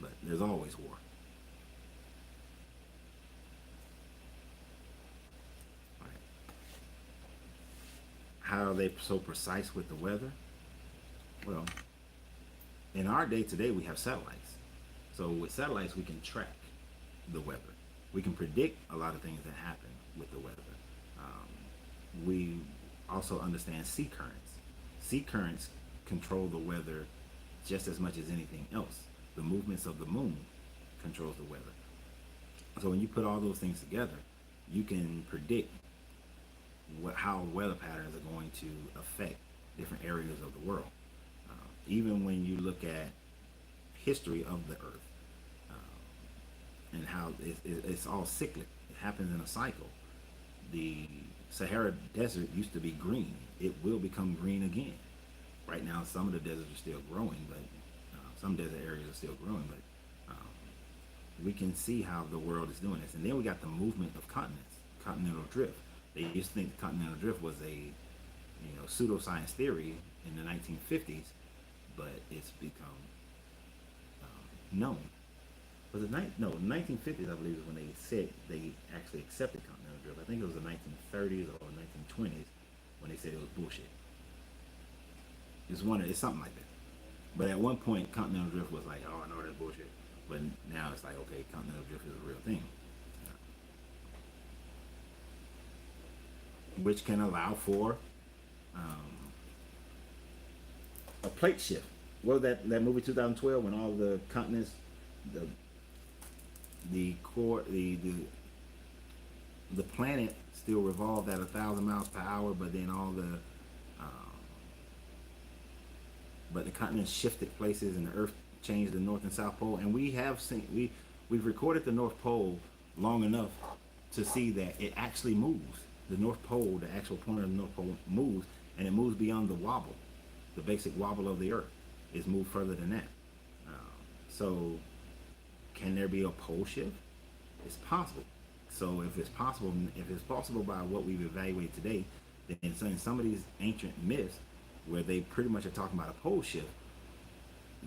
but there's always war. All right. How are they so precise with the weather? Well, in our day-to-day, we have satellites. So with satellites, we can track the weather. We can predict a lot of things that happen with the weather. We also understand sea currents. Sea currents control the weather just as much as anything else. The movements of the moon controls the weather. So when you put all those things together, you can predict how weather patterns are going to affect different areas of the world. Even when you look at history of the earth, and how it's all cyclic. It happens in a cycle. The Sahara Desert used to be green. It will become green again. Right now, some of the deserts are still growing, but some desert areas are still growing. But we can see how the world is doing this. And then we got the movement of continents, continental drift. They used to think continental drift was a pseudoscience theory in the 1950s, but it's become known. Was it no? 1950s, I believe, is when they said they actually accepted continental drift. I think it was the 1930s or 1920s when they said it was bullshit. It's something like that. But at one point, continental drift was like, oh no, that's bullshit. But now it's like, okay, continental drift is a real thing, which can allow for a plate shift. What was that movie 2012 when all the continents, the core the planet still revolved at 1,000 miles per hour, but then all the but the continents shifted places and the Earth changed the North and South Pole. And we have seen we've recorded the North Pole long enough to see that it actually moves. The North Pole, the actual point of the North Pole, moves, and it moves beyond the wobble, the basic wobble of the Earth. It's moved further than that. So, can there be a pole shift? It's possible. So, if it's possible by what we've evaluated today, then in some of these ancient myths, where they pretty much are talking about a pole shift,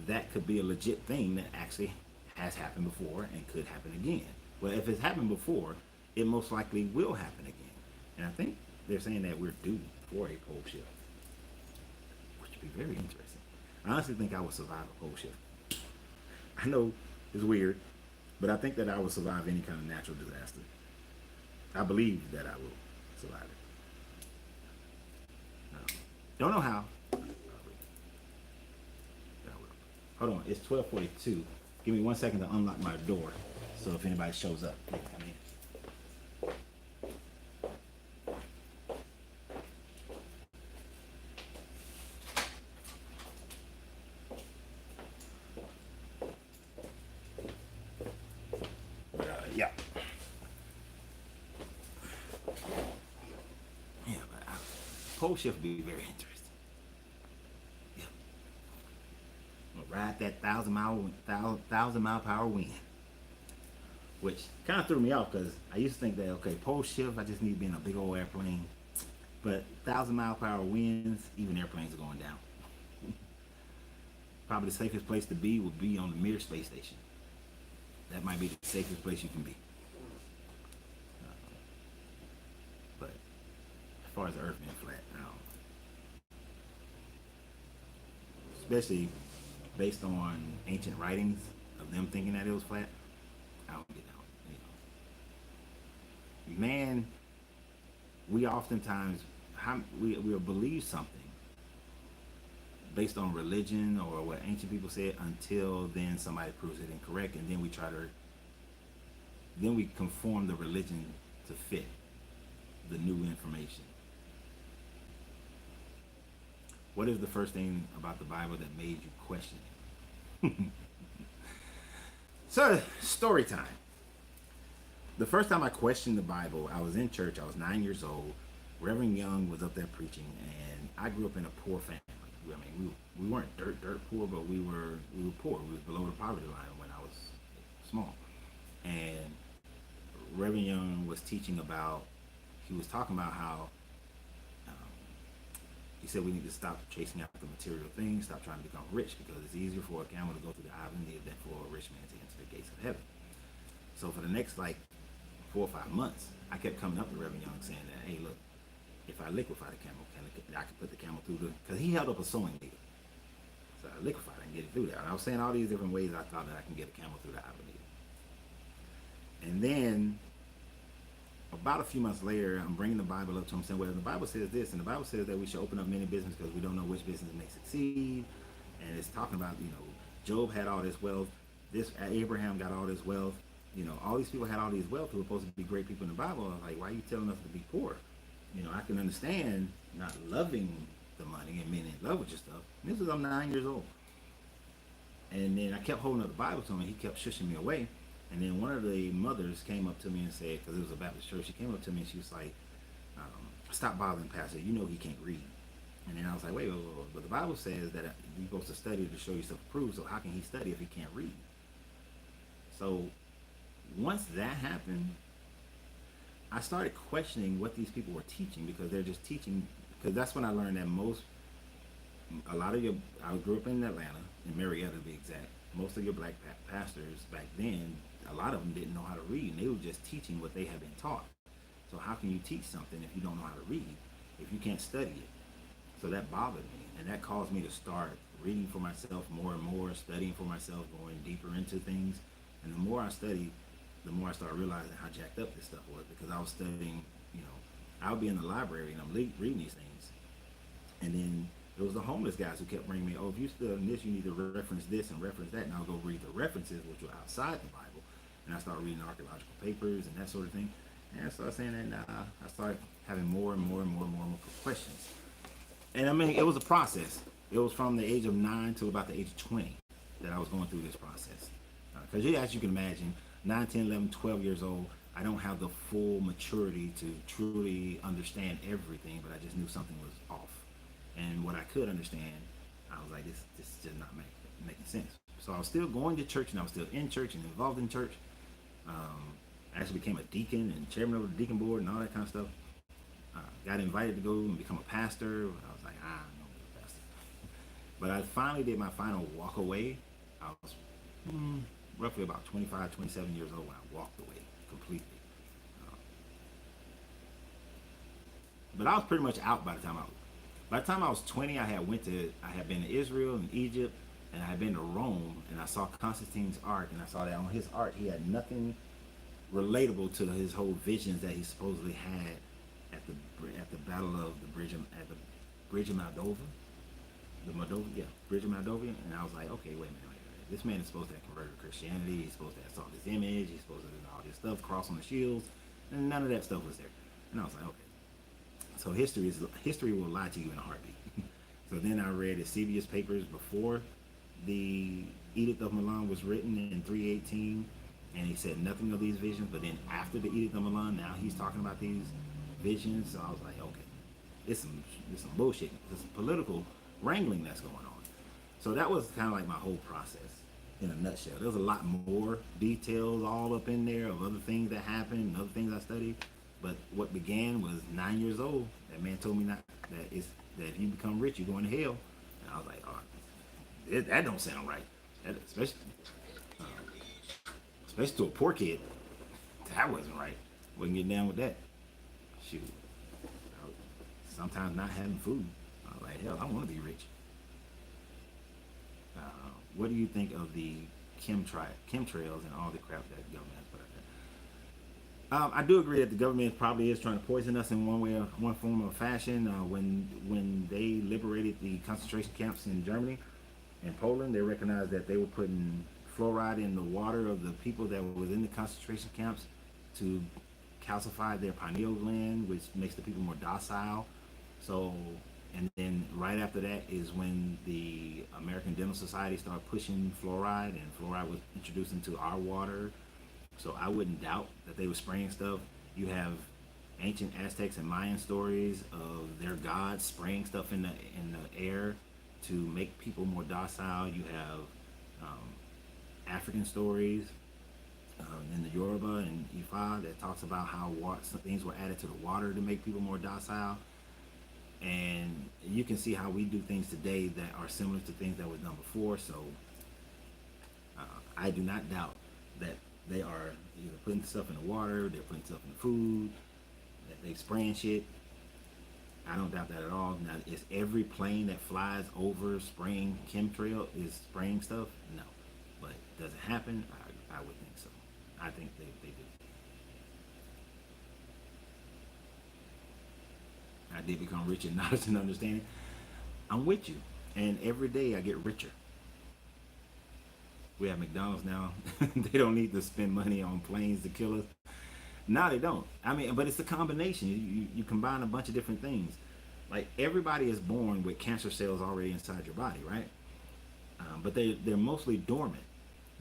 that could be a legit thing that actually has happened before and could happen again. Well, if it's happened before, it most likely will happen again. And I think they're saying that we're due for a pole shift, which would be very interesting. I honestly think I would survive a pole shift. I know it's weird, but I think that I will survive any kind of natural disaster. I believe that I will survive it. Don't know how. Hold on, it's 12:42. Give me 1 second to unlock my door, so if anybody shows up, they can come in. Yeah. Yeah, but pole shift would be very interesting. Yeah. We'll ride that 1,000 mile per hour wind, which kind of threw me off because I used to think that okay, pole shift, I just need to be in a big old airplane, but 1,000 mile per hour winds, even airplanes are going down. Probably the safest place to be would be on the Mir space station. That might be the safest place you can be. But as far as the Earth being flat, I don't know. Especially based on ancient writings of them thinking that it was flat, I don't get down. Man, we oftentimes we'll believe something based on religion or what ancient people said until then somebody proves it incorrect, and then we conform the religion to fit the new information. What is the first thing about the Bible that made you question it? So, story time. The first time I questioned the Bible, I was in church. I was 9 years old. Reverend Young was up there preaching, and I grew up in a poor family. I mean, we weren't dirt poor, but we were poor. We was below the poverty line when I was small. And Reverend Young was teaching about. He was talking about how he said we need to stop chasing after material things, stop trying to become rich, because it's easier for a camel to go through the eye of a needle than for a rich man to enter the gates of heaven. So for the next 4 or 5 months, I kept coming up to Reverend Young saying that, hey, look, if I liquefy the camel, I can put the camel through because he held up a sewing needle. So I liquefied it and get it through there. And I was saying all these different ways I thought that I can get a camel through the eye of a needle. And then about a few months later, I'm bringing the Bible up to him saying, well, the Bible says this, and the Bible says that we should open up many businesses because we don't know which business may succeed. And it's talking about, Job had all this wealth, Abraham got all this wealth, all these people had all these wealth who were supposed to be great people in the Bible. I was like, why are you telling us to be poor? I can understand not loving the money and being in love with your stuff. And this was, I'm 9 years old. And then I kept holding up the Bible to him, and he kept shushing me away. And then one of the mothers came up to me and said, because it was a Baptist church, she came up to me and she was like, stop bothering Pastor, he can't read. And then I was like, wait, but the Bible says that you're supposed to study to show yourself approved, so how can he study if he can't read? So once that happened, I started questioning what these people were teaching, because they're just teaching, because that's when I learned that I grew up in Atlanta, in Marietta to be exact. Most of your black pastors back then, a lot of them didn't know how to read, and they were just teaching what they had been taught. So how can you teach something if you don't know how to read, if you can't study it? So that bothered me, and that caused me to start reading for myself more and more, studying for myself, going deeper into things. And the more I studied, the more I started realizing how jacked up this stuff was, because I was studying, I would be in the library and I'm reading these things. And then it was the homeless guys who kept bringing me, if you study this, you need to reference this and reference that. And I'll go read the references, which were outside the Bible. and I started reading archaeological papers and that sort of thing. And I started saying that I started having more and more and more and more questions. And I mean, it was a process. It was from the age of 9 till about the age of 20 that I was going through this process. Because as you can imagine, 9, 10, 11, 12 years old, I don't have the full maturity to truly understand everything, but I just knew something was off. And what I could understand, I was like, this is just not making sense. So I was still going to church, and I was still in church and involved in church. I actually became a deacon and chairman of the deacon board and all that kind of stuff. Got invited to go and become a pastor. I was like, I'm not a pastor. But I finally did my final walk away. I was roughly about 25, 27 years old when I walked away completely. But I was pretty much out by the time I was 20. I had been to Israel and Egypt, and I had been to Rome, and I saw Constantine's art, and I saw that on his art he had nothing relatable to his whole visions that he supposedly had at the battle of the bridge of Moldova, bridge of Moldova. And I was like, okay, wait a minute. This man is supposed to have converted to Christianity. He's supposed to have saw this image. He's supposed to have all this stuff, cross on the shields, and none of that stuff was there. And I was like, okay. So history will lie to you in a heartbeat. So then I read the CVS papers before the Edict of Milan was written in 318, and he said nothing of these visions. But then after the Edict of Milan, now he's talking about these visions. So I was like, okay, it's some bullshit. It's some political wrangling that's going on. So that was kind of like my whole process in a nutshell. There was a lot more details all up in there of other things that happened and other things I studied. But what began was 9 years old. That man told me that if you become rich, you're going to hell. And I was like, oh, that don't sound right. Especially to a poor kid. That wasn't right. Wasn't getting down with that. Shoot. Sometimes not having food. I was like, hell, I want to be rich. What do you think of the chemtrails and all the crap that the government has put out there? I do agree that the government probably is trying to poison us in one form or fashion. When they liberated the concentration camps in Germany and Poland, they recognized that they were putting fluoride in the water of the people that was in the concentration camps to calcify their pineal gland, which makes the people more docile. So, and then right after that is when the American Dental Society started pushing fluoride, and fluoride was introduced into our water. So I wouldn't doubt that they were spraying stuff. You have ancient Aztecs and Mayan stories of their gods spraying stuff in the air to make people more docile. You have African stories in the Yoruba and Ifa that talks about how some things were added to the water to make people more docile. And you can see how we do things today that are similar to things that were done before. So I do not doubt that they are either putting stuff in the water, they're putting stuff in the food, that they spraying shit. I don't doubt that at all. Now, is every plane that flies over spraying chemtrail is spraying stuff? No. But does it happen? I would think so. I think they do. I did become rich in knowledge and understanding. I'm with you. And every day I get richer. We have McDonald's now. They don't need to spend money on planes to kill us. No, they don't. I mean, but it's a combination. You combine a bunch of different things. Like, everybody is born with cancer cells already inside your body, right? But they're mostly dormant.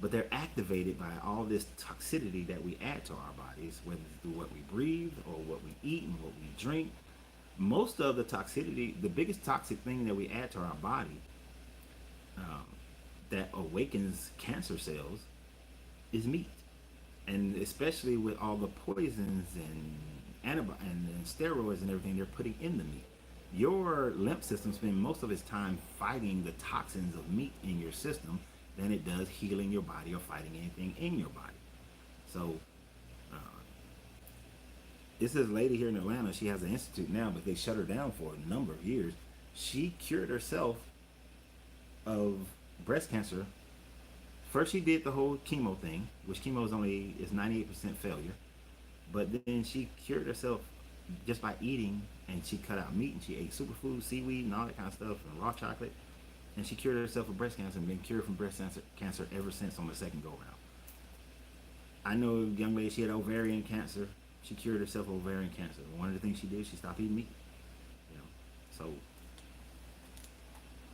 But they're activated by all this toxicity that we add to our bodies, whether it's through what we breathe or what we eat and what we drink. Most of the toxicity, the biggest toxic thing that we add to our body that awakens cancer cells is meat. And especially with all the poisons and steroids and everything they're putting in the meat. Your lymph system spends most of its time fighting the toxins of meat in your system than it does healing your body or fighting anything in your body. So this is a lady here in Atlanta. She has an institute now, but they shut her down for a number of years. She cured herself of breast cancer. First, she did the whole chemo thing, which chemo is 98% failure. But then she cured herself just by eating, and she cut out meat, and she ate superfood, seaweed, and all that kind of stuff, and raw chocolate. And she cured herself of breast cancer and been cured from breast cancer ever since on the second go round. I know a young lady, she had ovarian cancer. She cured herself of ovarian cancer. One of the things she did, she stopped eating meat. You know, so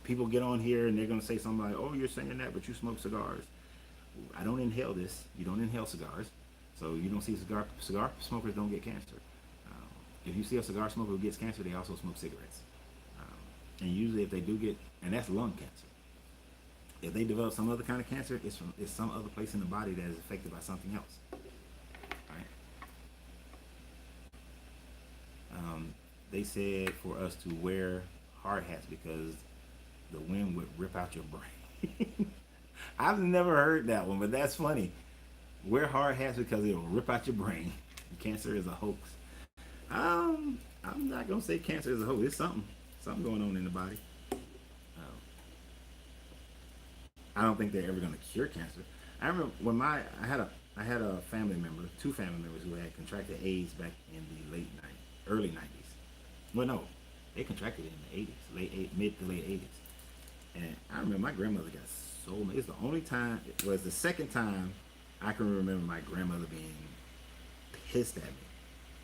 people get on here and they're gonna say something like, "Oh, you're saying that, but you smoke cigars." I don't inhale this. You don't inhale cigars, so you don't see cigar smokers don't get cancer. Um, if you see a cigar smoker who gets cancer, they also smoke cigarettes. And usually, if they do get, and that's lung cancer. If they develop some other kind of cancer, it's some other place in the body that is affected by something else. Right? They said for us to wear hard hats because the wind would rip out your brain. I've never heard that one, but that's funny. Wear hard hats because it'll rip out your brain. Cancer is a hoax. I'm not gonna say cancer is a hoax. It's something going on in the body. Um, I don't think they're ever gonna cure cancer. I remember when I had a family member, two family members who had contracted AIDS back in the early '90s. Well, no, they contracted it in the '80s, mid to late '80s. And I remember my grandmother got so mad. It's the only time. It was the second time I can remember my grandmother being pissed at me.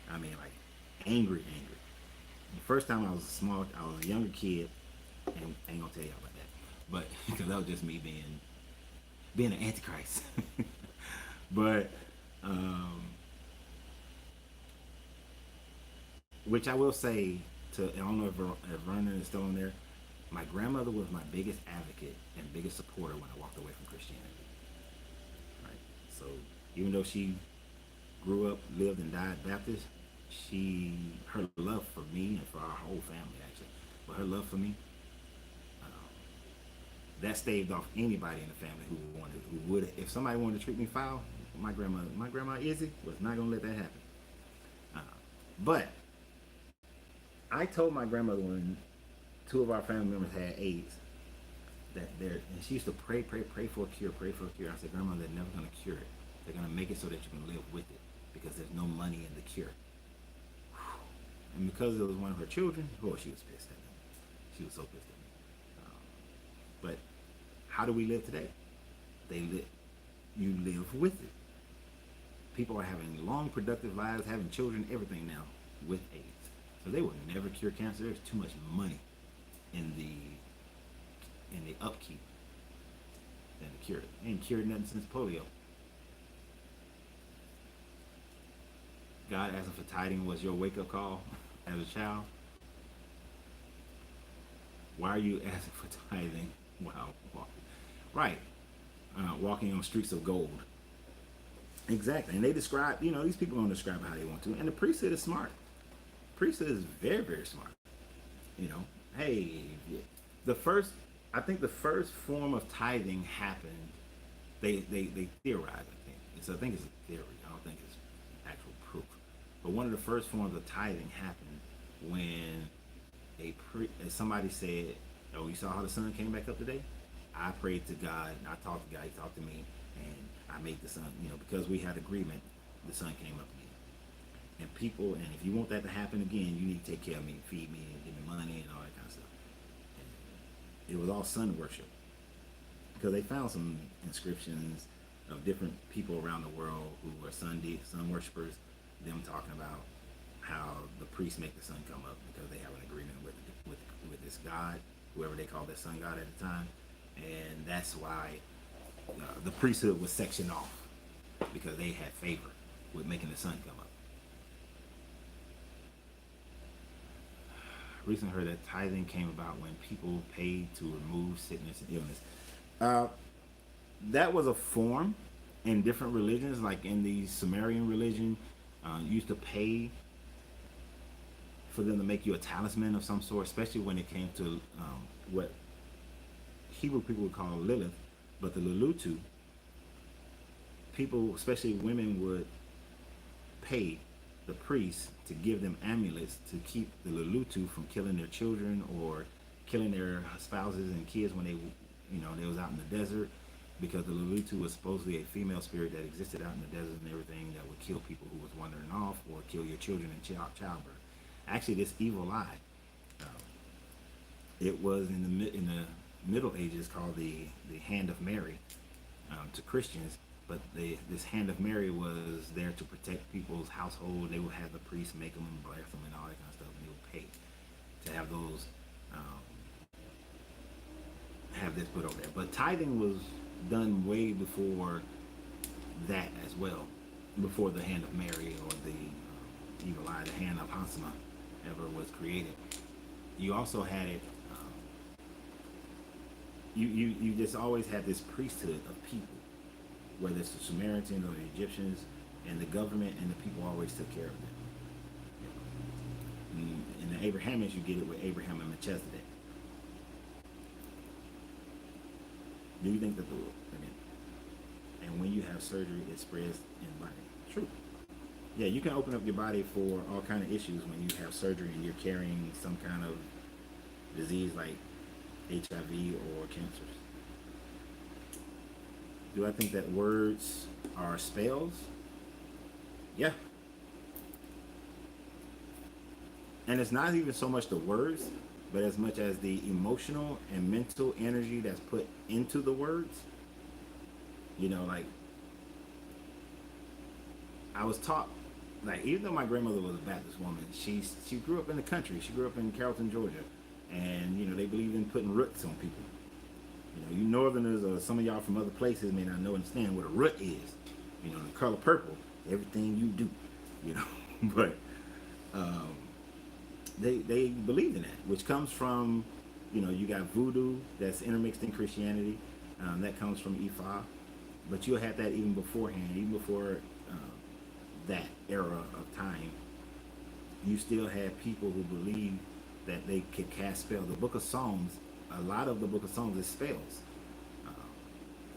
I mean, like angry. The first time I was a younger kid, and I ain't gonna tell y'all about that, but because that was just me being an antichrist. But which I will say I don't know if Vernon is still on there. My grandmother was my biggest advocate and biggest supporter when I walked away from Christianity. Right. So even though she grew up, lived, and died Baptist, her love for me and for our whole family actually, but her love for me, that staved off anybody in the family who would, if somebody wanted to treat me foul, my grandma Izzy was not gonna let that happen. Uh, but I told my grandmother when two of our family members had AIDS and she used to pray for a cure, pray for a cure. I said, Grandma, they're never gonna cure it. They're gonna make it so that you can live with it because there's no money in the cure. And because it was one of her children, oh, she was pissed at me. She was so pissed at me. But how do we live today? You live with it. People are having long, productive lives, having children, everything now with AIDS. So they will never cure cancer. There's too much money in the upkeep than to cure it. Ain't cured nothing since polio. God asking for tithing was your wake up call as a child. Why are you asking for tithing? Wow, right. Walking on streets of gold. Exactly. And they describe, these people don't describe how they want to. And the priesthood is smart. Priesthood is very, very smart. Hey, I think the first form of tithing happened, they theorize, I think it's a theory. I don't think it's actual proof. But one of the first forms of tithing happened when somebody said, "Oh, you saw how the sun came back up today? I prayed to God, and I talked to God. He talked to me, and I made the sun. Because we had agreement, the sun came up again. And if you want that to happen again, you need to take care of me, feed me, and give me money, and all that kind of stuff." And it was all sun worship because they found some inscriptions of different people around the world who were sun worshipers. Them talking about how the priests make the sun come up because they have an agreement with this god, whoever they called their sun god at the time, and that's why the priesthood was sectioned off because they had favor with making the sun come up. Recently heard that tithing came about when people paid to remove sickness and illness. That was a form in different religions, like in the Sumerian religion, used to pay for them to make you a talisman of some sort, especially when it came to what Hebrew people would call Lilith, but the Lulutu, people, especially women, would pay the priests to give them amulets to keep the Lulutu from killing their children or killing their spouses and kids when they was out in the desert, because the Lulutu was supposedly a female spirit that existed out in the desert and everything that would kill people who was wandering off or kill your children in childbirth. Actually, this evil lie, it was in the Middle Ages called the Hand of Mary to Christians, but this hand of Mary was there to protect people's household. They would have the priests make them and bless them and all that kind of stuff, and they would pay to have those um, have this put over there. But tithing was done way before that as well, before the hand of Mary or the evil eye, the hand of Hansama ever was created. You also had it. You just always had this priesthood of people, whether it's the Samaritans or the Egyptians, and the government and the people always took care of them. In the Abrahamics, you get it with Abraham and Melchizedek. Do you think that and when you have surgery, it spreads in the body? True. Yeah, you can open up your body for all kind of issues when you have surgery and you're carrying some kind of disease like HIV or cancers. Do I think that words are spells? Yeah. And it's not even so much the words, but as much as the emotional and mental energy that's put into the words. You know, like, I was taught, like, even though my grandmother was a Baptist woman, she grew up in the country. She grew up in Carrollton, Georgia. And, you know, they believe in putting roots on people. You know, you northerners or some of y'all from other places may not know and understand what a root is. You know, the color purple, everything you do, you know. But they believed in that, which comes from, you know, you got voodoo that's intermixed in Christianity. That comes from Ifa. But you'll have that even beforehand, even before that era of time. You still had people who believed that they could cast spells. The Book of Psalms, a lot of the Book of Psalms is spells.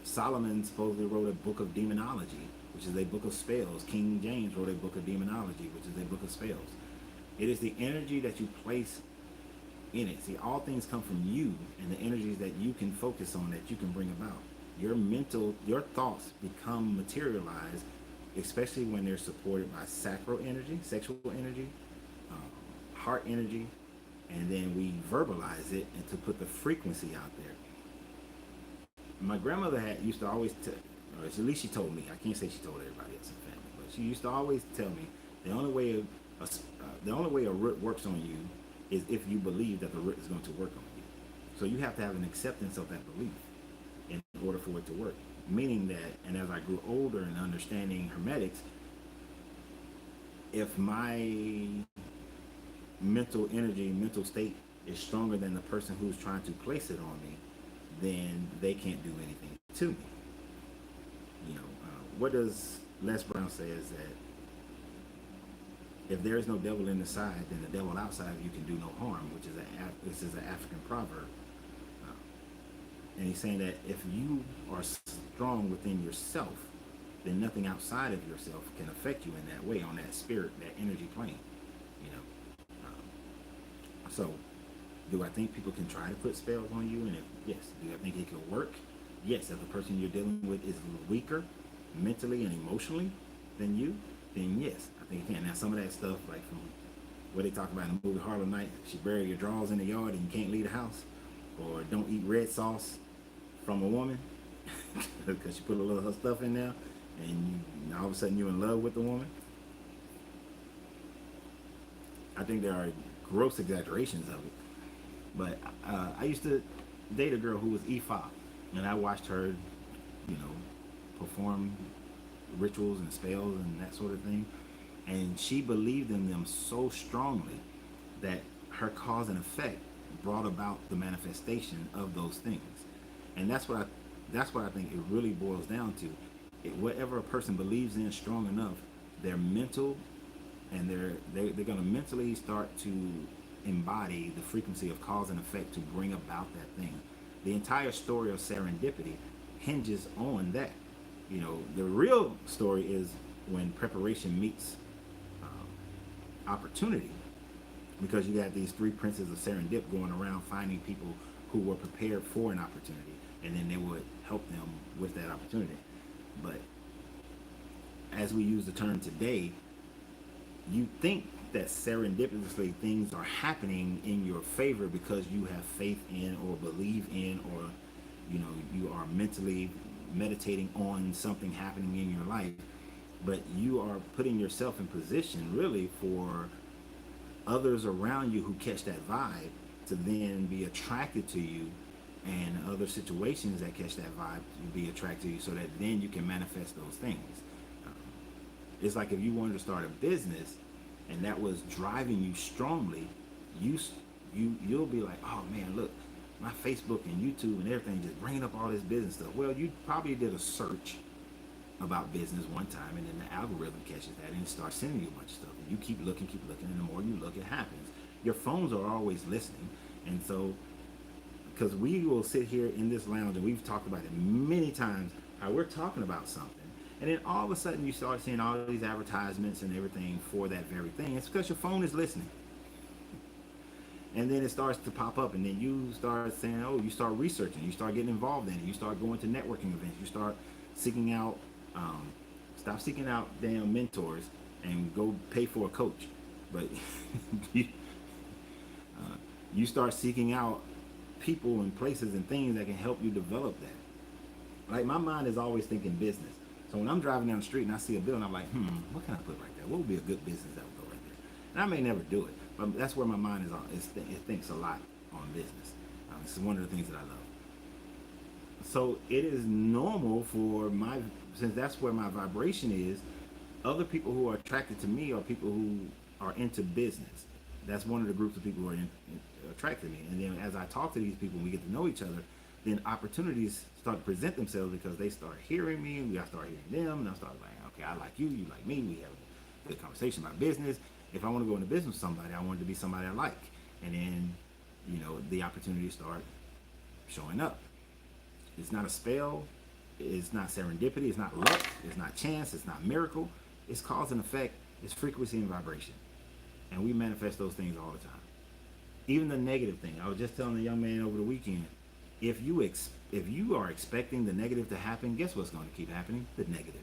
Solomon supposedly wrote a book of demonology, which is a book of spells. King James wrote a book of demonology, which is a book of spells. It is the energy that you place in it. See, all things come from you and the energies that you can focus on, that you can bring about. Your thoughts become materialized, especially when they're supported by sacral energy, sexual energy, heart energy, and then we verbalize it and to put the frequency out there. My grandmother used to always tell, or at least she told me, I can't say she told everybody else in the family, but she used to always tell me the only way a root works on you is if you believe that the root is going to work on you. So you have to have an acceptance of that belief in order for it to work. Meaning that, and as I grew older and understanding hermetics, if my mental energy, mental state is stronger than the person who's trying to place it on me, then they can't do anything to me. You know, what does Les Brown say is that if there is no devil in the side, then the devil outside of you can do no harm, which is this is an African proverb. And he's saying that if you are strong within yourself, then nothing outside of yourself can affect you in that way, on that spirit, that energy plane. You know. So, do I think people can try to put spells on you? And if yes, do I think it could work? Yes, if the person you're dealing with is weaker mentally and emotionally than you, then yes, I think it can. Now, some of that stuff, like from what they talk about in the movie Harlem Night, she bury your drawers in the yard and you can't leave the house, or don't eat red sauce from a woman because she put a little of her stuff in there, and all of a sudden you're in love with the woman. I think there are gross exaggerations of it, but I used to date a girl who was Ifa, and I watched her, you know, perform rituals and spells and that sort of thing, and she believed in them so strongly that her cause and effect brought about the manifestation of those things. And that's what I think it really boils down to. Whatever a person believes in strong enough, their mental, and they're going to mentally start to embody the frequency of cause and effect to bring about that thing. The entire story of serendipity hinges on that. You know, the real story is when preparation meets opportunity, because you have these three princes of serendip going around finding people who were prepared for an opportunity, and then they would help them with that opportunity. But as we use the term today, you think that serendipitously things are happening in your favor because you have faith in or believe in, or you know, you are mentally meditating on something happening in your life, but you are putting yourself in position really for others around you who catch that vibe to then be attracted to you, and other situations that catch that vibe to be attracted to you, so that then you can manifest those things. Um, it's like if you wanted to start a business and that was driving you strongly, you you'll be like, oh man, look, my Facebook and YouTube and everything just bringing up all this business stuff. Well, you probably did a search about business one time, and then the algorithm catches that and it starts sending you a bunch of stuff. And you keep looking, and the more you look, it happens. Your phones are always listening, and so because we will sit here in this lounge and we've talked about it many times how we're talking about something, and then all of a sudden you start seeing all these advertisements and everything for that very thing. It's because your phone is listening, and then it starts to pop up, and then you start saying, oh, you start researching, you start getting involved in it, you start going to networking events, you start seeking out stop seeking out damn mentors and go pay for a coach. But you, you start seeking out people and places and things that can help you develop that. Like, my mind is always thinking business. So when I'm driving down the street and I see a building, I'm like, what can I put right there? What would be a good business that would go right there? And I may never do it, but that's where my mind is on. It thinks a lot on business. It's one of the things that I love. So it is normal for my, since that's where my vibration is, other people who are attracted to me are people who are into business. That's one of the groups of people who are attracted to me. And then as I talk to these people and we get to know each other, then opportunities start to present themselves because they start hearing me, and I start hearing them, and I start like, okay, I like you, you like me, we have a good conversation about business. If I want to go into business with somebody, I want it to be somebody I like. And then, the opportunities start showing up. It's not a spell, it's not serendipity, it's not luck, it's not chance, it's not miracle. It's cause and effect, it's frequency and vibration. And we manifest those things all the time. Even the negative thing. I was just telling the young man over the weekend, if you are expecting the negative to happen, guess what's going to keep happening? The negative.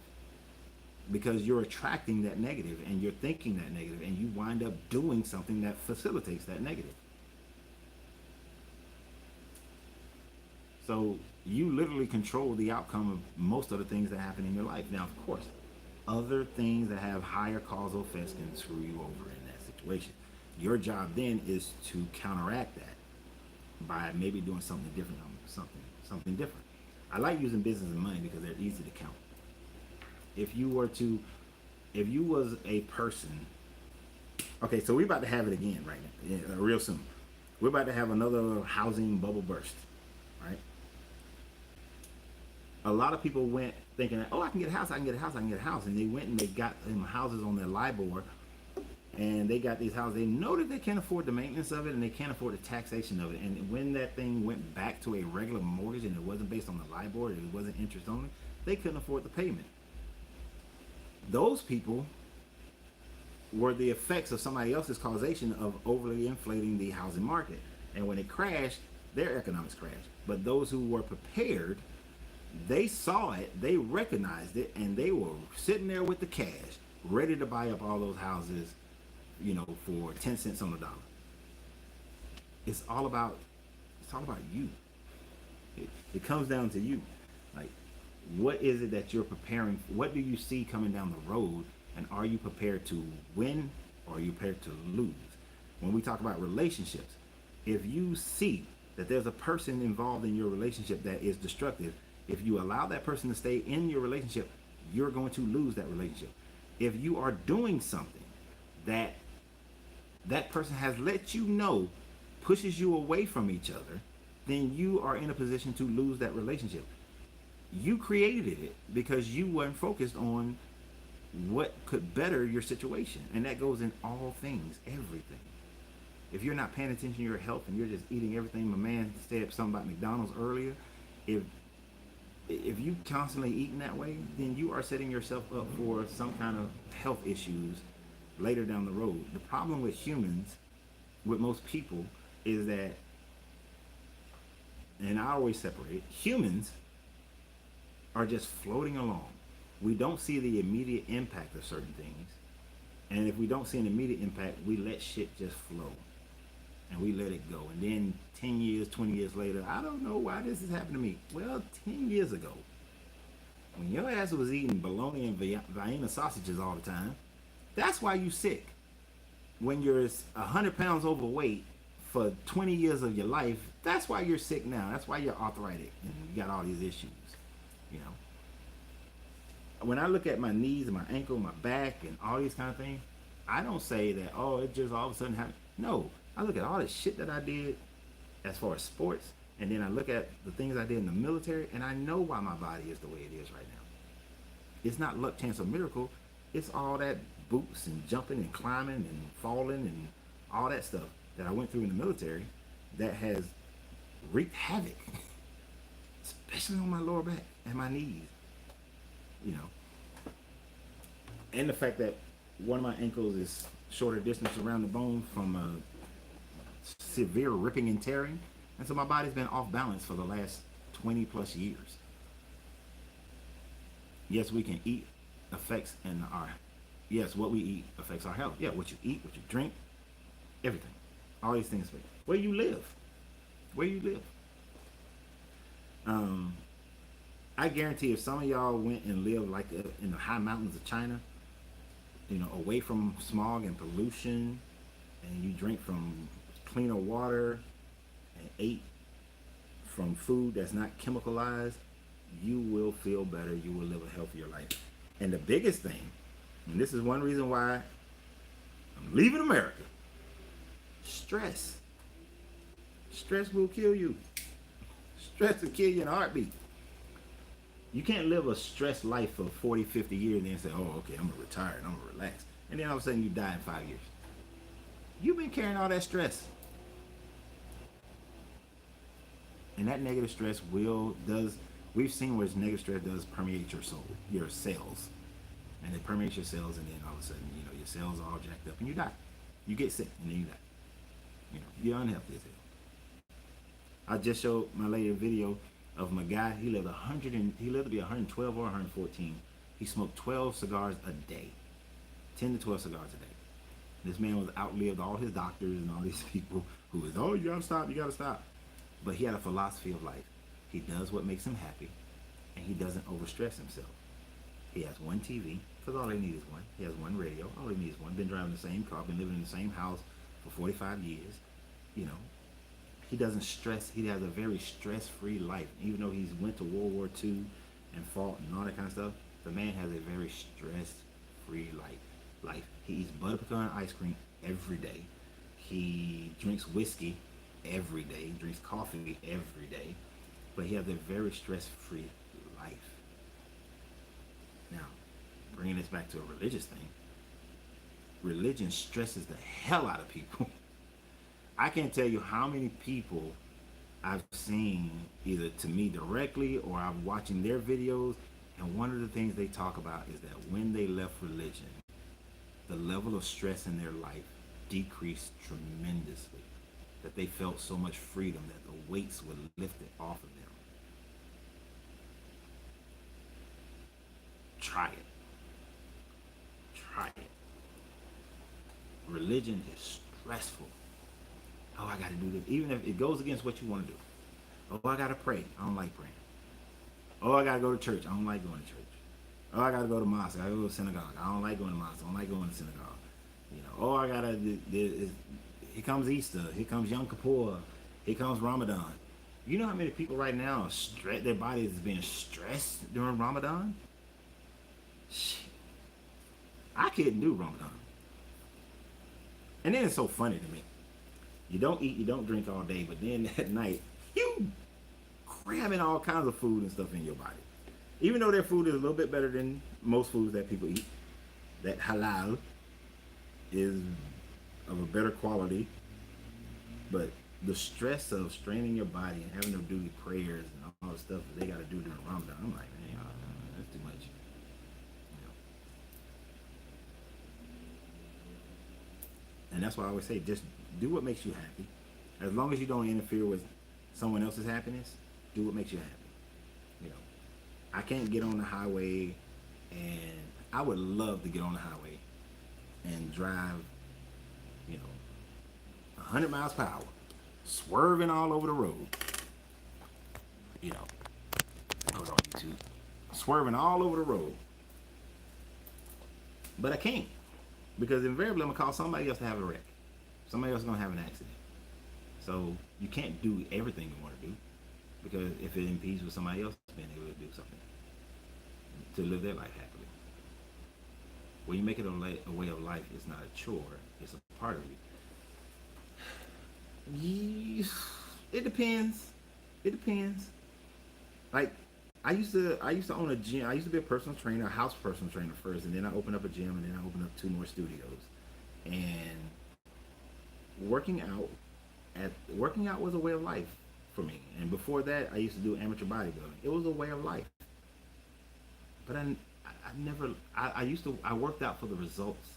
Because you're attracting that negative, and you're thinking that negative, and you wind up doing something that facilitates that negative. So you literally control the outcome of most of the things that happen in your life. Now, of course, other things that have higher causal effects can screw you over in that situation. Your job then is to counteract that by maybe doing something different, something different. I like using business and money because they're easy to count. If you was a person, okay, so we're about to have it again right now, real soon. We're about to have another housing bubble burst, right? A lot of people went thinking that, oh, I can get a house, and they went and they got them houses on their LIBOR, and they got these houses. They know that they can't afford the maintenance of it, and they can't afford the taxation of it. And when that thing went back to a regular mortgage and it wasn't based on the LIBOR, it wasn't interest only, they couldn't afford the payment. Those people were the effects of somebody else's causation of overly inflating the housing market. And when it crashed, their economics crashed. But those who were prepared, they saw it, they recognized it, and they were sitting there with the cash, ready to buy up all those houses, for 10 cents on the dollar. It's all about you. It comes down to you. Like, what is it that you're preparing? What do you see coming down the road, and are you prepared to win, or are you prepared to lose? When we talk about relationships, if you see that there's a person involved in your relationship that is destructive, if you allow that person to stay in your relationship, you're going to lose that relationship. If you are doing something that person has let you know pushes you away from each other, then you are in a position to lose that relationship. You created it because you weren't focused on what could better your situation. And that goes in all things, everything. If you're not paying attention to your health and you're just eating everything, my man said something about McDonald's earlier, if you constantly eating that way, then you are setting yourself up for some kind of health issues later down the road. The problem with humans, with most people, is that, and I always separate, humans are just floating along. We don't see the immediate impact of certain things. And if we don't see an immediate impact, we let shit just flow. And we let it go. And then 10 years, 20 years later, I don't know why this has happened to me. Well, 10 years ago, When your ass was eating bologna and Vienna sausages all the time, that's why you sick. When you're 100 pounds overweight for 20 years of your life, that's why you're sick now. That's why you're arthritic and you got all these issues. You know, when I look at my knees and my ankle, my back, and all these kind of things, I don't say that, oh, it just all of a sudden happened. No, I look at all the shit that I did as far as sports, and then I look at the things I did in the military, and I know why my body is the way it is right now. It's not luck, chance, or miracle. It's all that boots and jumping and climbing and falling and all that stuff that I went through in the military that has wreaked havoc, especially on my lower back and my knees. You know, and the fact that one of my ankles is shorter distance around the bone from severe ripping and tearing, and so my body's been off balance for the last 20 plus years. Yes, we can eat affects in our, yes, what we eat affects our health. Yeah, what you eat, what you drink, everything, all these things affect where you live, where you live. um I guarantee if some of y'all went and lived like in the high mountains of China, you know, away from smog and pollution, and you drink from cleaner water and ate from food that's not chemicalized, you will feel better. You will live a healthier life. And the biggest thing, and this is one reason why I'm leaving America, stress. Stress will kill you. Stress will kill you in a heartbeat. You can't live a stressed life for 40, 50 years and then say, oh, okay, I'm going to retire and I'm going to relax. And then all of a sudden you die in 5 years. You've been carrying all that stress. And that negative stress we've seen where negative stress does permeate your soul, your cells. And it permeates your cells, and then all of a sudden, you know, your cells are all jacked up and you die. You get sick and then you die. You know, you're unhealthy as hell. I just showed my lady a video of my guy. He lived to be 112 or 114. He smoked 12 cigars a day, 10 to 12 cigars a day. This man was outlived all his doctors and all these people who was, oh, you gotta stop, you gotta stop. But he had a philosophy of life. He does what makes him happy, and he doesn't overstress himself. He has one TV, because all he needs is one. He has one radio, all he needs is one. Been driving the same car, been living in the same house for 45 years. You know, he doesn't stress. He has a very stress-free life. Even though he's went to World War II and fought and all that kind of stuff, the man has a very stress-free life. He eats butter pecan ice cream every day. He drinks whiskey every day. He drinks coffee every day. But he has a very stress-free life. Now, bringing this back to a religious thing, religion stresses the hell out of people. I can't tell you how many people I've seen either to me directly or I'm watching their videos, and one of the things they talk about is that when they left religion, the level of stress in their life decreased tremendously. That they felt so much freedom that the weights were lifted off of them. Try it. Try it. Religion is stressful. Oh, I gotta do this. Even if it goes against what you want to do. Oh, I gotta pray. I don't like praying. Oh, I gotta go to church. I don't like going to church. Oh, I gotta go to mosque. I gotta go to synagogue. I don't like going to mosque. I don't like going to synagogue. You know, oh, I gotta, here comes Easter. Here comes Yom Kippur. Here comes Ramadan. You know how many people right now their body is being stressed during Ramadan? Shit. I couldn't do Ramadan. And then it's so funny to me. You don't eat, you don't drink all day, but then at night, you cramming all kinds of food and stuff in your body. Even though their food is a little bit better than most foods that people eat, that halal is of a better quality, but the stress of straining your body and having to do prayers and all the stuff that they got to do during Ramadan, I'm like, man, that's too much. You know? And that's why I always say, just do what makes you happy. As long as you don't interfere with someone else's happiness, do what makes you happy. You know, I can't get on the highway, and I would love to get on the highway and drive, you know, 100 miles per hour, swerving all over the road. You know, I was on YouTube, swerving all over the road. But I can't, because invariably I'm gonna cause somebody else to have a wreck. Somebody else is gonna have an accident. So you can't do everything you want to do, because if it impedes with somebody else being able to do something, to live their life happily. When you make it a way of life, it's not a chore, it's a part of you. It depends. It depends. Like, I used to own a gym. I used to be a personal trainer, a house personal trainer first, and then I opened up a gym, and then I opened up 2 more studios. And working out was a way of life for me. And before that, I used to do amateur bodybuilding. It was a way of life. But I worked out for the results.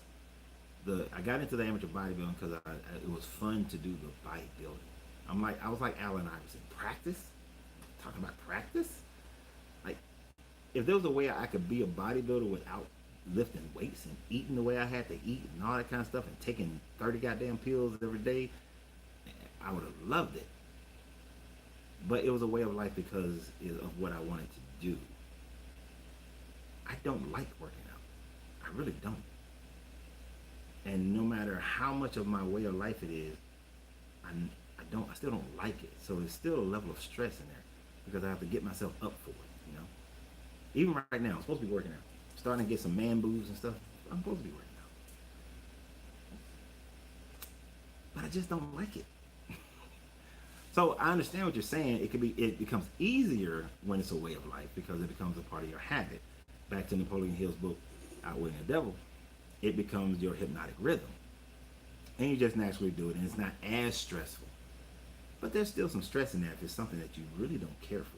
I got into the amateur bodybuilding because it was fun to do the bodybuilding. I was like Allen Iverson. Practice? Talking about practice? Like, if there was a way I could be a bodybuilder without lifting weights and eating the way I had to eat and all that kind of stuff and taking 30 goddamn pills every day, I would have loved it. But it was a way of life because of what I wanted to do. I don't like working out. I really don't. And no matter how much of my way of life it is, I still don't like it. So there's still a level of stress in there because I have to get myself up for it, you know. Even right now, I'm supposed to be working out. Starting to get some man boobs and stuff. I'm supposed to be working out. But I just don't like it. So I understand what you're saying. It becomes easier when it's a way of life because it becomes a part of your habit. Back to Napoleon Hill's book, Outwitting the Devil, it becomes your hypnotic rhythm. And you just naturally do it, and it's not as stressful. But there's still some stress in there if it's something that you really don't care for.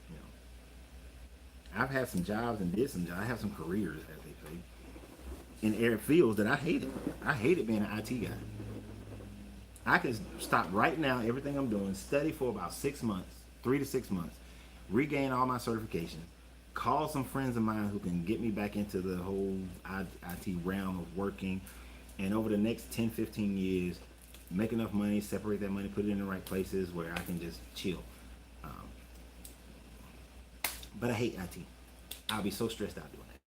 You know, I've had some jobs and did some jobs. I have some careers, as they say, in area fields that I hated. I hated being an IT guy. I could stop right now everything I'm doing, study for about 6 months, 3 to 6 months, regain all my certifications, call some friends of mine who can get me back into the whole IT realm of working, and over the next 10, 15 years, make enough money, separate that money, put it in the right places where I can just chill. But I hate IT. I'll be so stressed out doing that.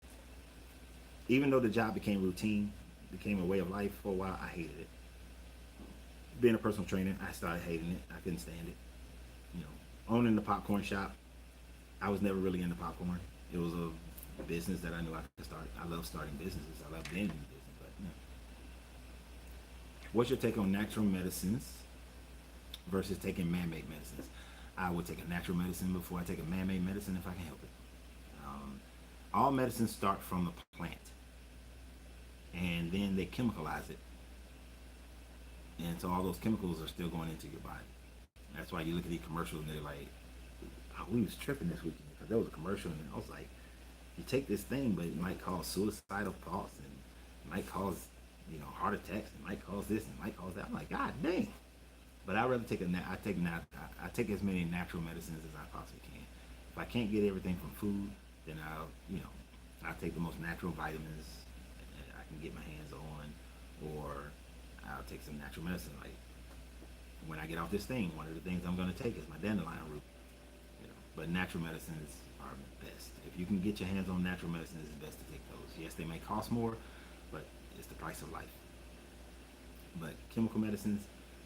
Even though the job became routine, became a way of life for a while, I hated it. Being a personal trainer, I started hating it. I couldn't stand it. You know, owning the popcorn shop, I was never really into popcorn. It was a business that I knew I could start. I love starting businesses. I love being in business. But you know. What's your take on natural medicines versus taking man-made medicines? I would take a natural medicine before I take a man-made medicine if I can help it. All medicines start from a plant, and then they chemicalize it. And so all those chemicals are still going into your body. That's why you look at these commercials and they're like, oh, we was tripping this weekend because there was a commercial and I was like, you take this thing, but it might cause suicidal thoughts and it might cause, you know, heart attacks. It might cause this and it might cause that. I'm like, God dang. But I'd rather take I take as many natural medicines as I possibly can. If I can't get everything from food, then I'll take the most natural vitamins I can get my hands on, or I'll take some natural medicine. Like when I get off this thing, one of the things I'm going to take is my dandelion root. You know, but natural medicines are best. If you can get your hands on natural medicines, it's best to take those. Yes, they may cost more, but it's the price of life. But chemical medicines,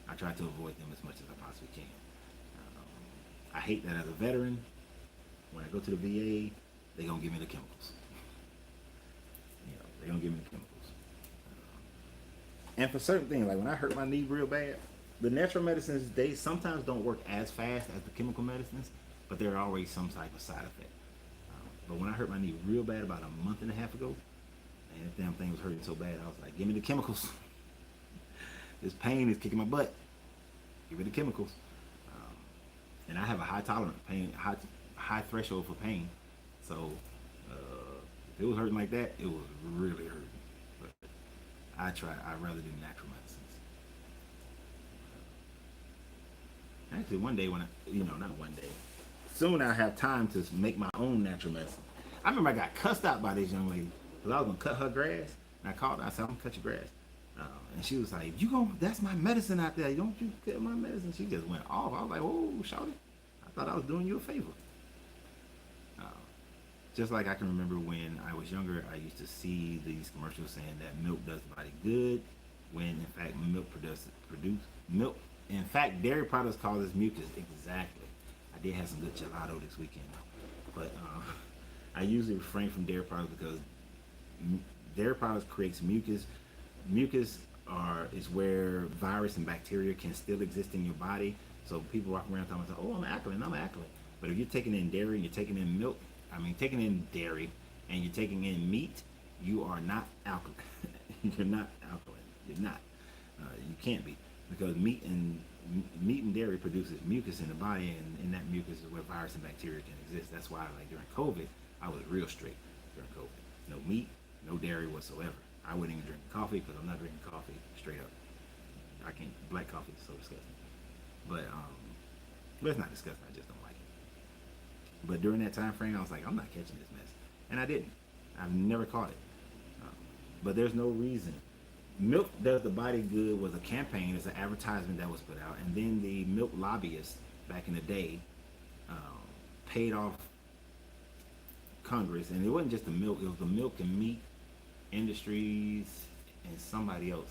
I try to avoid them as much as I possibly can. I hate that as a veteran, when I go to the VA, they're going to give me the chemicals. You know, they're going to give me the chemicals. And for certain things, like when I hurt my knee real bad, the natural medicines, they sometimes don't work as fast as the chemical medicines, but there are always some type of side effect. But when I hurt my knee real bad about a month and a half ago, and that damn thing was hurting so bad, I was like, give me the chemicals. This pain is kicking my butt. Give me the chemicals. And I have a high tolerance pain, high threshold for pain. So if it was hurting like that, it was really hurting. But I'd rather do natural medicines. Actually, one day not one day, soon I have time to make my own natural medicine. I remember I got cussed out by this young lady because I was gonna cut her grass, and I called her. I said, "I'm gonna cut your grass," and she was like, that's my medicine out there. Don't you cut my medicine?" She just went off. I was like, "Oh, shawty, I thought I was doing you a favor." Just like I can remember when I was younger, I used to see these commercials saying that milk does the body good, when in fact produce milk. In fact, dairy products cause mucus. Exactly. I did have some good gelato this weekend, though. But I usually refrain from dairy products because dairy products creates mucus. Mucus is where virus and bacteria can still exist in your body. So people walk around talking about, oh, I'm alkaline, I'm alkaline. But if you're taking in dairy and you're taking in milk, taking in dairy and you're taking in meat, you are not alkaline. You're not alkaline. You're not. You can't be, because meat and dairy produces mucus in the body, and in that mucus is where virus and bacteria can exist. That's why, like during COVID, I was real strict during COVID. No meat, no dairy whatsoever. I wouldn't even drink coffee because I'm not drinking coffee straight up. I can't. Black coffee is so disgusting. But it's not disgusting. I just don't like it. But during that time frame, I was like, I'm not catching this mess, and I didn't. I've never caught it. But there's no reason. Milk Does the Body Good was a campaign, it's an advertisement that was put out, and then the milk lobbyists back in the day um, paid off Congress, and it wasn't just the milk, it was the milk and meat industries and somebody else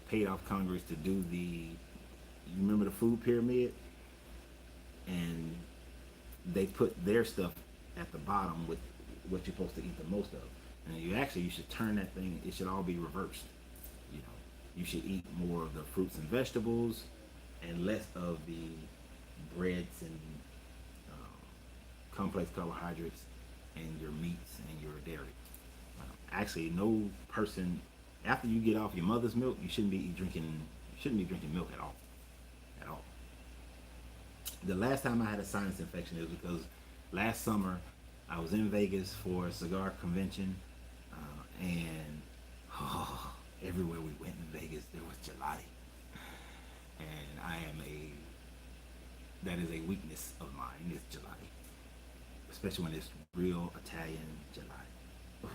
paid off Congress to do you remember the food pyramid? And they put their stuff at the bottom with what you're supposed to eat the most of. And you should turn that thing, it should all be reversed. You know, you should eat more of the fruits and vegetables and less of the breads and complex carbohydrates and your meats and your dairy. Actually, no person after you get off your mother's milk, you shouldn't be drinking milk at all. At all. The last time I had a sinus infection is because last summer I was in Vegas for a cigar convention, and everywhere we went in Vegas there was gelati, and that is a weakness of mine, is gelati, especially when it's real Italian gelati.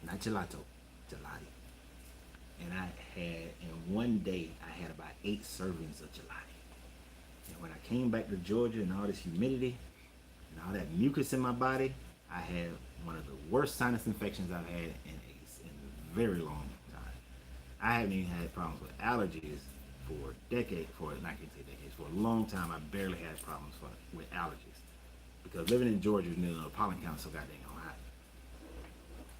Not gelato, gelati. And in one day, I had about 8 servings of gelati. And when I came back to Georgia and all this humidity and all that mucus in my body, I had one of the worst sinus infections I've had in a very long time. I haven't even had problems with allergies for decades, for a long time. I barely had problems with allergies because living in Georgia, the pollen count so goddamn high.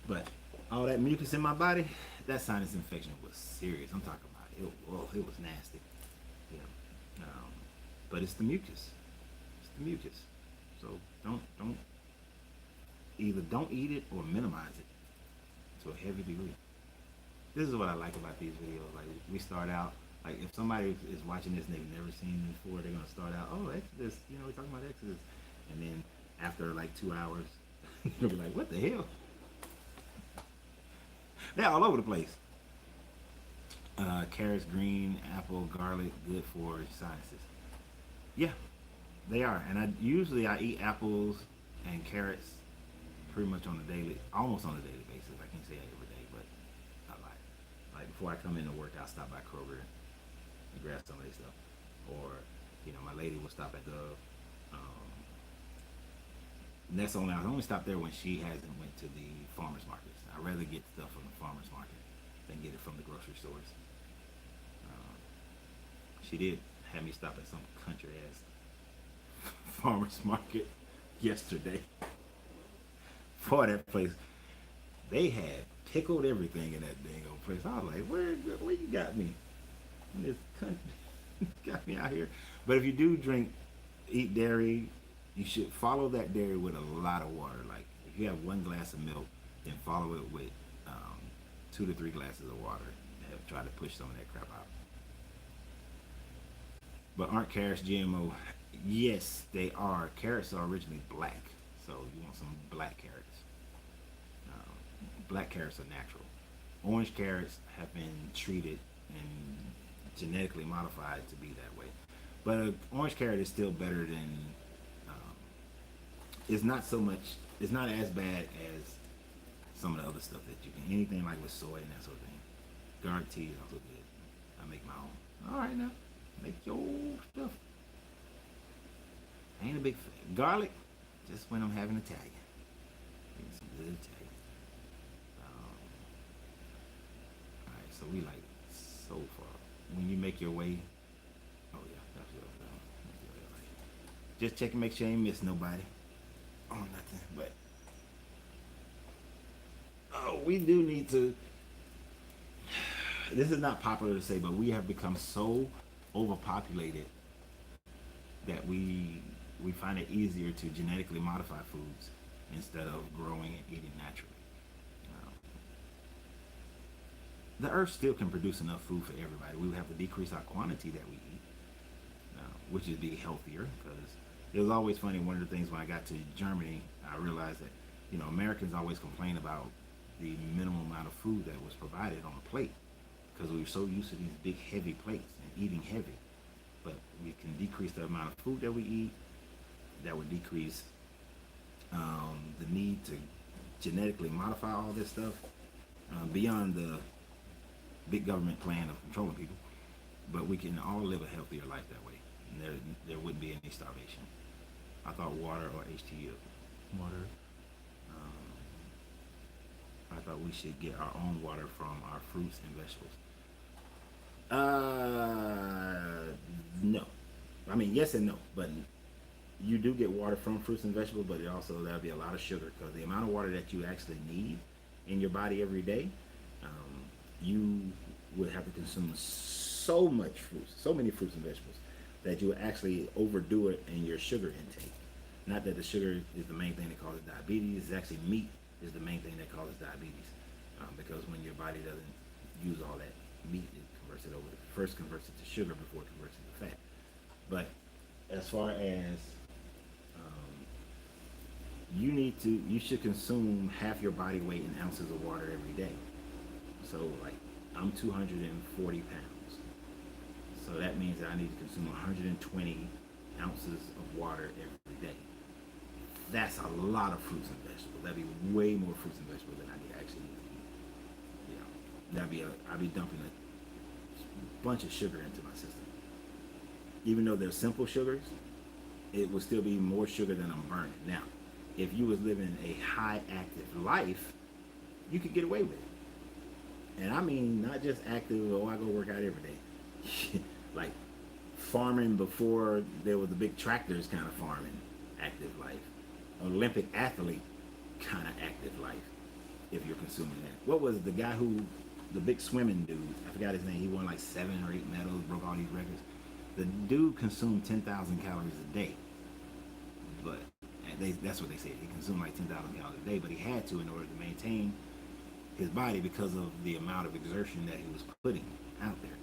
But all that mucus in my body, that sinus infection was serious. I'm talking about it was nasty. You know, but it's the mucus. It's the mucus. So don't either don't eat it or minimize it to a heavy degree. This is what I like about these videos. Like, we start out, like, if somebody is watching this and they've never seen it before, they're gonna start out, oh, Exodus, we're talking about Exodus, and then after like 2 hours, you'll be like, what the hell? They're all over the place. Carrots, green, apple, garlic, good for sinuses. Yeah, they are. And I eat apples and carrots pretty much almost on a daily basis. I can't say that every day, but I like before I come into work, I'll stop by Kroger and grab some of their stuff. Or, my lady will stop at the and that's I only stop there when she hasn't went to the farmers markets. I'd rather get stuff from the farmers market than get it from the grocery stores. She did have me stop at some country ass farmers market yesterday. For that place, they had pickled everything in that dang old place. I was like, where you got me? In this country, got me out here. But if you do eat dairy, you should follow that dairy with a lot of water. Like, if you have 1 glass of milk, then follow it with 2 to 3 glasses of water and try to push some of that crap out. But aren't carrots GMO? Yes, they are. Carrots are originally black, so you want some black carrots. Black carrots are natural. Orange carrots have been treated and genetically modified to be that way. But an orange carrot is still better than it's not as bad as some of the other stuff that you can, anything like with soy and that sort of thing. Garlic tea is also good. I make my own. All right, now make your stuff. I ain't a big fan. Garlic, just when I'm having Italian. Good taste. All right, so we like so far. When you make your way, oh yeah, that's what I'm doing. Just check and make sure you ain't miss nobody. Oh, nothing. But oh, we do need to. This is not popular to say, but we have become so overpopulated that we find it easier to genetically modify foods instead of growing and eating naturally. Uh, the earth still can produce enough food for everybody. We would have to decrease our quantity that we eat, which would be healthier. Because it was always funny. One of the things when I got to Germany, I realized that Americans always complain about the minimum amount of food that was provided on a plate because we were so used to these big heavy plates and eating heavy. But we can decrease the amount of food that we eat. That would decrease the need to genetically modify all this stuff beyond the big government plan of controlling people. But we can all live a healthier life that way. And there wouldn't be any starvation. I thought water or H2O. Water. I thought we should get our own water from our fruits and vegetables. No. I mean, yes and no, but you do get water from fruits and vegetables, but that'll be a lot of sugar because the amount of water that you actually need in your body every day, you would have to consume so many fruits and vegetables that you would actually overdo it in your sugar intake. Not that the sugar is the main thing that causes diabetes. It's actually meat is the main thing that causes diabetes because when your body doesn't use all that meat, it first converts it to sugar before it converts it to fat. But as far as you should consume half your body weight in ounces of water every day. So like I'm 240 pounds. So that means that I need to consume 120 ounces of water every day. That's a lot of fruits and vegetables. That'd be way more fruits and vegetables than I actually need to eat. I'd be dumping a bunch of sugar into my system. Even though they're simple sugars, it would still be more sugar than I'm burning. Now, if you was living a high active life, you could get away with it. And I mean, not just active, I go work out every day. Like farming before there was the big tractors kind of farming, active life. Olympic athlete kind of active life, if you're consuming that. What was the guy the big swimming dude, I forgot his name, he won like 7 or 8 medals, broke all these records. The dude consumed 10,000 calories a day. But that's what they said. He consumed like 10,000 calories a day, but he had to in order to maintain his body because of the amount of exertion that he was putting out there.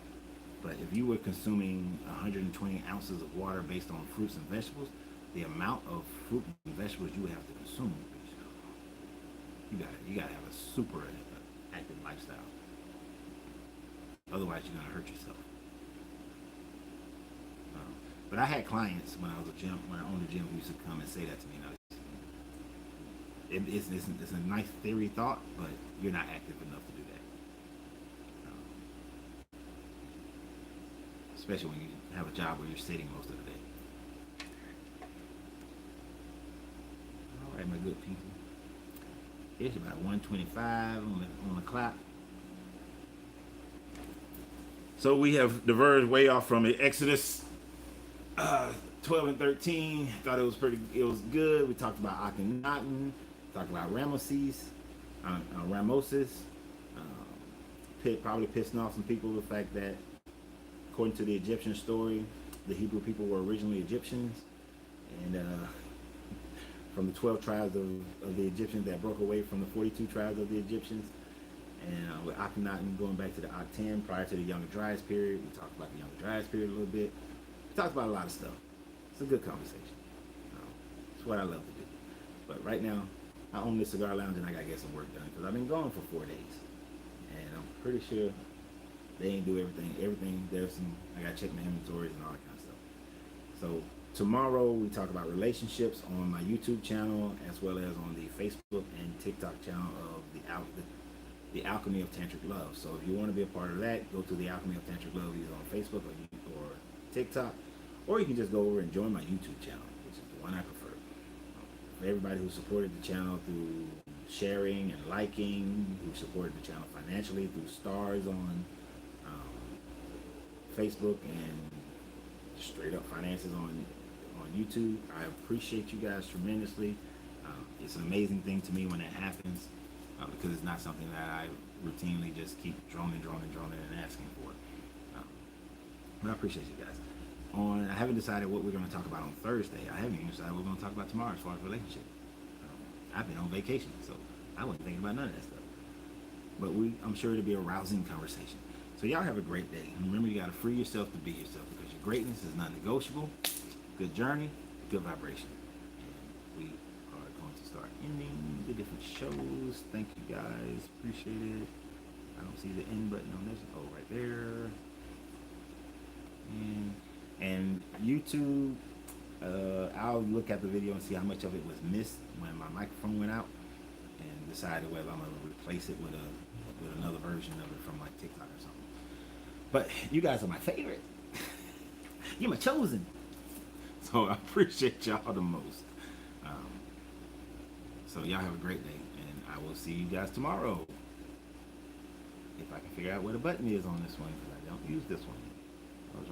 But if you were consuming 120 ounces of water based on fruits and vegetables, the amount of fruit and vegetables you would have to consume, you gotta have a super active lifestyle. Otherwise, you're gonna hurt yourself. But I had clients when I owned a gym, who used to come and say that to me. It's a nice theory thought, but you're not active enough to do that. Especially when you have a job where you're sitting most of the day. All right, my good people. It's about 1:25 on the clock. So we have diverged way off from it. Exodus 12 and 13. Thought it was good. We talked about Akhenaten. Talked about Ramoses. Probably pissing off some people the fact that, according to the Egyptian story, the Hebrew people were originally Egyptians, and from the 12 tribes of the Egyptians that broke away from the 42 tribes of the Egyptians. And with Akhenaten going back to the Akhenaten prior to the Younger Dryas period. We talked about the Younger Dryas period a little bit. We talked about a lot of stuff. It's a good conversation. It's what I love to do. But right now, I own this cigar lounge and I gotta get some work done because I've been gone for 4 days. And I'm pretty sure they ain't do everything. I gotta check my inventories and all that kind of stuff. So tomorrow we talk about relationships on my YouTube channel as well as on the Facebook and TikTok channel of the Alchemy of Tantric Love. So if you want to be a part of that, go to the Alchemy of Tantric Love either on Facebook or TikTok, or you can just go over and join my YouTube channel, which is the one I prefer. For everybody who supported the channel through sharing and liking, who supported the channel financially through stars on Facebook and straight up finances on YouTube. I appreciate you guys tremendously. It's an amazing thing to me when that happens, because it's not something that I routinely just keep droning and asking for. But I appreciate you guys. I haven't decided what we're going to talk about on Thursday. I haven't even decided what we're going to talk about tomorrow as far as relationship. I've been on vacation, so I wasn't thinking about none of that stuff. But I'm sure it'll be a rousing conversation. So y'all have a great day. And remember, you got to free yourself to be yourself, because your greatness is non-negotiable. Good journey, good vibration. And we are going to start ending the different shows. Thank you guys. Appreciate it. I don't see the end button on this. Oh, right there. And YouTube, I'll look at the video and see how much of it was missed when my microphone went out, and decide whether I'm going to replace it with another version of it from like TikTok or something. But you guys are my favorite. You're my chosen. So I appreciate y'all the most. So y'all have a great day, and I will see you guys tomorrow. If I can figure out where the button is on this one, because I don't use this one. I was like,